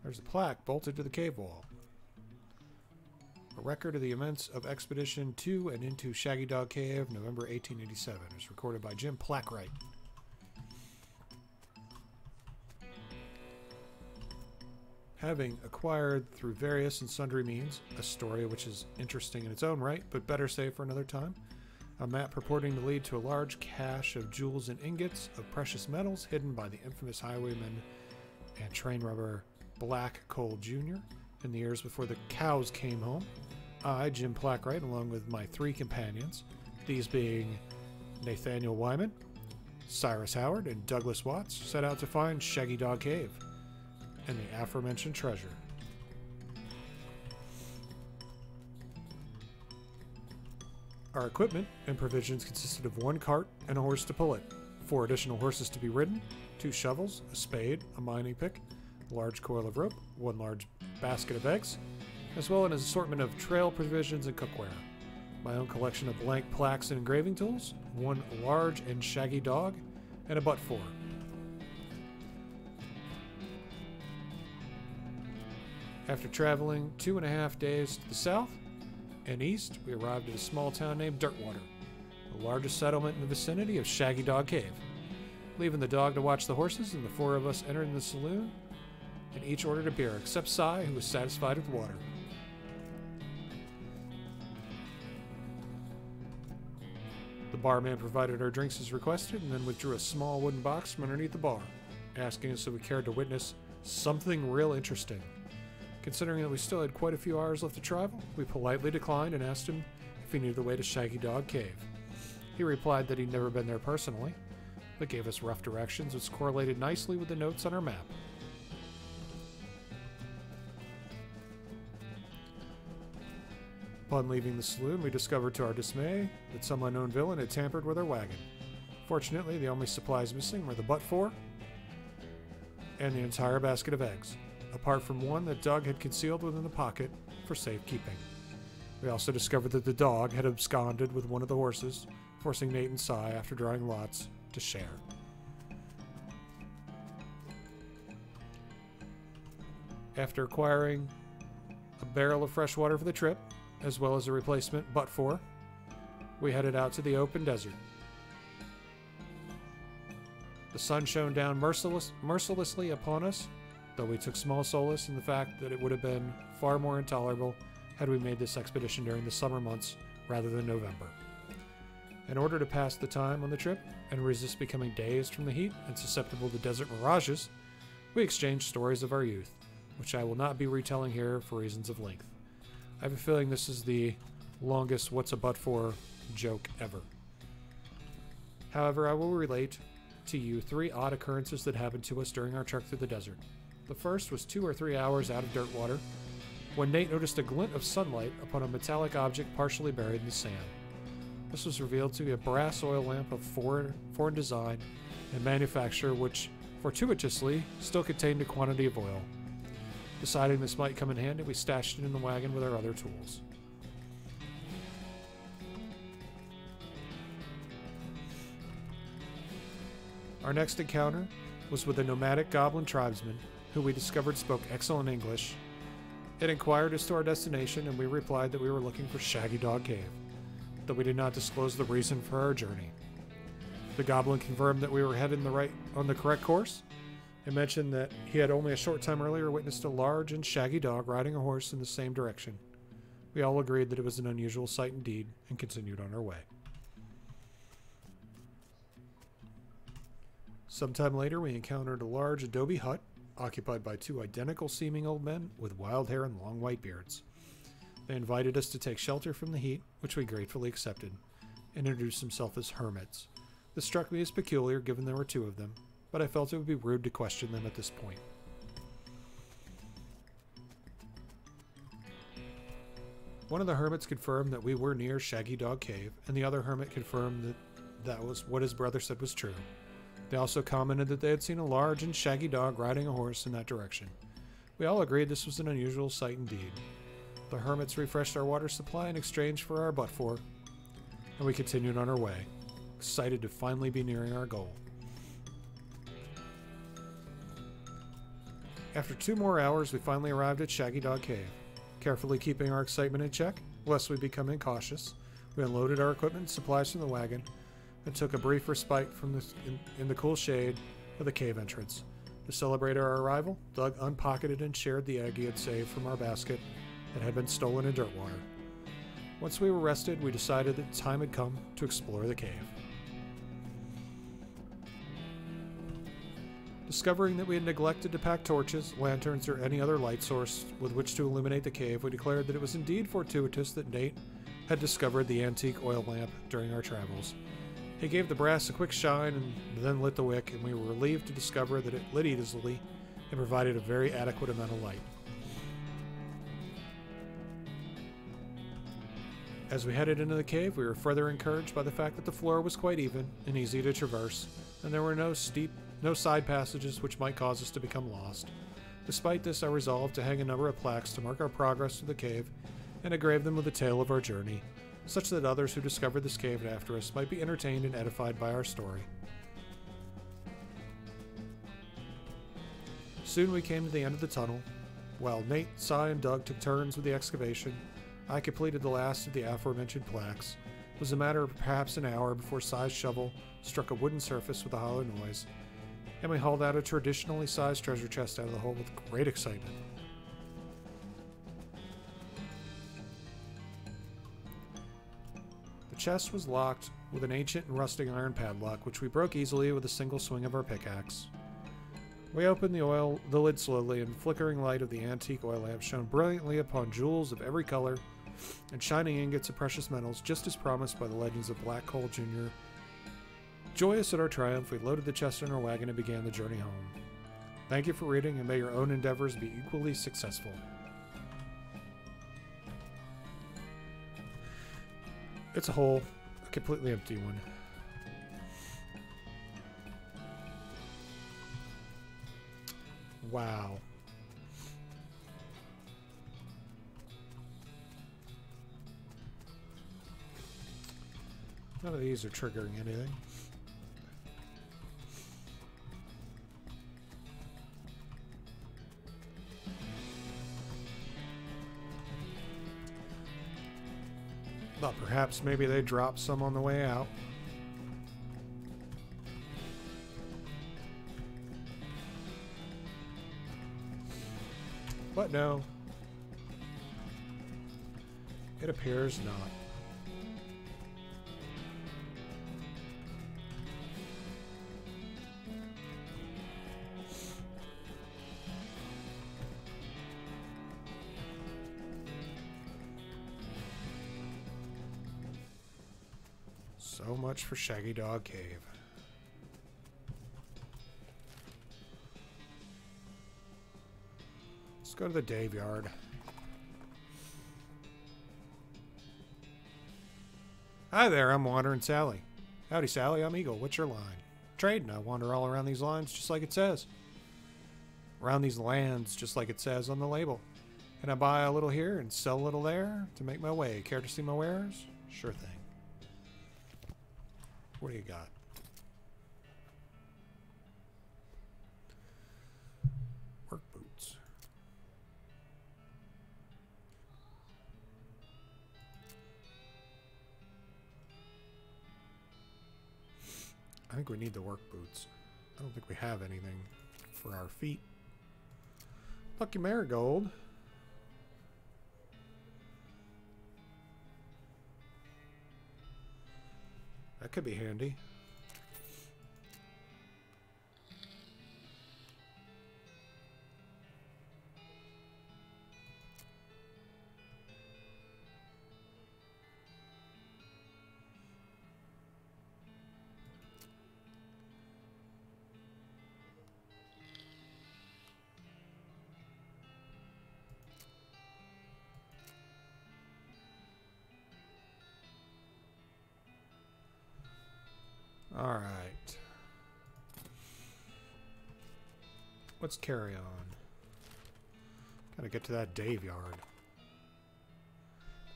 There's a plaque bolted to the cave wall. A record of the events of Expedition to and into Shaggy Dog Cave, November 1887. It was recorded by Jim Plackwright. Having acquired through various and sundry means a story which is interesting in its own right, but better saved for another time, A map purporting to lead to a large cache of jewels and ingots of precious metals hidden by the infamous highwayman and train robber Black Cole Jr. in the years before the cows came home. I, Jim Plackwright, along with my 3 companions, these being Nathaniel Wyman, Cyrus Howard, and Douglas Watts, set out to find Shaggy Dog Cave and the aforementioned treasure. Our equipment and provisions consisted of 1 cart and a horse to pull it, 4 additional horses to be ridden, 2 shovels, a spade, a mining pick, a large coil of rope, 1 large basket of eggs, as well as an assortment of trail provisions and cookware. My own collection of blank plaques and engraving tools, 1 large and shaggy dog, and a butt-4. After traveling 2.5 days to the south and east, we arrived at a small town named Dirtwater, the largest settlement in the vicinity of Shaggy Dog Cave. Leaving the dog to watch the horses, and the 4 of us entered the saloon and each ordered a beer, except Cy, who was satisfied with water. The barman provided our drinks as requested and then withdrew a small wooden box from underneath the bar, asking us if we cared to witness something real interesting. Considering that we still had quite a few hours left to travel, we politely declined and asked him if he knew the way to Shaggy Dog Cave. He replied that he'd never been there personally, but gave us rough directions which correlated nicely with the notes on our map. Upon leaving the saloon, we discovered to our dismay that some unknown villain had tampered with our wagon. Fortunately, the only supplies missing were the butt-4 and the entire basket of eggs, apart from 1 that Doug had concealed within the pocket for safekeeping. We also discovered that the dog had absconded with 1 of the horses, forcing Nate and Cy, after drawing lots, to share. After acquiring a barrel of fresh water for the trip, as well as a replacement butt-4, we headed out to the open desert. The sun shone down mercilessly upon us, though we took small solace in the fact that it would have been far more intolerable had we made this expedition during the summer months rather than November. In order to pass the time on the trip and resist becoming dazed from the heat and susceptible to desert mirages, we exchanged stories of our youth, which I will not be retelling here for reasons of length. I have a feeling this is the longest "what's a butt for" joke ever. However, I will relate to you 3 odd occurrences that happened to us during our trek through the desert. The first was 2 or 3 hours out of Dirtwater, when Nate noticed a glint of sunlight upon a metallic object partially buried in the sand. This was revealed to be a brass oil lamp of foreign design and manufacture, which fortuitously still contained a quantity of oil. Deciding this might come in handy, we stashed it in the wagon with our other tools. Our next encounter was with a nomadic goblin tribesman who we discovered spoke excellent English. It inquired as to our destination, and we replied that we were looking for Shaggy Dog Cave, though we did not disclose the reason for our journey. The goblin confirmed that we were heading on the correct course, and mentioned that he had only a short time earlier witnessed a large and shaggy dog riding a horse in the same direction. We all agreed that it was an unusual sight indeed, and continued on our way. Sometime later, we encountered a large adobe hut occupied by 2 identical-seeming old men with wild hair and long white beards. They invited us to take shelter from the heat, which we gratefully accepted, and introduced themselves as hermits. This struck me as peculiar, given there were 2 of them, but I felt it would be rude to question them at this point. One of the hermits confirmed that we were near Shaggy Dog Cave, and the other hermit confirmed that was what his brother said was true. They also commented that they had seen a large and shaggy dog riding a horse in that direction. We all agreed this was an unusual sight indeed. The hermits refreshed our water supply in exchange for our butt-4, and we continued on our way, excited to finally be nearing our goal. After 2 more hours, we finally arrived at Shaggy Dog Cave. Carefully keeping our excitement in check, lest we become incautious, we unloaded our equipment and supplies from the wagon and took a brief respite in the cool shade of the cave entrance. To celebrate our arrival, Doug unpocketed and shared the egg he had saved from our basket that had been stolen in Dirtwater. Once we were rested, we decided that the time had come to explore the cave. Discovering that we had neglected to pack torches, lanterns, or any other light source with which to illuminate the cave, we declared that it was indeed fortuitous that Nate had discovered the antique oil lamp during our travels. He gave the brass a quick shine and then lit the wick, and we were relieved to discover that it lit easily and provided a very adequate amount of light. As we headed into the cave, we were further encouraged by the fact that the floor was quite even and easy to traverse, and there were no side passages which might cause us to become lost. Despite this, I resolved to hang a number of plaques to mark our progress through the cave and engrave them with the tale of our journey, such that others who discovered this cave after us might be entertained and edified by our story. Soon we came to the end of the tunnel. While Nate, Cy, and Doug took turns with the excavation, I completed the last of the aforementioned plaques. It was a matter of perhaps an hour before Cy's shovel struck a wooden surface with a hollow noise, and we hauled out a traditionally sized treasure chest out of the hole with great excitement. The chest was locked with an ancient and rusting iron padlock, which we broke easily with a single swing of our pickaxe. We opened the lid slowly, and the flickering light of the antique oil lamp shone brilliantly upon jewels of every color and shining ingots of precious metals, just as promised by the legends of Black Coal Jr. Joyous at our triumph, we loaded the chest in our wagon and began the journey home. Thank you for reading, and may your own endeavors be equally successful. It's a hole, a completely empty one. Wow. None of these are triggering anything. Thought perhaps maybe they dropped some on the way out. But no. It appears not. So much for Shaggy Dog Cave. Let's go to the Dave Yard. Hi there, I'm Wandering Sally. Howdy, Sally, I'm Eagle. What's your line? Trading. I wander all around these lines just like it says. Around these lands just like it says on the label. Can I buy a little here and sell a little there to make my way? Care to see my wares? Sure thing. What do you got? Work boots. I think we need the work boots. I don't think we have anything for our feet. Lucky Marigold. That could be handy. All right. Let's carry on. Gotta get to that Dave Yard.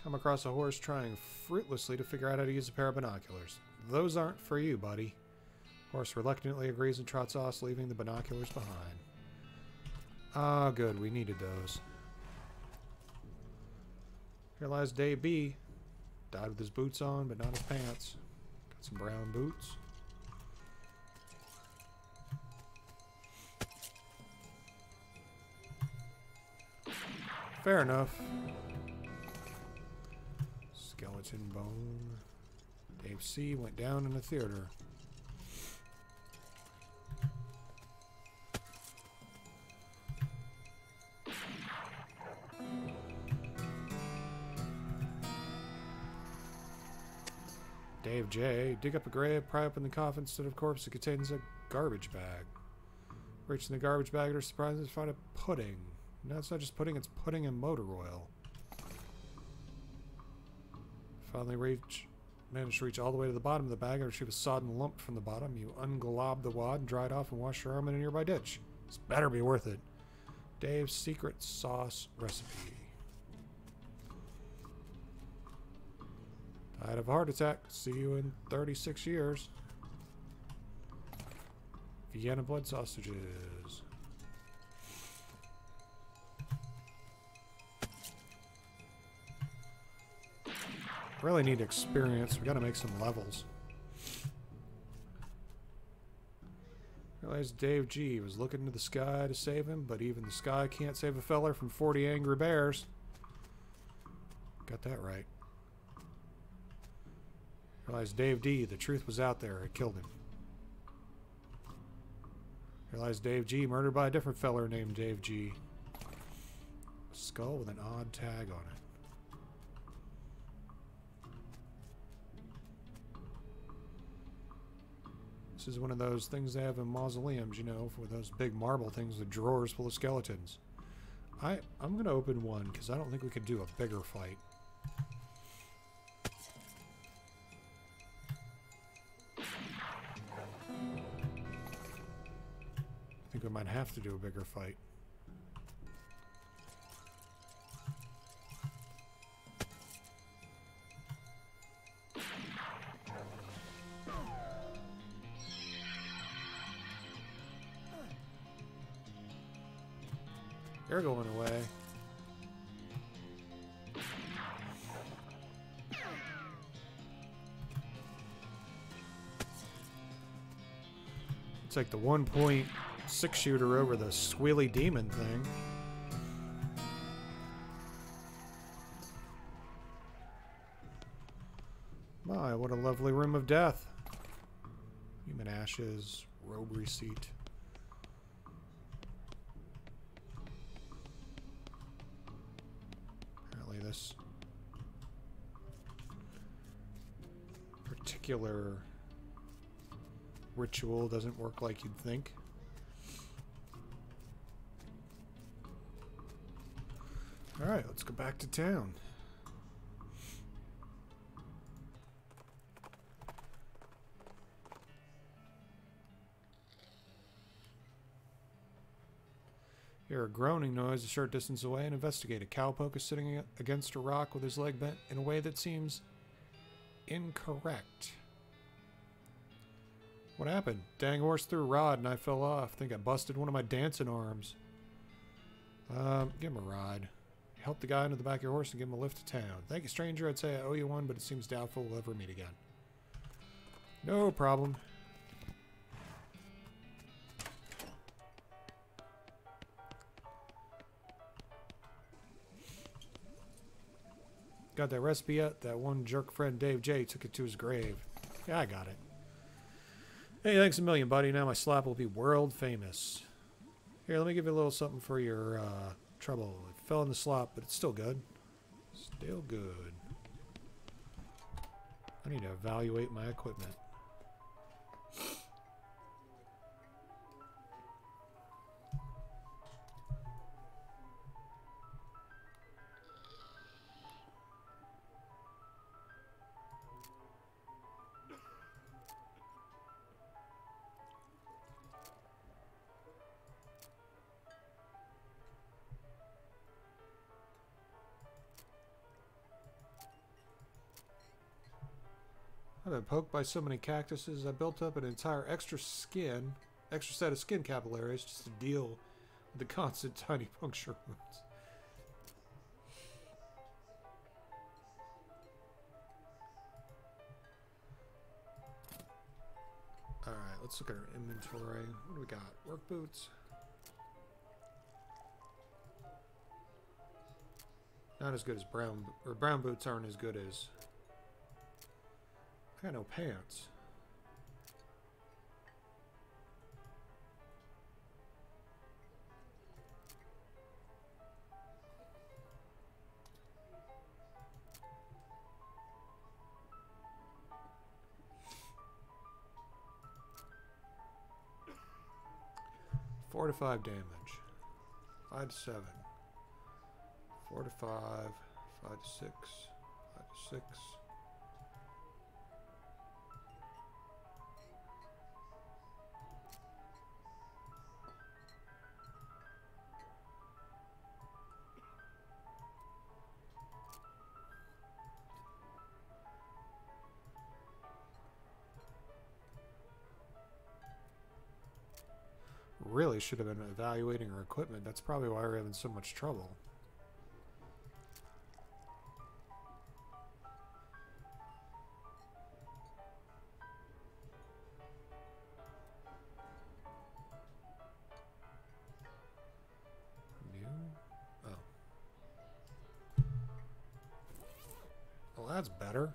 Come across a horse trying fruitlessly to figure out how to use a pair of binoculars. Those aren't for you, buddy. Horse reluctantly agrees and trots off, leaving the binoculars behind. Ah, good. We needed those. Here lies Dave B. Died with his boots on, but not his pants. Got some brown boots. Fair enough. Let's skeleton bone. Dave C. went down in the theater. Dave J. Dig up a grave, pry open the coffin. Instead of corpse, it contains a garbage bag. Reaching the garbage bag, they're surprised to find a pudding. No, it's not just pudding, it's pudding and motor oil. Finally managed to reach all the way to the bottom of the bag and retrieve a sodden lump from the bottom. You unglob the wad, dry it off, and wash your arm in a nearby ditch. This better be worth it. Dave's secret sauce recipe. Died of a heart attack. See you in 36 years. Vienna blood sausages. Really need experience. We gotta make some levels. Realized Dave G was looking to the sky to save him, but even the sky can't save a feller from 40 angry bears. Got that right. Realized Dave D, the truth was out there. It killed him. Realized Dave G murdered by a different feller named Dave G. A skull with an odd tag on it. This is one of those things they have in mausoleums, you know, with those big marble things with drawers full of skeletons. I'm going to open one because I don't think we could do a bigger fight. I think we might have to do a bigger fight. They're going away. It's like the 1.6 shooter over the squealy demon thing. My, what a lovely room of death. Human ashes, robe receipt. This particular ritual doesn't work like you'd think. Alright, let's go back to town. Hear a groaning noise a short distance away and investigate. A cowpoke is sitting against a rock with his leg bent in a way that seems incorrect. What happened? Dang horse threw a rod and I fell off. Think I busted one of my dancing arms. Give him a ride. Help the guy into the back of your horse and give him a lift to town. Thank you, stranger. I'd say I owe you one, but it seems doubtful we'll ever meet again. No problem. Got that recipe yet? That one jerk friend Dave J took it to his grave. Yeah, I got it. Hey, thanks a million, buddy. Now my slap will be world famous. Here, let me give you a little something for your trouble. It fell in the slop, but it's still good. Still good. I need to evaluate my equipment. I've been poked by so many cactuses, I built up an entire extra set of skin capillaries just to deal with the constant tiny puncture wounds. Alright, let's look at our inventory. What do we got? Work boots. Not as good as brown boots aren't as good as I got no pants. Four to 5 damage. 5 to 7. 4 to 5. 5 to 6. 5 to 6. Really should have been evaluating our equipment. That's probably why we're having so much trouble. New? Oh. Well, that's better.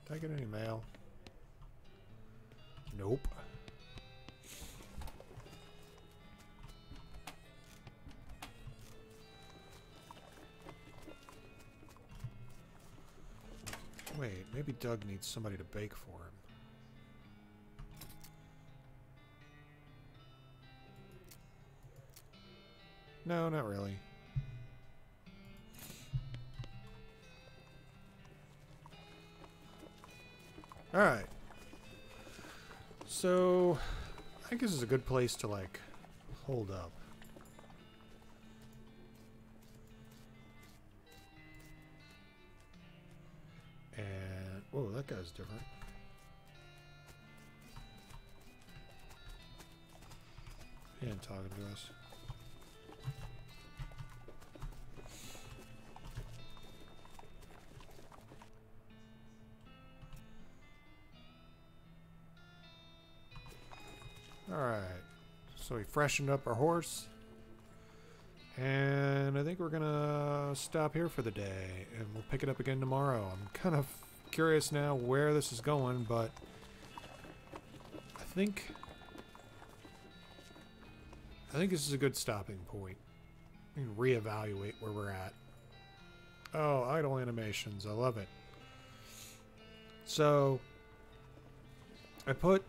Did I get any mail? Nope. Wait, maybe Doug needs somebody to bake for him. No, not really. Alright. So, I think this is a good place to, like, hold up. And, whoa, that guy's different. He ain't talking to us. Alright, so we freshened up our horse, and I think we're gonna stop here for the day, and we'll pick it up again tomorrow. I'm kind of curious now where this is going, but I think this is a good stopping point. We can reevaluate where we're at. Oh, idle animations, I love it. So, I put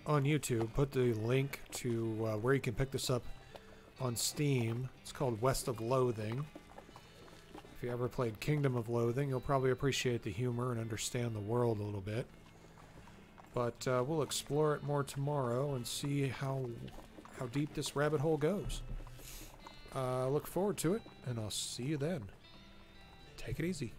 on YouTube, put the link to where you can pick this up on Steam. It's called West of Loathing. If you ever played Kingdom of Loathing, you'll probably appreciate the humor and understand the world a little bit. But we'll explore it more tomorrow and see how deep this rabbit hole goes. Look forward to it, and I'll see you then. Take it easy.